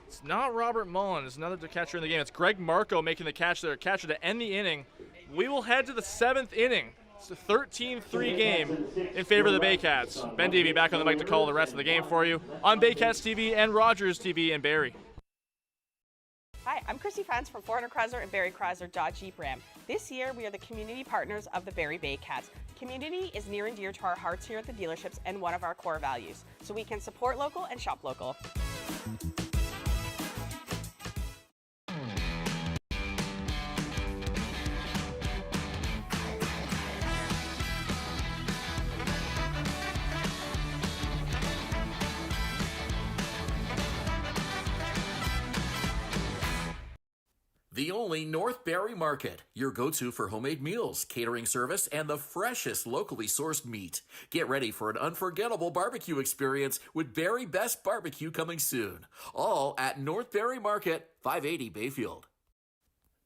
It's not Robert Mullen. It's another catcher in the game. It's Greg Marco making the catch there. Catcher to end the inning. We will head to the 7th inning. It's a 13-3 game in favor of the Baycats. Ben Davy back on the mic to call the rest of the game for you on Baycats TV and Rogers TV in Barrie. Hi, I'm Chrissy Fans from Forner Chrysler and Barrie Chrysler Dodge Jeep Ram. This year, we are the community partners of the Barrie Baycats. Community is near and dear to our hearts here at the dealerships and one of our core values, so we can support local and shop local. The only North Barrie Market, your go-to for homemade meals, catering service, and the freshest locally sourced meat. Get ready for an unforgettable barbecue experience with Barrie Best Barbecue coming soon. All at North Barrie Market, 580 Bayfield.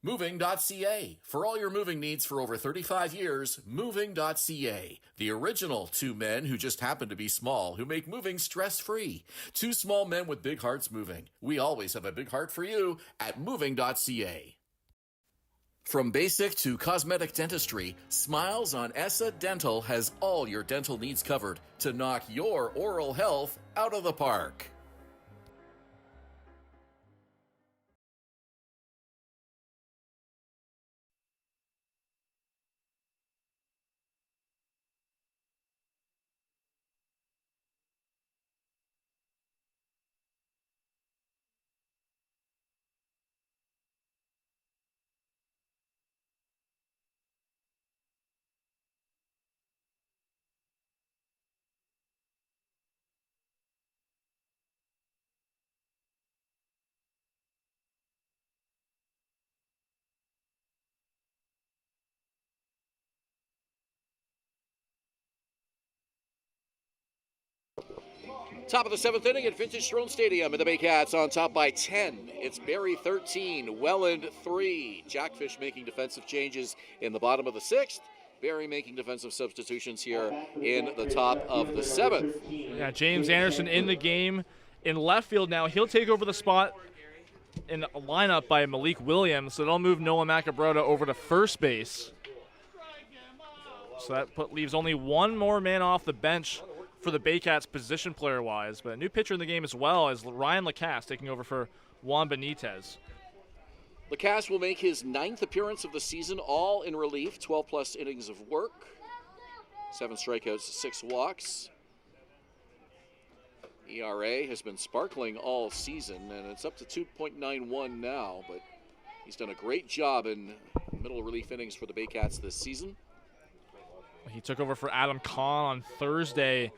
Moving.ca. For all your moving needs for over 35 years, Moving.ca. The original 2 men who just happen to be small, who make moving stress-free. 2 small men with big hearts moving. We always have a big heart for you at Moving.ca. From basic to cosmetic dentistry, Smiles on Essa Dental has all your dental needs covered to knock your oral health out of the park. Top of the 7th inning at Vintage Throne Stadium, and the Baycats on top by 10. It's Barrie 13, Welland 3. Jackfish making defensive changes in the bottom of the 6th. Barrie making defensive substitutions here in the top of the 7th. Yeah, James Anderson in the game in left field now. He'll take over the spot in a lineup by Malik Williams, so they'll move Noah Macabrota over to first base. So that leaves only one more man off the bench for the Baycats position player-wise, but a new pitcher in the game as well is Ryan Lacasse taking over for Juan Benitez. Lacasse will make his 9th appearance of the season, all in relief, 12-plus innings of work, 7 strikeouts, 6 walks. ERA has been sparkling all season, and it's up to 2.91 now, but he's done a great job in middle relief innings for the Baycats this season. He took over for Adam Kahn on Thursday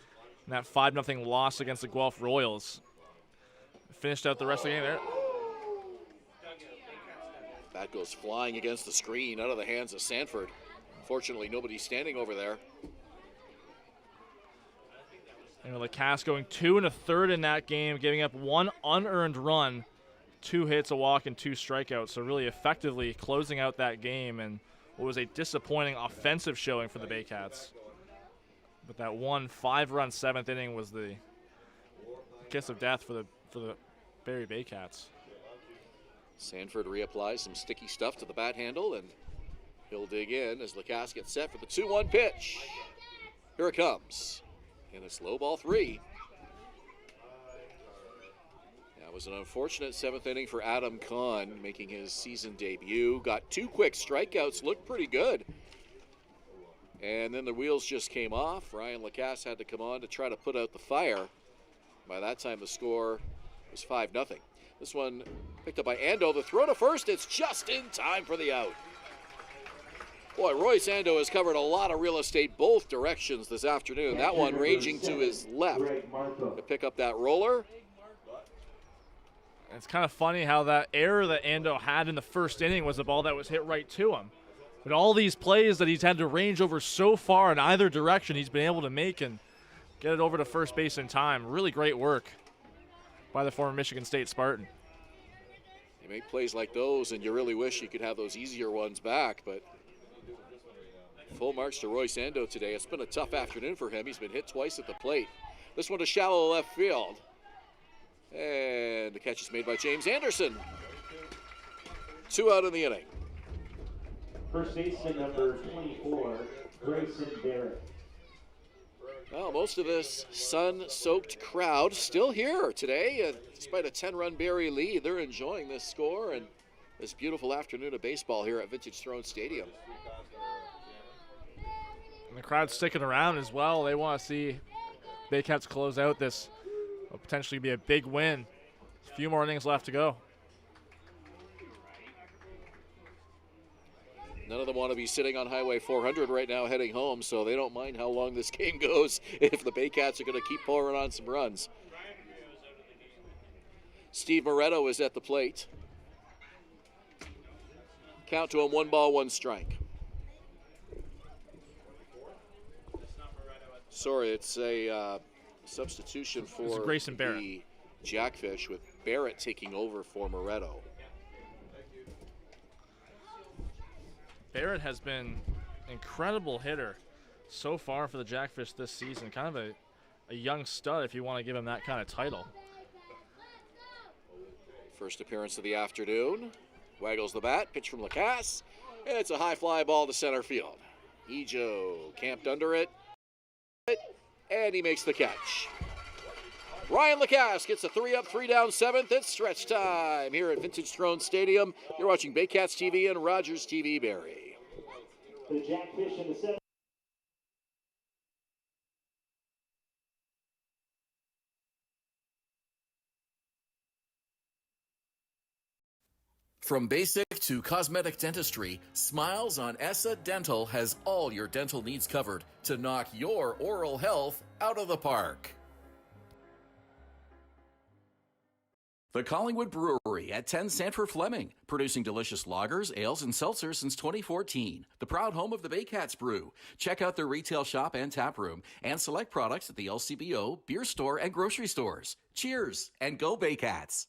in that 5-0 loss against the Guelph Royals. Finished out the rest of the game there. That goes flying against the screen out of the hands of Sanford. Unfortunately, nobody's standing over there. And Lacasse going 2 1/3 in that game, giving up 1 unearned run, 2 hits, a walk, and 2 strikeouts. So really effectively closing out that game, and what was a disappointing offensive showing for the Baycats. But that 5-run 7th inning was the kiss of death for the Barrie Baycats. Sanford reapplies some sticky stuff to the bat handle, and he'll dig in as Lacasse gets set for the 2-1 pitch. Here it comes. And it's low ball 3. That was an unfortunate 7th inning for Adam Kahn, making his season debut. Got 2 quick strikeouts, looked pretty good. And then the wheels just came off. Ryan Lacasse had to come on to try to put out the fire. By that time, the score was 5-0. This one picked up by Ando. The throw to first, it's just in time for the out. Boy, Royce Ando has covered a lot of real estate both directions this afternoon. That one ranging to his left to pick up that roller. It's kind of funny how that error that Ando had in the first inning was a ball that was hit right to him. But all these plays that he's had to range over so far in either direction, he's been able to make and get it over to first base in time. Really great work by the former Michigan State Spartan. You make plays like those, and you really wish you could have those easier ones back, but full marks to Royce Ando today. It's been a tough afternoon for him. He's been hit twice at the plate. This one to shallow left field. And the catch is made by James Anderson. 2 out in the inning. First baseman number 24, Grayson Barrett. Well, most of this sun-soaked crowd still here today. Despite a 10-run Barrie lead, they're enjoying this score and this beautiful afternoon of baseball here at Vintage Throne Stadium. And the crowd's sticking around as well. They want to see Baycats close out this. Will potentially be a big win. A few more innings left to go. None of them want to be sitting on Highway 400 right now heading home, so they don't mind how long this game goes if the Baycats are going to keep pouring on some runs. Steve Moretto is at the plate. Count to him, 1 ball, 1 strike. Sorry, it's a substitution for Grayson Barrett. The Jackfish, with Barrett taking over for Moretto. Barrett has been an incredible hitter so far for the Jackfish this season. Kind of a young stud if you want to give him that kind of title. First appearance of the afternoon. Waggles the bat, pitch from Lacasse, and it's a high fly ball to center field. Ejo camped under it, and he makes the catch. Ryan Lacasse gets a 3-up, 3-down 7th. It's stretch time here at Vintage Throne Stadium. You're watching Baycats TV and Rogers TV Barrie. The Jackfish in the 7th. From basic to cosmetic dentistry, Smiles on Essa Dental has all your dental needs covered to knock your oral health out of the park. The Collingwood Brewery at 10 Sanford Fleming, producing delicious lagers, ales, and seltzers since 2014. The proud home of the Baycats Brew. Check out their retail shop and tap room, and select products at the LCBO, beer store, and grocery stores. Cheers, and go Baycats!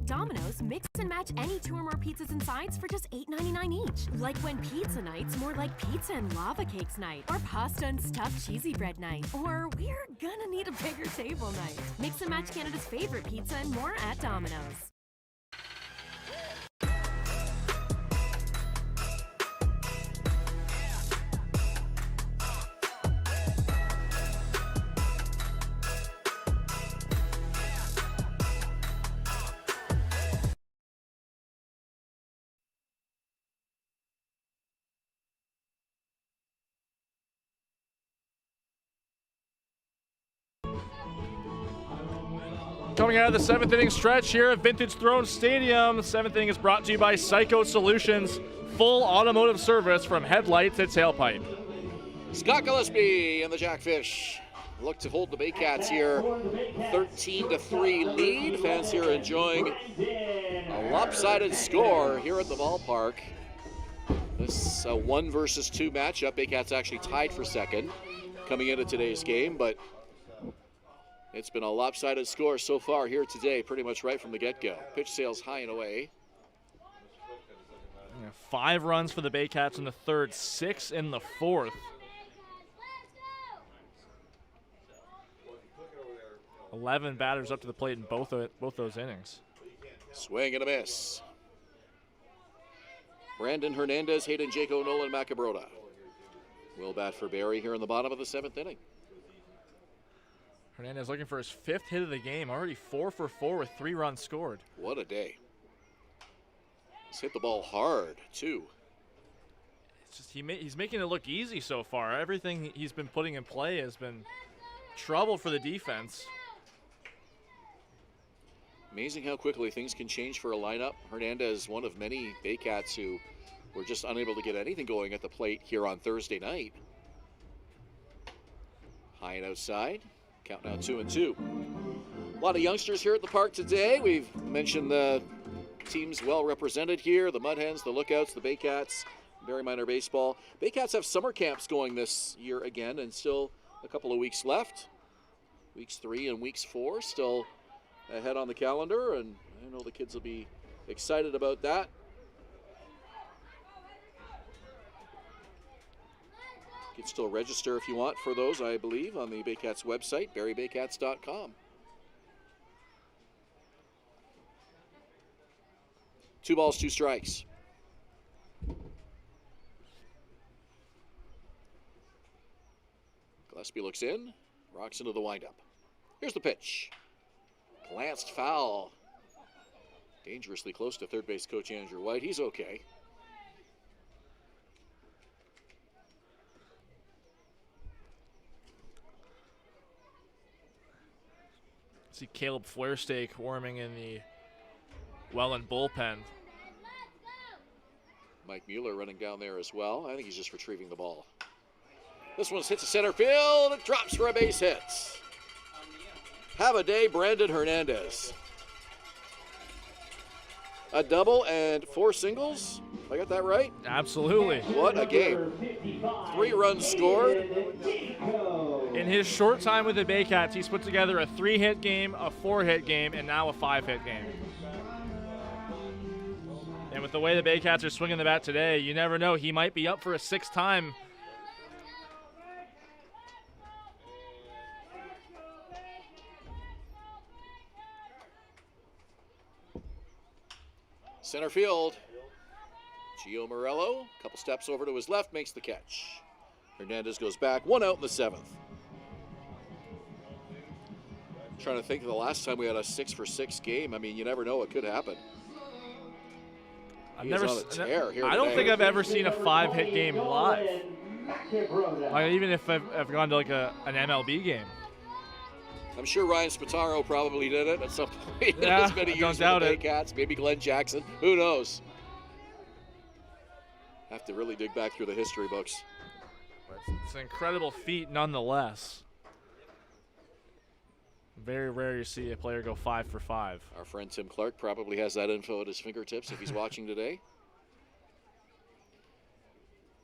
Domino's, mix and match any 2 or more pizzas and sides for just $8.99 each. Like when pizza night's more like pizza and lava cakes night, or pasta and stuffed cheesy bread night, or we're gonna need a bigger table night. Mix and match Canada's favorite pizza and more at Domino's. Coming out of the 7th inning stretch here at Vintage Throne Stadium. The 7th inning is brought to you by Psycho Solutions, full automotive service from headlight to tailpipe. Scott Gillespie and the Jackfish look to hold the Baycats here 13-3 lead. Fans here enjoying a lopsided score here at the ballpark. This 1 versus 2 matchup. Baycats actually tied for second coming into today's game, but it's been a lopsided score so far here today, pretty much right from the get-go. Pitch sails high and away. 5 runs for the Baycats in the third, 6 in the fourth. 11 batters up to the plate in both those innings. Swing and a miss. Brandon Hernandez, Hayden Jaco, Nolan Macabroda will bat for Barrie here in the bottom of the 7th inning. Hernandez looking for his 5th hit of the game, already 4 for 4 with 3 runs scored. What a day. He's hit the ball hard, too. It's just he's making it look easy so far. Everything he's been putting in play has been trouble for the defense. Amazing how quickly things can change for a lineup. Hernandez, one of many Baycats who were just unable to get anything going at the plate here on Thursday night. High and outside. Count now 2-2. A lot of youngsters here at the park today. We've mentioned the teams well represented here. The Mud Hens, the Lookouts, the Baycats, Barrie Minor Baseball. Baycats have summer camps going this year again, and still a couple of weeks left. Weeks 3 and weeks 4 still ahead on the calendar, and I know the kids will be excited about that. You can still register if you want for those, I believe, on the Baycats website, barriebaycats.com. 2 balls, 2 strikes. Gillespie looks in, rocks into the windup. Here's the pitch. Glanced foul. Dangerously close to third base coach Andrew White. He's okay. See Caleb Flairstake warming in the Welland bullpen. Mike Mueller running down there as well. I think he's just retrieving the ball. This one hits the center field. It drops for a base hit. Have a day, Brandon Hernandez. A double and 4 singles. I got that right? Absolutely. What a game. 3 runs scored. In his short time with the Baycats, he's put together a 3-hit game, a 4-hit game, and now a 5-hit game. And with the way the Baycats are swinging the bat today, you never know. He might be up for a 6th time. Center field. Gio Morello, a couple steps over to his left, makes the catch. Hernandez goes back, 1 out in the 7th. Trying to think of the last time we had a 6-for-6 game. I mean, you never know what could happen. I don't think I've ever seen a 5-hit game live. Like, even if I've gone to like an MLB game. I'm sure Ryan Spataro probably did it at some point in Yeah, as many years with the Baycats. Maybe Glenn Jackson. Who knows? Have to really dig back through the history books. It's an incredible feat nonetheless. Very rare you see a player go 5 for 5. Our friend Tim Clark probably has that info at his fingertips if he's watching today.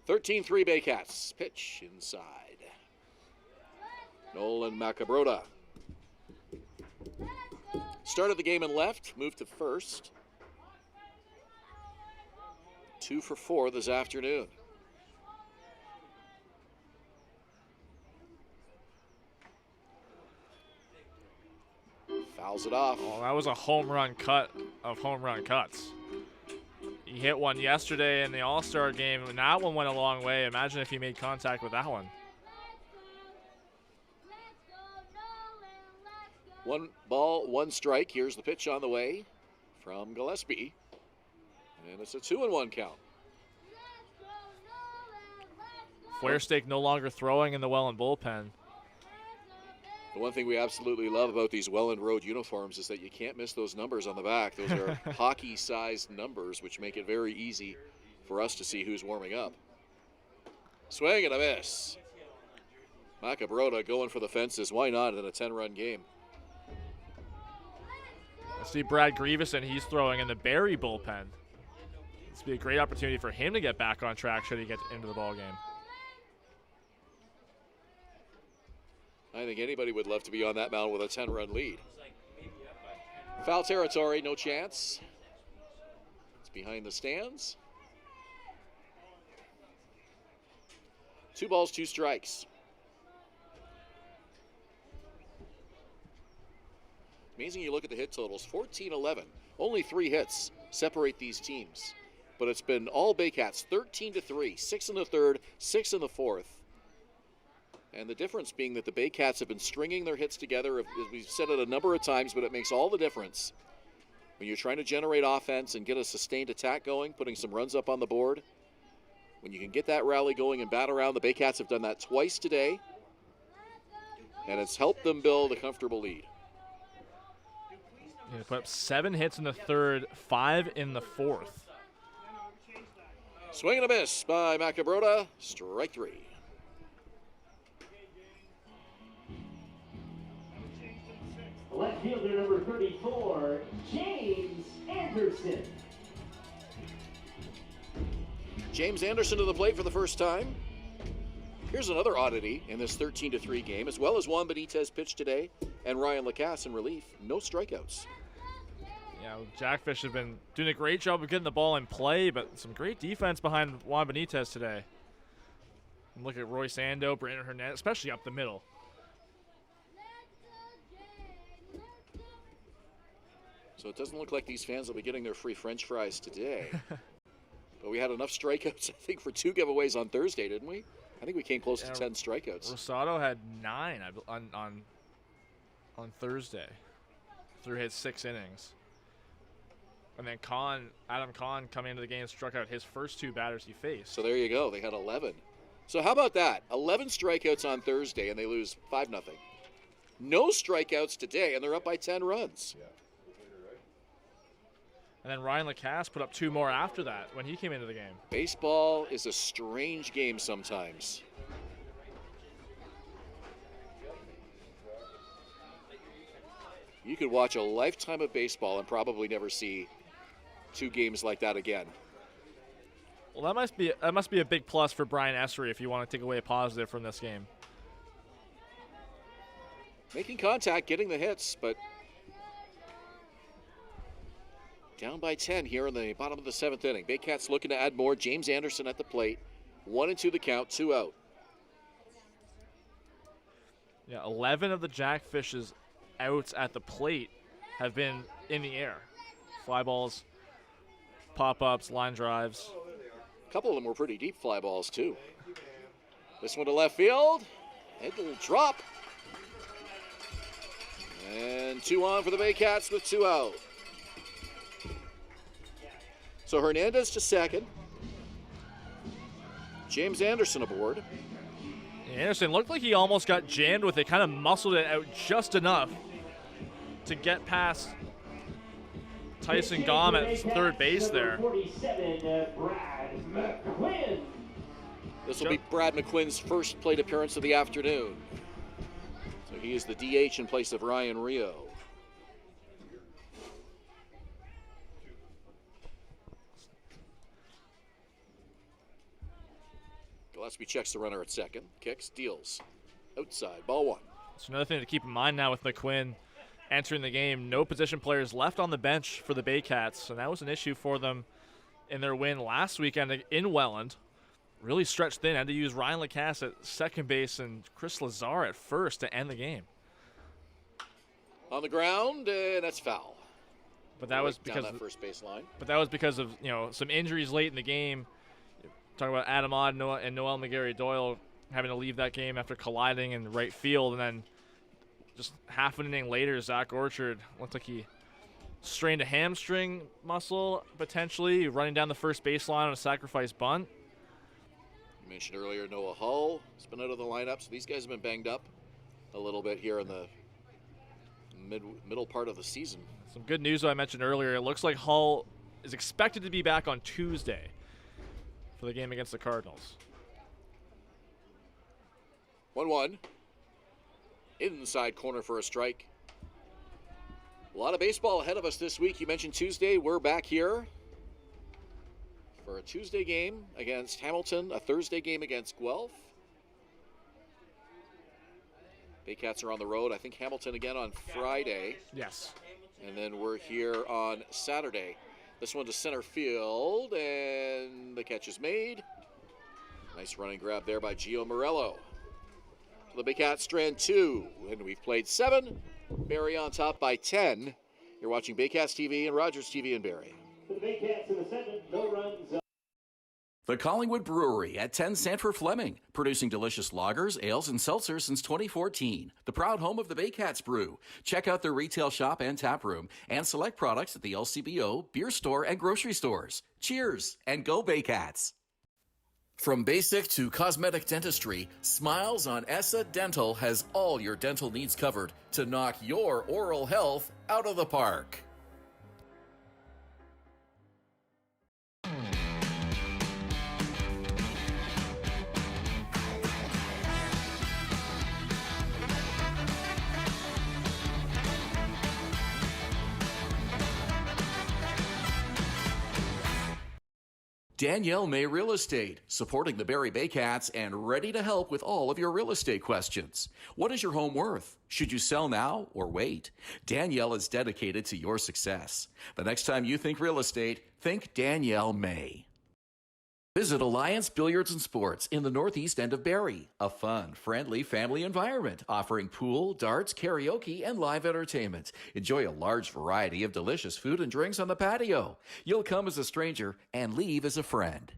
13-3 Baycats. Pitch inside. Nolan Macabroda. Started the game in left, moved to first. 2 for 4 this afternoon. Fouls it off. Oh, that was a home run cut of home run cuts. He hit one yesterday in the All-Star game, and that one went a long way. Imagine if he made contact with that one. 1 ball, 1 strike. Here's the pitch on the way from Gillespie. And it's a 2-1 count. Flairstake no longer throwing in the Welland bullpen. The one thing we absolutely love about these Welland Road uniforms is that you can't miss those numbers on the back. Those are hockey-sized numbers, which make it very easy for us to see who's warming up. Swing and a miss. Macabrota going for the fences. Why not in a 10-run game? I see Brad Grieveson. He's throwing in the Barrie bullpen. This would be a great opportunity for him to get back on track should he get into the ball game. I think anybody would love to be on that mound with a 10-run lead. Foul territory, no chance. It's behind the stands. 2 balls, 2 strikes. Amazing you look at the hit totals, 14-11. Only 3 hits separate these teams. But it's been all Baycats, 13-3, 6 in the third, 6 in the fourth. And the difference being that the Baycats have been stringing their hits together, as we've said it a number of times, but it makes all the difference. When you're trying to generate offense and get a sustained attack going, putting some runs up on the board, when you can get that rally going and bat around, the Baycats have done that twice today, and it's helped them build a comfortable lead. They put up 7 hits in the third, 5 in the fourth. Swing and a miss by Macabrota, strike 3. Left fielder number 34, James Anderson. James Anderson to the plate for the first time. Here's another oddity in this 13-3 game, as well as Juan Benitez pitched today and Ryan Lacasse in relief. No strikeouts. Yeah, Jackfish have been doing a great job of getting the ball in play, but some great defense behind Juan Benitez today. And look at Roy Sando, Brandon Hernandez, especially up the middle. So it doesn't look like these fans will be getting their free French fries today. But we had enough strikeouts, I think, for 2 giveaways on Thursday, didn't we? I think we came close to 10 strikeouts. Rosado had 9 on Thursday through his 6 innings. And then Adam Kahn coming into the game struck out his first 2 batters he faced. So there you go. They had 11. So how about that? 11 strikeouts on Thursday, and they lose 5-0. No strikeouts today, and they're up by 10 runs. Yeah. And then Ryan Lacasse put up 2 more after that when he came into the game. Baseball is a strange game sometimes. You could watch a lifetime of baseball and probably never see 2 games like that again. Well, that must be a big plus for Brian Essery if you want to take away a positive from this game. Making contact, getting the hits, but down by 10 here in the bottom of the 7th inning. Baycats looking to add more. James Anderson at the plate. 1-2 the count, 2 out. Yeah, 11 of the Jackfish's outs at the plate have been in the air. Fly balls, pop-ups, line drives. A couple of them were pretty deep fly balls, too. This one to left field. It'll drop. And 2 on for the Baycats with 2 out. So Hernandez to second. James Anderson aboard. Anderson looked like he almost got jammed with it, kind of muscled it out just enough to get past Tyson Gom at third base there. 47, Brad McQuinn. This will be Brad McQuinn's first plate appearance of the afternoon. So he is the DH in place of Ryan Rio. Gillespie checks the runner at second. Kicks, deals. Outside, ball 1. It's another thing to keep in mind now with McQuinn entering the game. No position players left on the bench for the Baycats, and that was an issue for them in their win last weekend in Welland. Really stretched thin. Had to use Ryan Lacasse at second base and Chris Lazar at first to end the game. On the ground, and that's foul. But that was because down that first base line. But that was because of some injuries late in the game. Talking about Adam Odd and Noel McGarry Doyle having to leave that game after colliding in right field, and then just half an inning later, Zach Orchard looked like he strained a hamstring muscle potentially, running down the first baseline on a sacrifice bunt. You mentioned earlier Noah Hull has been out of the lineup, so these guys have been banged up a little bit here in the middle part of the season. Some good news that I mentioned earlier. It looks like Hull is expected to be back on Tuesday for the game against the Cardinals. 1-1. Inside corner for a strike. A lot of baseball ahead of us this week. You mentioned Tuesday. We're back here for a Tuesday game against Hamilton, a Thursday game against Guelph. Baycats are on the road. I think Hamilton again on Friday. Yes. And then we're here on Saturday. This one to center field, and the catch is made. Nice running grab there by Gio Morello. The Baycats strand 2, and we've played 7. Barrie on top by 10. You're watching Baycats TV and Rogers TV in Barrie. For the Baycats in the 7th, no runs. The Collingwood Brewery at 10 Sanford Fleming, producing delicious lagers, ales, and seltzers since 2014. The proud home of the Baycats Brew. Check out their retail shop and tap room and select products at the LCBO, beer store, and grocery stores. Cheers, and go Baycats! From basic to cosmetic dentistry, Smiles on Essa Dental has all your dental needs covered to knock your oral health out of the park. Danielle May Real Estate, supporting the Barrie Baycats and ready to help with all of your real estate questions. What is your home worth? Should you sell now or wait? Danielle is dedicated to your success. The next time you think real estate, think Danielle May. Visit Alliance Billiards and Sports in the northeast end of Barrie. A fun, friendly family environment offering pool, darts, karaoke, and live entertainment. Enjoy a large variety of delicious food and drinks on the patio. You'll come as a stranger and leave as a friend.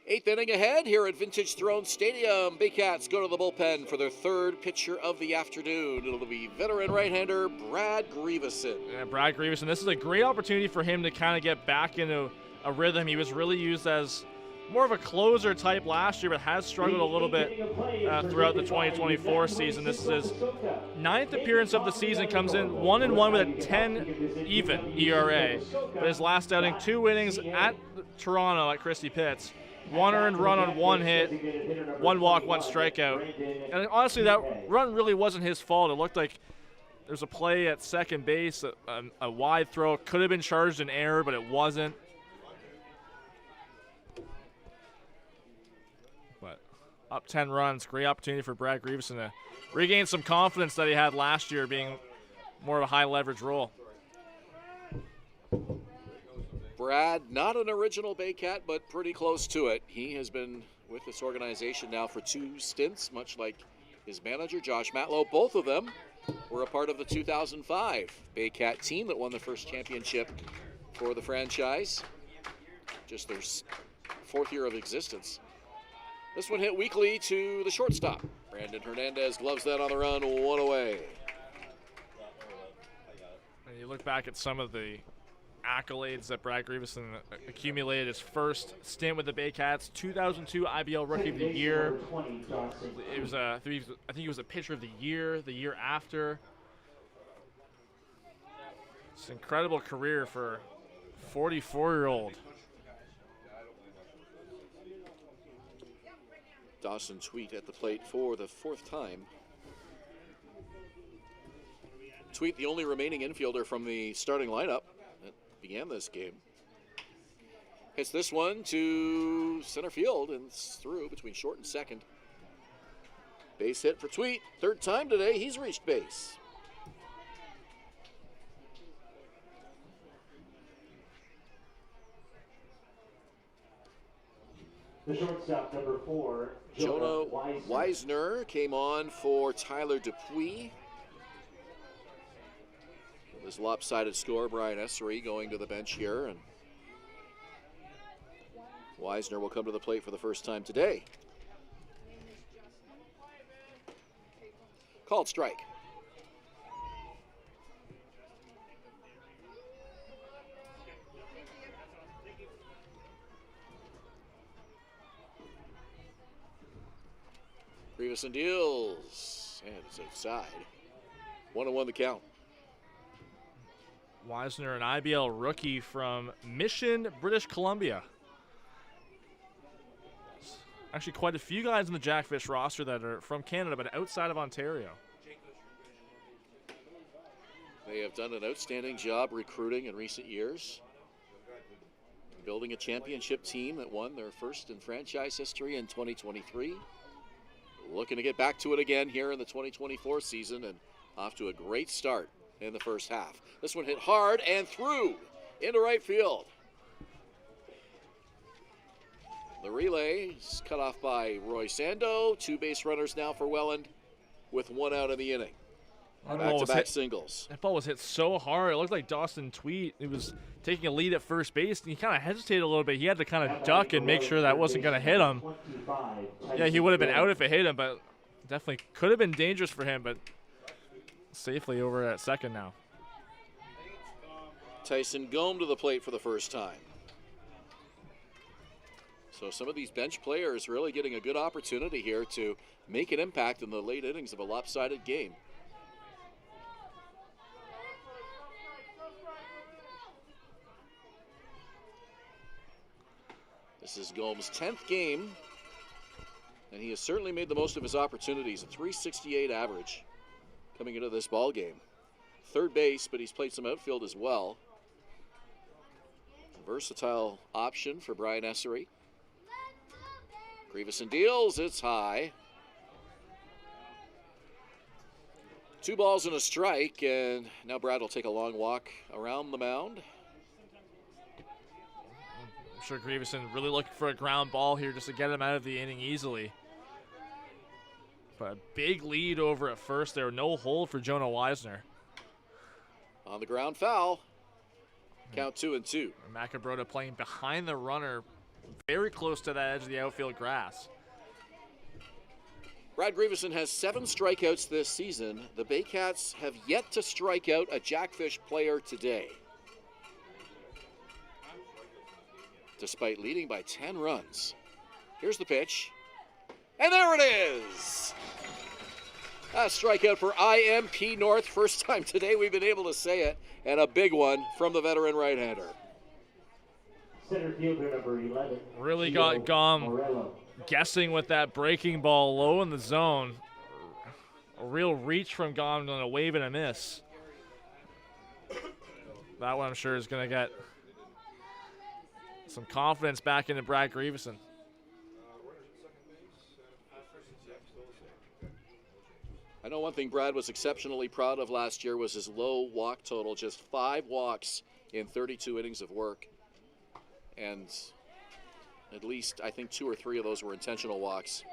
Eighth inning ahead here at Vintage Throne Stadium. Baycats go to the bullpen for their third pitcher of the afternoon. It'll be veteran right-hander Brad Grieveson. Yeah, Brad Grieveson. This is a great opportunity for him to kind of get back into a rhythm. He was really used as more of a closer type last year, but has struggled a little bit throughout the 2024 season. This is his 9th appearance of the season, comes in 1-1 with a 10 even ERA. But his last outing, 2 innings at Toronto at Christie Pitts. 1 earned run on 1 hit, 1 walk, 1 strikeout. And honestly, that run really wasn't his fault. It looked like there's a play at second base, a wide throw. Could have been charged in error, but it wasn't. But up 10 runs, great opportunity for Brad Grieveson to regain some confidence that he had last year, being more of a high leverage role. Brad, not an original Baycat, but pretty close to it. He has been with this organization now for 2 stints, much like his manager, Josh Matlow. Both of them were a part of the 2005 Baycat team that won the first championship for the franchise. Just their 4th year of existence. This one hit weakly to the shortstop. Brandon Hernandez gloves that on the run, 1 away. And you look back at some of the accolades that Brad Grieveson accumulated. His first stint with the Baycats, 2002 IBL Rookie of the Year. It was I think he was a Pitcher of the year after. It's an incredible career for a 44-year-old. Dawson Tweet at the plate for the 4th time. Tweet, the only remaining infielder from the starting lineup that began this game. Hits this one to center field and it's through between short and second. Base hit for Tweet. 3rd time today he's reached base. The shortstop, number 4, Jonah Weisner came on for Tyler Dupuis. This lopsided score, Brian Essery going to the bench here, and Weisner will come to the plate for the first time today. Called strike. Grievous and deals. And it's outside. 1-1 the count. Wisner, an IBL rookie from Mission, British Columbia. Actually, quite a few guys in the Jackfish roster that are from Canada, but outside of Ontario. They have done an outstanding job recruiting in recent years, building a championship team that won their first in franchise history in 2023. Looking to get back to it again here in the 2024 season, and off to a great start in the first half. This one hit hard and through into right field. The relay is cut off by Roy Sando. 2 base runners now for Welland with 1 out in the inning. Back-to-back singles. That ball was hit so hard. It looked like Dawson Tweet. He was taking a lead at first base, and he kind of hesitated a little bit. He had to kind of duck and make sure that wasn't going to hit him. Yeah, he would have been out if it hit him, but definitely could have been dangerous for him, but safely over at second now. Tyson Gome to the plate for the first time. So some of these bench players really getting a good opportunity here to make an impact in the late innings of a lopsided game. This is Gome's 10th game, and he has certainly made the most of his opportunities. A .368 average coming into this ball game. Third base, but he's played some outfield as well. A versatile option for Brian Essery. Grievous and deals, it's high. 2 balls and a strike, and now Brad will take a long walk around the mound. I'm sure Grieveson really looking for a ground ball here just to get him out of the inning easily. But a big lead over at first there. No hold for Jonah Wisner. On the ground, foul. Count 2-2. Macabrota playing behind the runner, very close to that edge of the outfield grass. Brad Grieveson has 7 strikeouts this season. The Baycats have yet to strike out a Jackfish player today, despite leading by 10 runs. Here's the pitch. And there it is! A strikeout for IMP North. First time today we've been able to say it. And a big one from the veteran right-hander. Center fielder number 11. Really got Gom guessing with that breaking ball low in the zone. A real reach from Gom on a wave and a miss. That one I'm sure is going to get some confidence back into Brad Grieveson. I know one thing Brad was exceptionally proud of last year was his low walk total, just 5 walks in 32 innings of work. And at least I think 2 or 3 of those were intentional walks.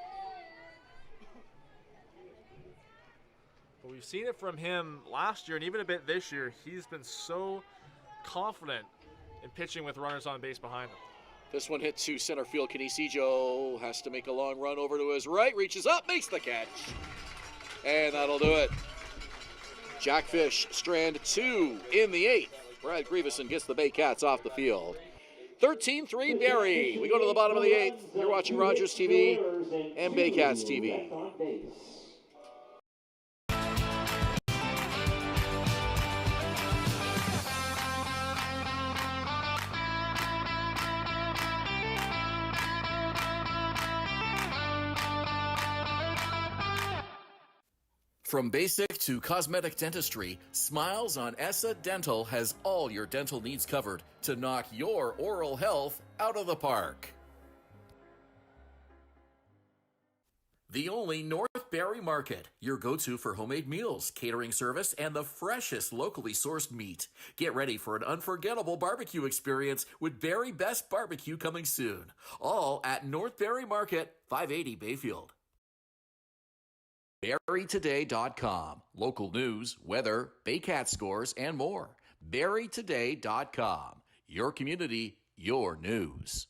But we've seen it from him last year and even a bit this year. He's been so confident in pitching with runners on base behind him. This one hit to center field. Canisijo has to make a long run over to his right, reaches up, makes the catch. And that'll do it. Jackfish strand 2 in the 8th. Brad Grieveson gets the Baycats off the field. 13-3 Barrie. We go to the bottom of the 8th. You're watching Rogers TV and Baycats TV. From basic to cosmetic dentistry, Smiles on Essa Dental has all your dental needs covered to knock your oral health out of the park. The only North Barrie Market, your go-to for homemade meals, catering service, and the freshest locally sourced meat. Get ready for an unforgettable barbecue experience with Barrie Best Barbecue coming soon. All at North Barrie Market, 580 Bayfield. BarrieToday.com. Local news, weather, Baycat scores, and more. BarrieToday.com. Your community, your news.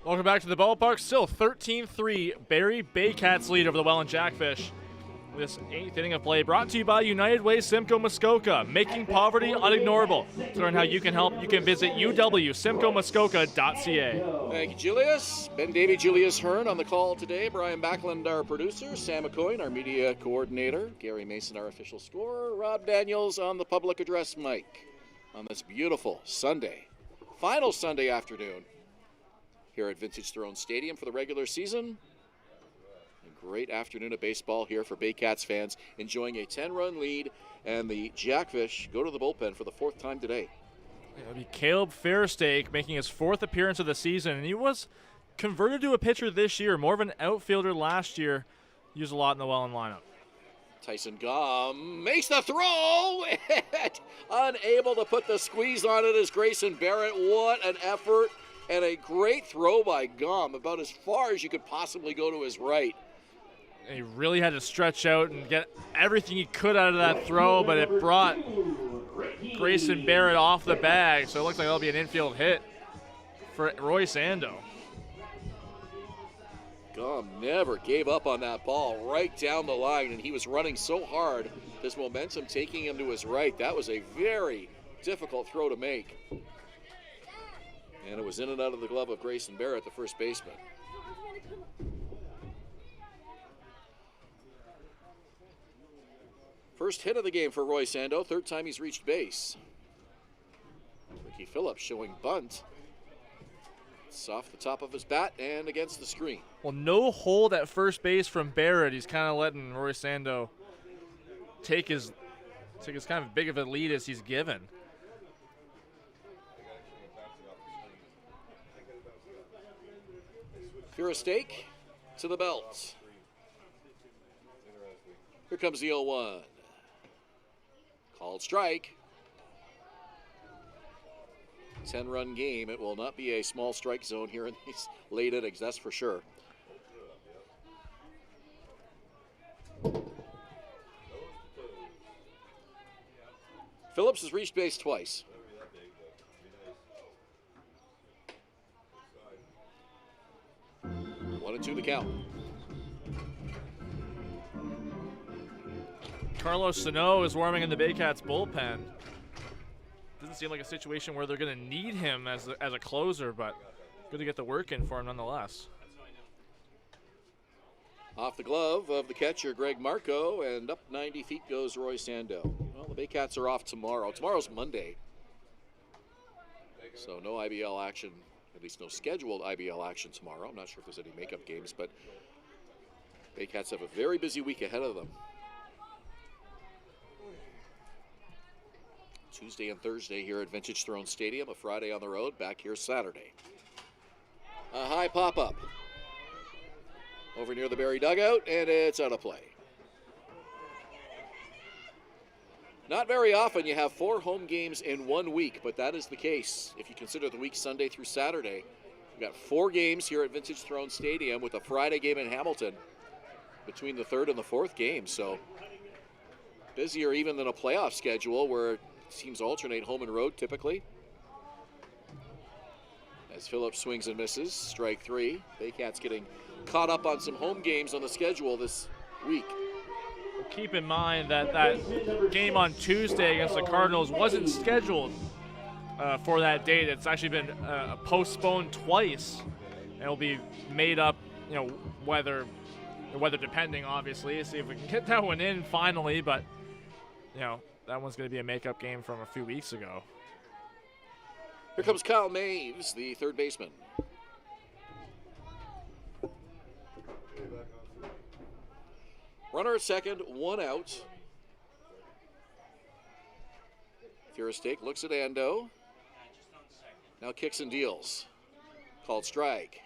Welcome back to the ballpark. Still 13-3. Barrie Baycats lead over the Welland Jackfish. This 8th inning of play brought to you by United Way Simcoe Muskoka, making poverty unignorable. To learn how you can help, you can visit uwsimcoemuskoka.ca. Thank you, Julius. Ben Davy, Julius Hern on the call today. Brian Backland, our producer. Sam McCoy, our media coordinator. Gary Mason, our official scorer. Rob Daniels on the public address mic on this beautiful Sunday, final Sunday afternoon here at Vintage Throne Stadium for the regular season. A great afternoon of baseball here for Baycats fans, enjoying a 10-run lead, and the Jackfish go to the bullpen for the 4th time today. It'll be Caleb Fairstake making his 4th appearance of the season, and he was converted to a pitcher this year, more of an outfielder last year. Used a lot in the Welland lineup. Tyson Gum makes the throw, and unable to put the squeeze on it is Grayson Barrett. What an effort, and a great throw by Gum, about as far as you could possibly go to his right. He really had to stretch out and get everything he could out of that throw, but it brought Grayson Barrett off the bag, so it looks like that'll be an infield hit for Roy Sando. Gum never gave up on that ball right down the line, and he was running so hard, this momentum taking him to his right. That was a very difficult throw to make. And it was in and out of the glove of Grayson Barrett, the first baseman. First hit of the game for Roy Sando, 3rd time he's reached base. Ricky Phillips showing bunt. It's off the top of his bat and against the screen. Well, no hold at first base from Barrett. He's kind of letting Roy Sando take as kind of big of a lead as he's given. Fairstake to the belt. Here comes the 0-1. Called strike. 10-run game. It will not be a small strike zone here in these late innings, that's for sure. Phillips has reached base twice. One and two the count. Carlos Sano is warming in the Baycats bullpen. Doesn't seem like a situation where they're going to need him as a closer, but good to get the work in for him nonetheless. Off the glove of the catcher, Greg Marco, and up 90 feet goes Roy Sando. Well, the Baycats are off tomorrow. Tomorrow's Monday, so no IBL action, at least no scheduled IBL action tomorrow. I'm not sure if there's any makeup games, but Baycats have a very busy week ahead of them. Tuesday and Thursday here at Vintage Throne Stadium, a Friday on the road, back here Saturday. A high pop-up over near the Barrie dugout, and it's out of play. Not very often you have 4 home games in 1 week, but that is the case. If you consider the week Sunday through Saturday, we've got 4 games here at Vintage Throne Stadium with a Friday game in Hamilton between the 3rd and the 4th game, so busier even than a playoff schedule where teams alternate home and road typically. As Phillips swings and misses, strike 3. Baycats getting caught up on some home games on the schedule this week. Keep in mind that that game on Tuesday against the Cardinals wasn't scheduled for that date. It's actually been postponed twice. It'll be made up, weather depending, obviously. See if we can get that one in finally, but that one's going to be a makeup game from a few weeks ago. Here comes Kyle Maves, the 3rd baseman. Runner at second, 1 out. Fairstake looks at Ando. Now kicks and deals. Called strike.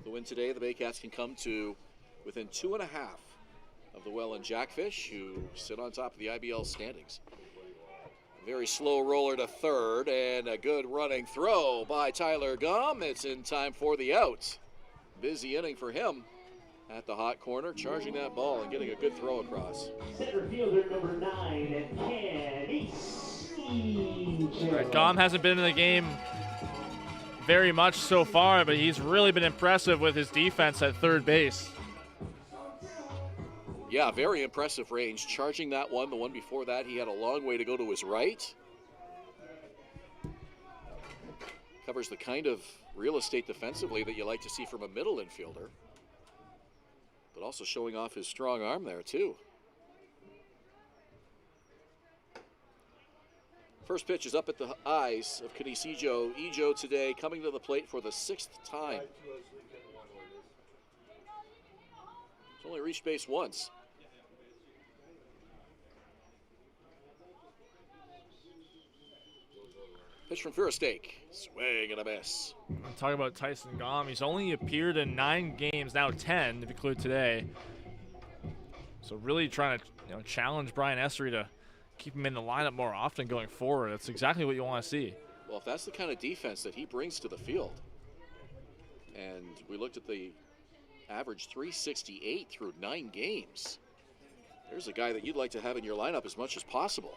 The win today, the Baycats can come to within 2.5 of the Welland Jackfish, who sit on top of the IBL standings. Very slow roller to 3rd, and a good running throw by Tyler Gum. It's in time for the out. Busy inning for him. at the hot corner, charging that ball and getting a good throw across. Center fielder number 9, Kenny Seager. Gom hasn't been in the game very much so far, but he's really been impressive with his defense at third base. Yeah, very impressive range. Charging that one. The one before that, he had a long way to go to his right. Covers the kind of real estate defensively that you like to see from a middle infielder. But also showing off his strong arm there, too. First pitch is up at the eyes of Canisijo. Ejo today coming to the plate for the 6th time. He's only reached base once. Pitch from Furstake. Swing and a miss. Talking about Tyson Gom, he's only appeared in 9 games, now 10 if you include today. So really trying to challenge Brian Essery to keep him in the lineup more often going forward. That's exactly what you want to see. Well, if that's the kind of defense that he brings to the field, and we looked at the average 368 through 9 games, there's a guy that you'd like to have in your lineup as much as possible.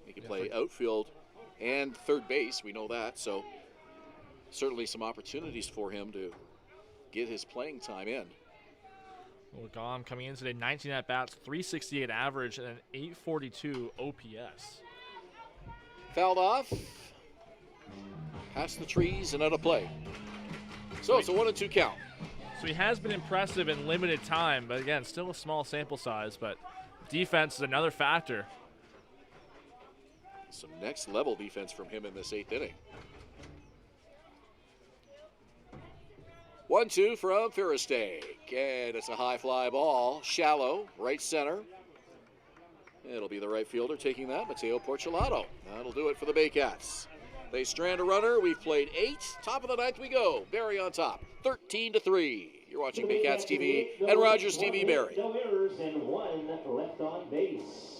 He can play outfield and third base, we know that, so certainly some opportunities for him to get his playing time in. Well, Gom coming in today, 19 at-bats, 368 average, and an 842 OPS. Fouled off, past the trees and out of play. So it's a 1-2 count. So he has been impressive in limited time, but again, still a small sample size, but defense is another factor. Some next level defense from him in this 8th inning. 1-2 from Furstake, and it's a high fly ball, shallow, right center. It'll be the right fielder taking that, Mateo Porcelato. That'll do it for the Baycats. They strand a runner. We've played 8. Top of the 9th we go. Barrie on top, 13-3. You're watching Baycats TV and Rogers TV Barrie. No errors and 1 left on base.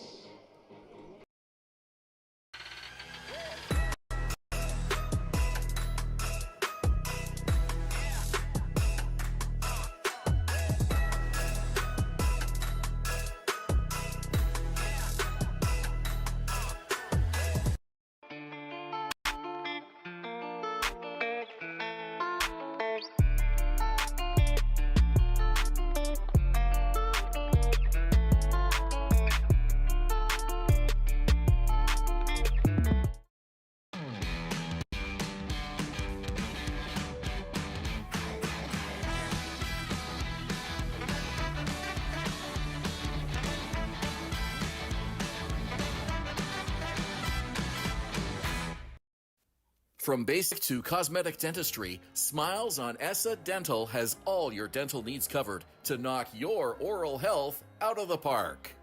From basic to cosmetic dentistry, Smiles on ESSA Dental has all your dental needs covered to knock your oral health out of the park.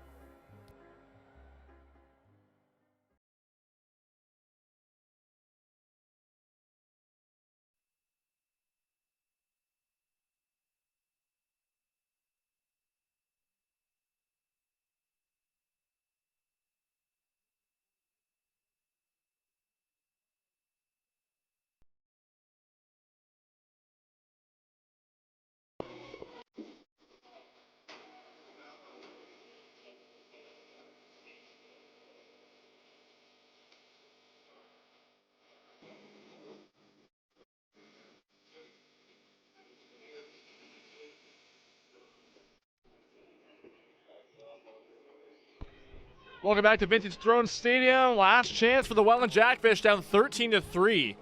Welcome back to Vintage Throne Stadium. Last chance for the Welland Jackfish, down 13-3. In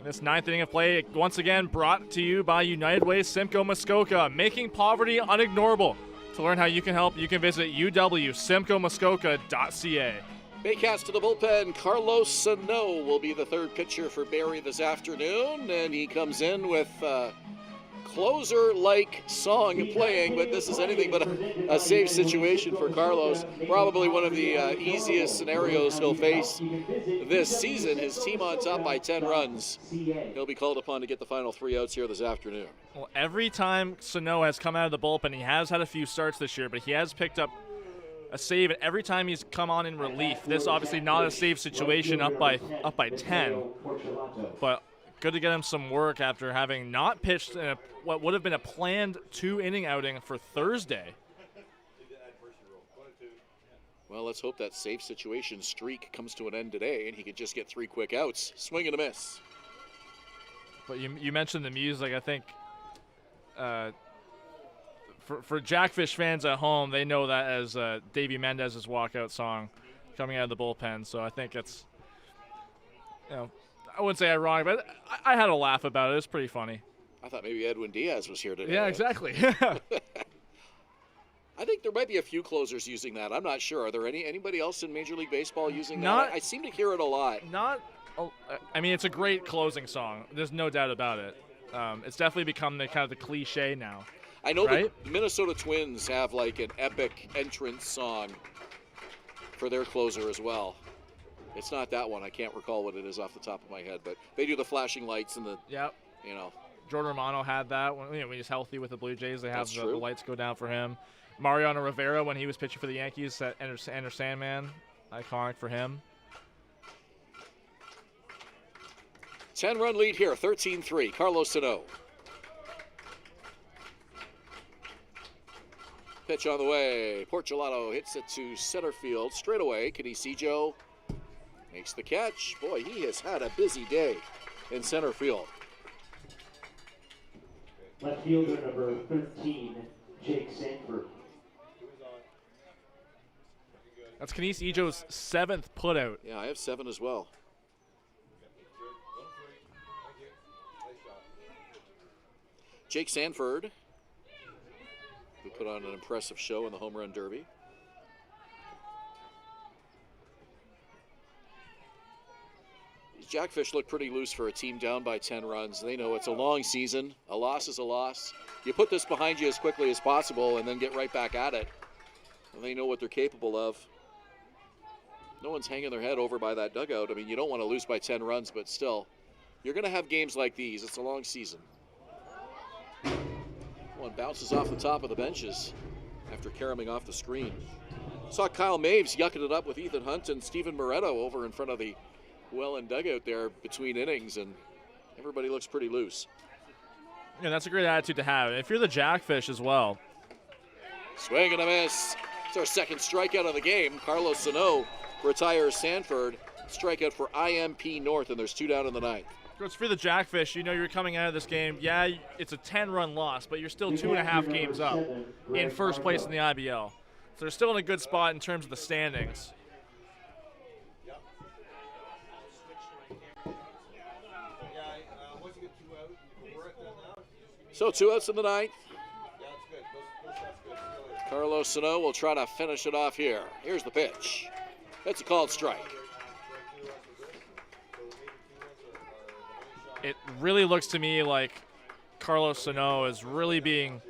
this 9th inning of play, once again brought to you by United Way Simcoe Muskoka, making poverty unignorable. To learn how you can help, you can visit uwsimcoemuskoka.ca. Baycats to the bullpen. Carlos Sano will be the 3rd pitcher for Barrie this afternoon, and he comes in with closer-like song playing, but this is anything but a safe situation for Carlos. Probably one of the easiest scenarios he'll face this season. His team on top by 10 runs. He'll be called upon to get the final 3 outs here this afternoon. Well, every time Sano has come out of the bullpen, he has had a few starts this year, but he has picked up a save every time he's come on in relief. This obviously not a safe situation, up by 10, but good to get him some work after having not pitched in what would have been a planned 2-inning outing for Thursday. Well, let's hope that safe situation streak comes to an end today and he can just get 3 quick outs. Swing and a miss. But you mentioned the music. I think for Jackfish fans at home, they know that as Davy Mendez's walkout song coming out of the bullpen. So I think it's, I wouldn't say ironic, but I had a laugh about it. It's pretty funny. I thought maybe Edwin Diaz was here today. Yeah, exactly. I think there might be a few closers using that. I'm not sure. Are there anybody else in Major League Baseball using that? I seem to hear it a lot. I mean, it's a great closing song. There's no doubt about it. It's definitely become the kind of the cliche now. I know right? the Minnesota Twins have like an epic entrance song for their closer as well. It's not that one. I can't recall what it is off the top of my head, but they do the flashing lights and the, Jordan Romano had that when he's healthy with the Blue Jays. They have the lights go down for him. Mariano Rivera, when he was pitching for the Yankees, that Enter Sandman, iconic for him. 10-run lead here, 13-3. Carlos Sano. Pitch on the way. Portulato hits it to center field. Straight away, Canisijo makes the catch. Boy, he has had a busy day in center field. Left fielder number 13, Jake Sanford. That's Canisijo's 7th putout. Yeah, I have 7 as well. Jake Sanford, who put on an impressive show in the home run derby. These Jackfish look pretty loose for a team down by 10 runs. They know it's a long season. A loss is a loss. You put this behind you as quickly as possible and then get right back at it. And they know what they're capable of. No one's hanging their head over by that dugout. I mean, you don't want to lose by 10 runs, but still, you're going to have games like these. It's a long season. One bounces off the top of the benches after caromming off the screen. Saw Kyle Maves yucking it up with Ethan Hunt and Steven Moretto over in front of the Welland dugout there between innings, and everybody looks pretty loose. Yeah, that's a great attitude to have. If you're the Jackfish as well. Swing and a miss. It's our second strikeout of the game. Carlos Sano retires Sanford. Strikeout for IMP North, and there's 2 down in the 9th. If you're the Jackfish, you know you're coming out of this game. Yeah, it's a 10-run loss, but you're still 2.5 games up in first place in the IBL. So they're still in a good spot in terms of the standings. So 2 outs in the 9th. Carlos Sano will try to finish it off here. Here's the pitch. It's a called strike. It really looks to me like Carlos Sano is really being,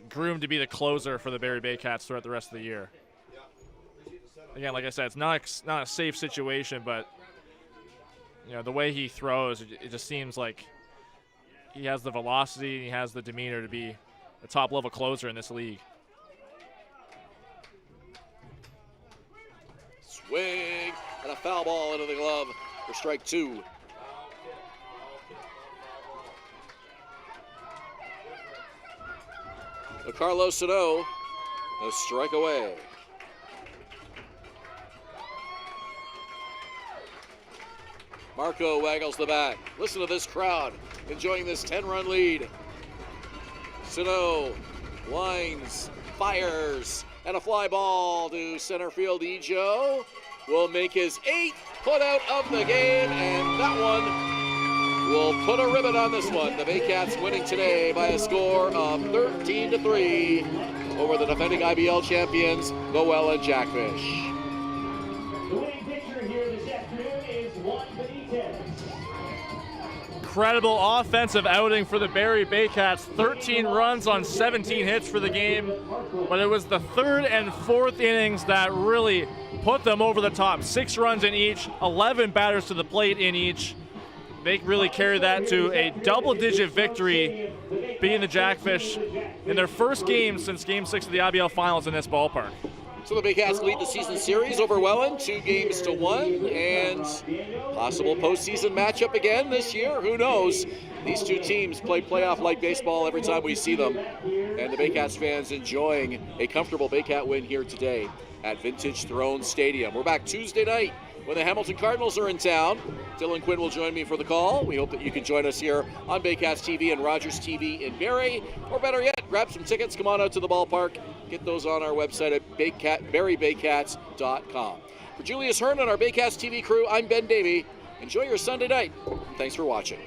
groomed to be the closer for the Barrie Baycats throughout the rest of the year. Again, like I said, it's not a safe situation, but the way he throws, it just seems like he has the velocity and he has the demeanor to be a top-level closer in this league. Swing and a foul ball into the glove for strike 2. Carlos Sano, a strike away. Marco waggles the bat. Listen to this crowd enjoying this 10-run lead. Sano winds, fires, and a fly ball to center field. Ejo will make his 8th putout of the game, and that one will put a ribbon on this one. The Baycats winning today by a score of 13-3 over the defending IBL champions, the Welland Jackfish. The winning pitcher here this afternoon is Juan Benitez. Incredible offensive outing for the Barrie Baycats. 13 runs on 17 hits for the game, but it was the 3rd and 4th innings that really put them over the top. 6 runs in each, 11 batters to the plate in each. They really carried that to a double-digit victory, beating the Jackfish in their first game since Game 6 of the IBL Finals in this ballpark. So the Baycats lead the season series over Welland 2-1, and possible postseason matchup again this year. Who knows? These two teams play playoff-like baseball every time we see them, and the Baycats fans enjoying a comfortable Baycat win here today at Vintage Throne Stadium. We're back Tuesday night when the Hamilton Cardinals are in town. Dylan Quinn will join me for the call. We hope that you can join us here on Baycats TV and Rogers TV in Barrie, or better yet, grab some tickets, come on out to the ballpark. Get those on our website at barriebaycats.com. For Julius Hern and our Baycats TV crew, I'm Ben Davy. Enjoy your Sunday night. Thanks for watching.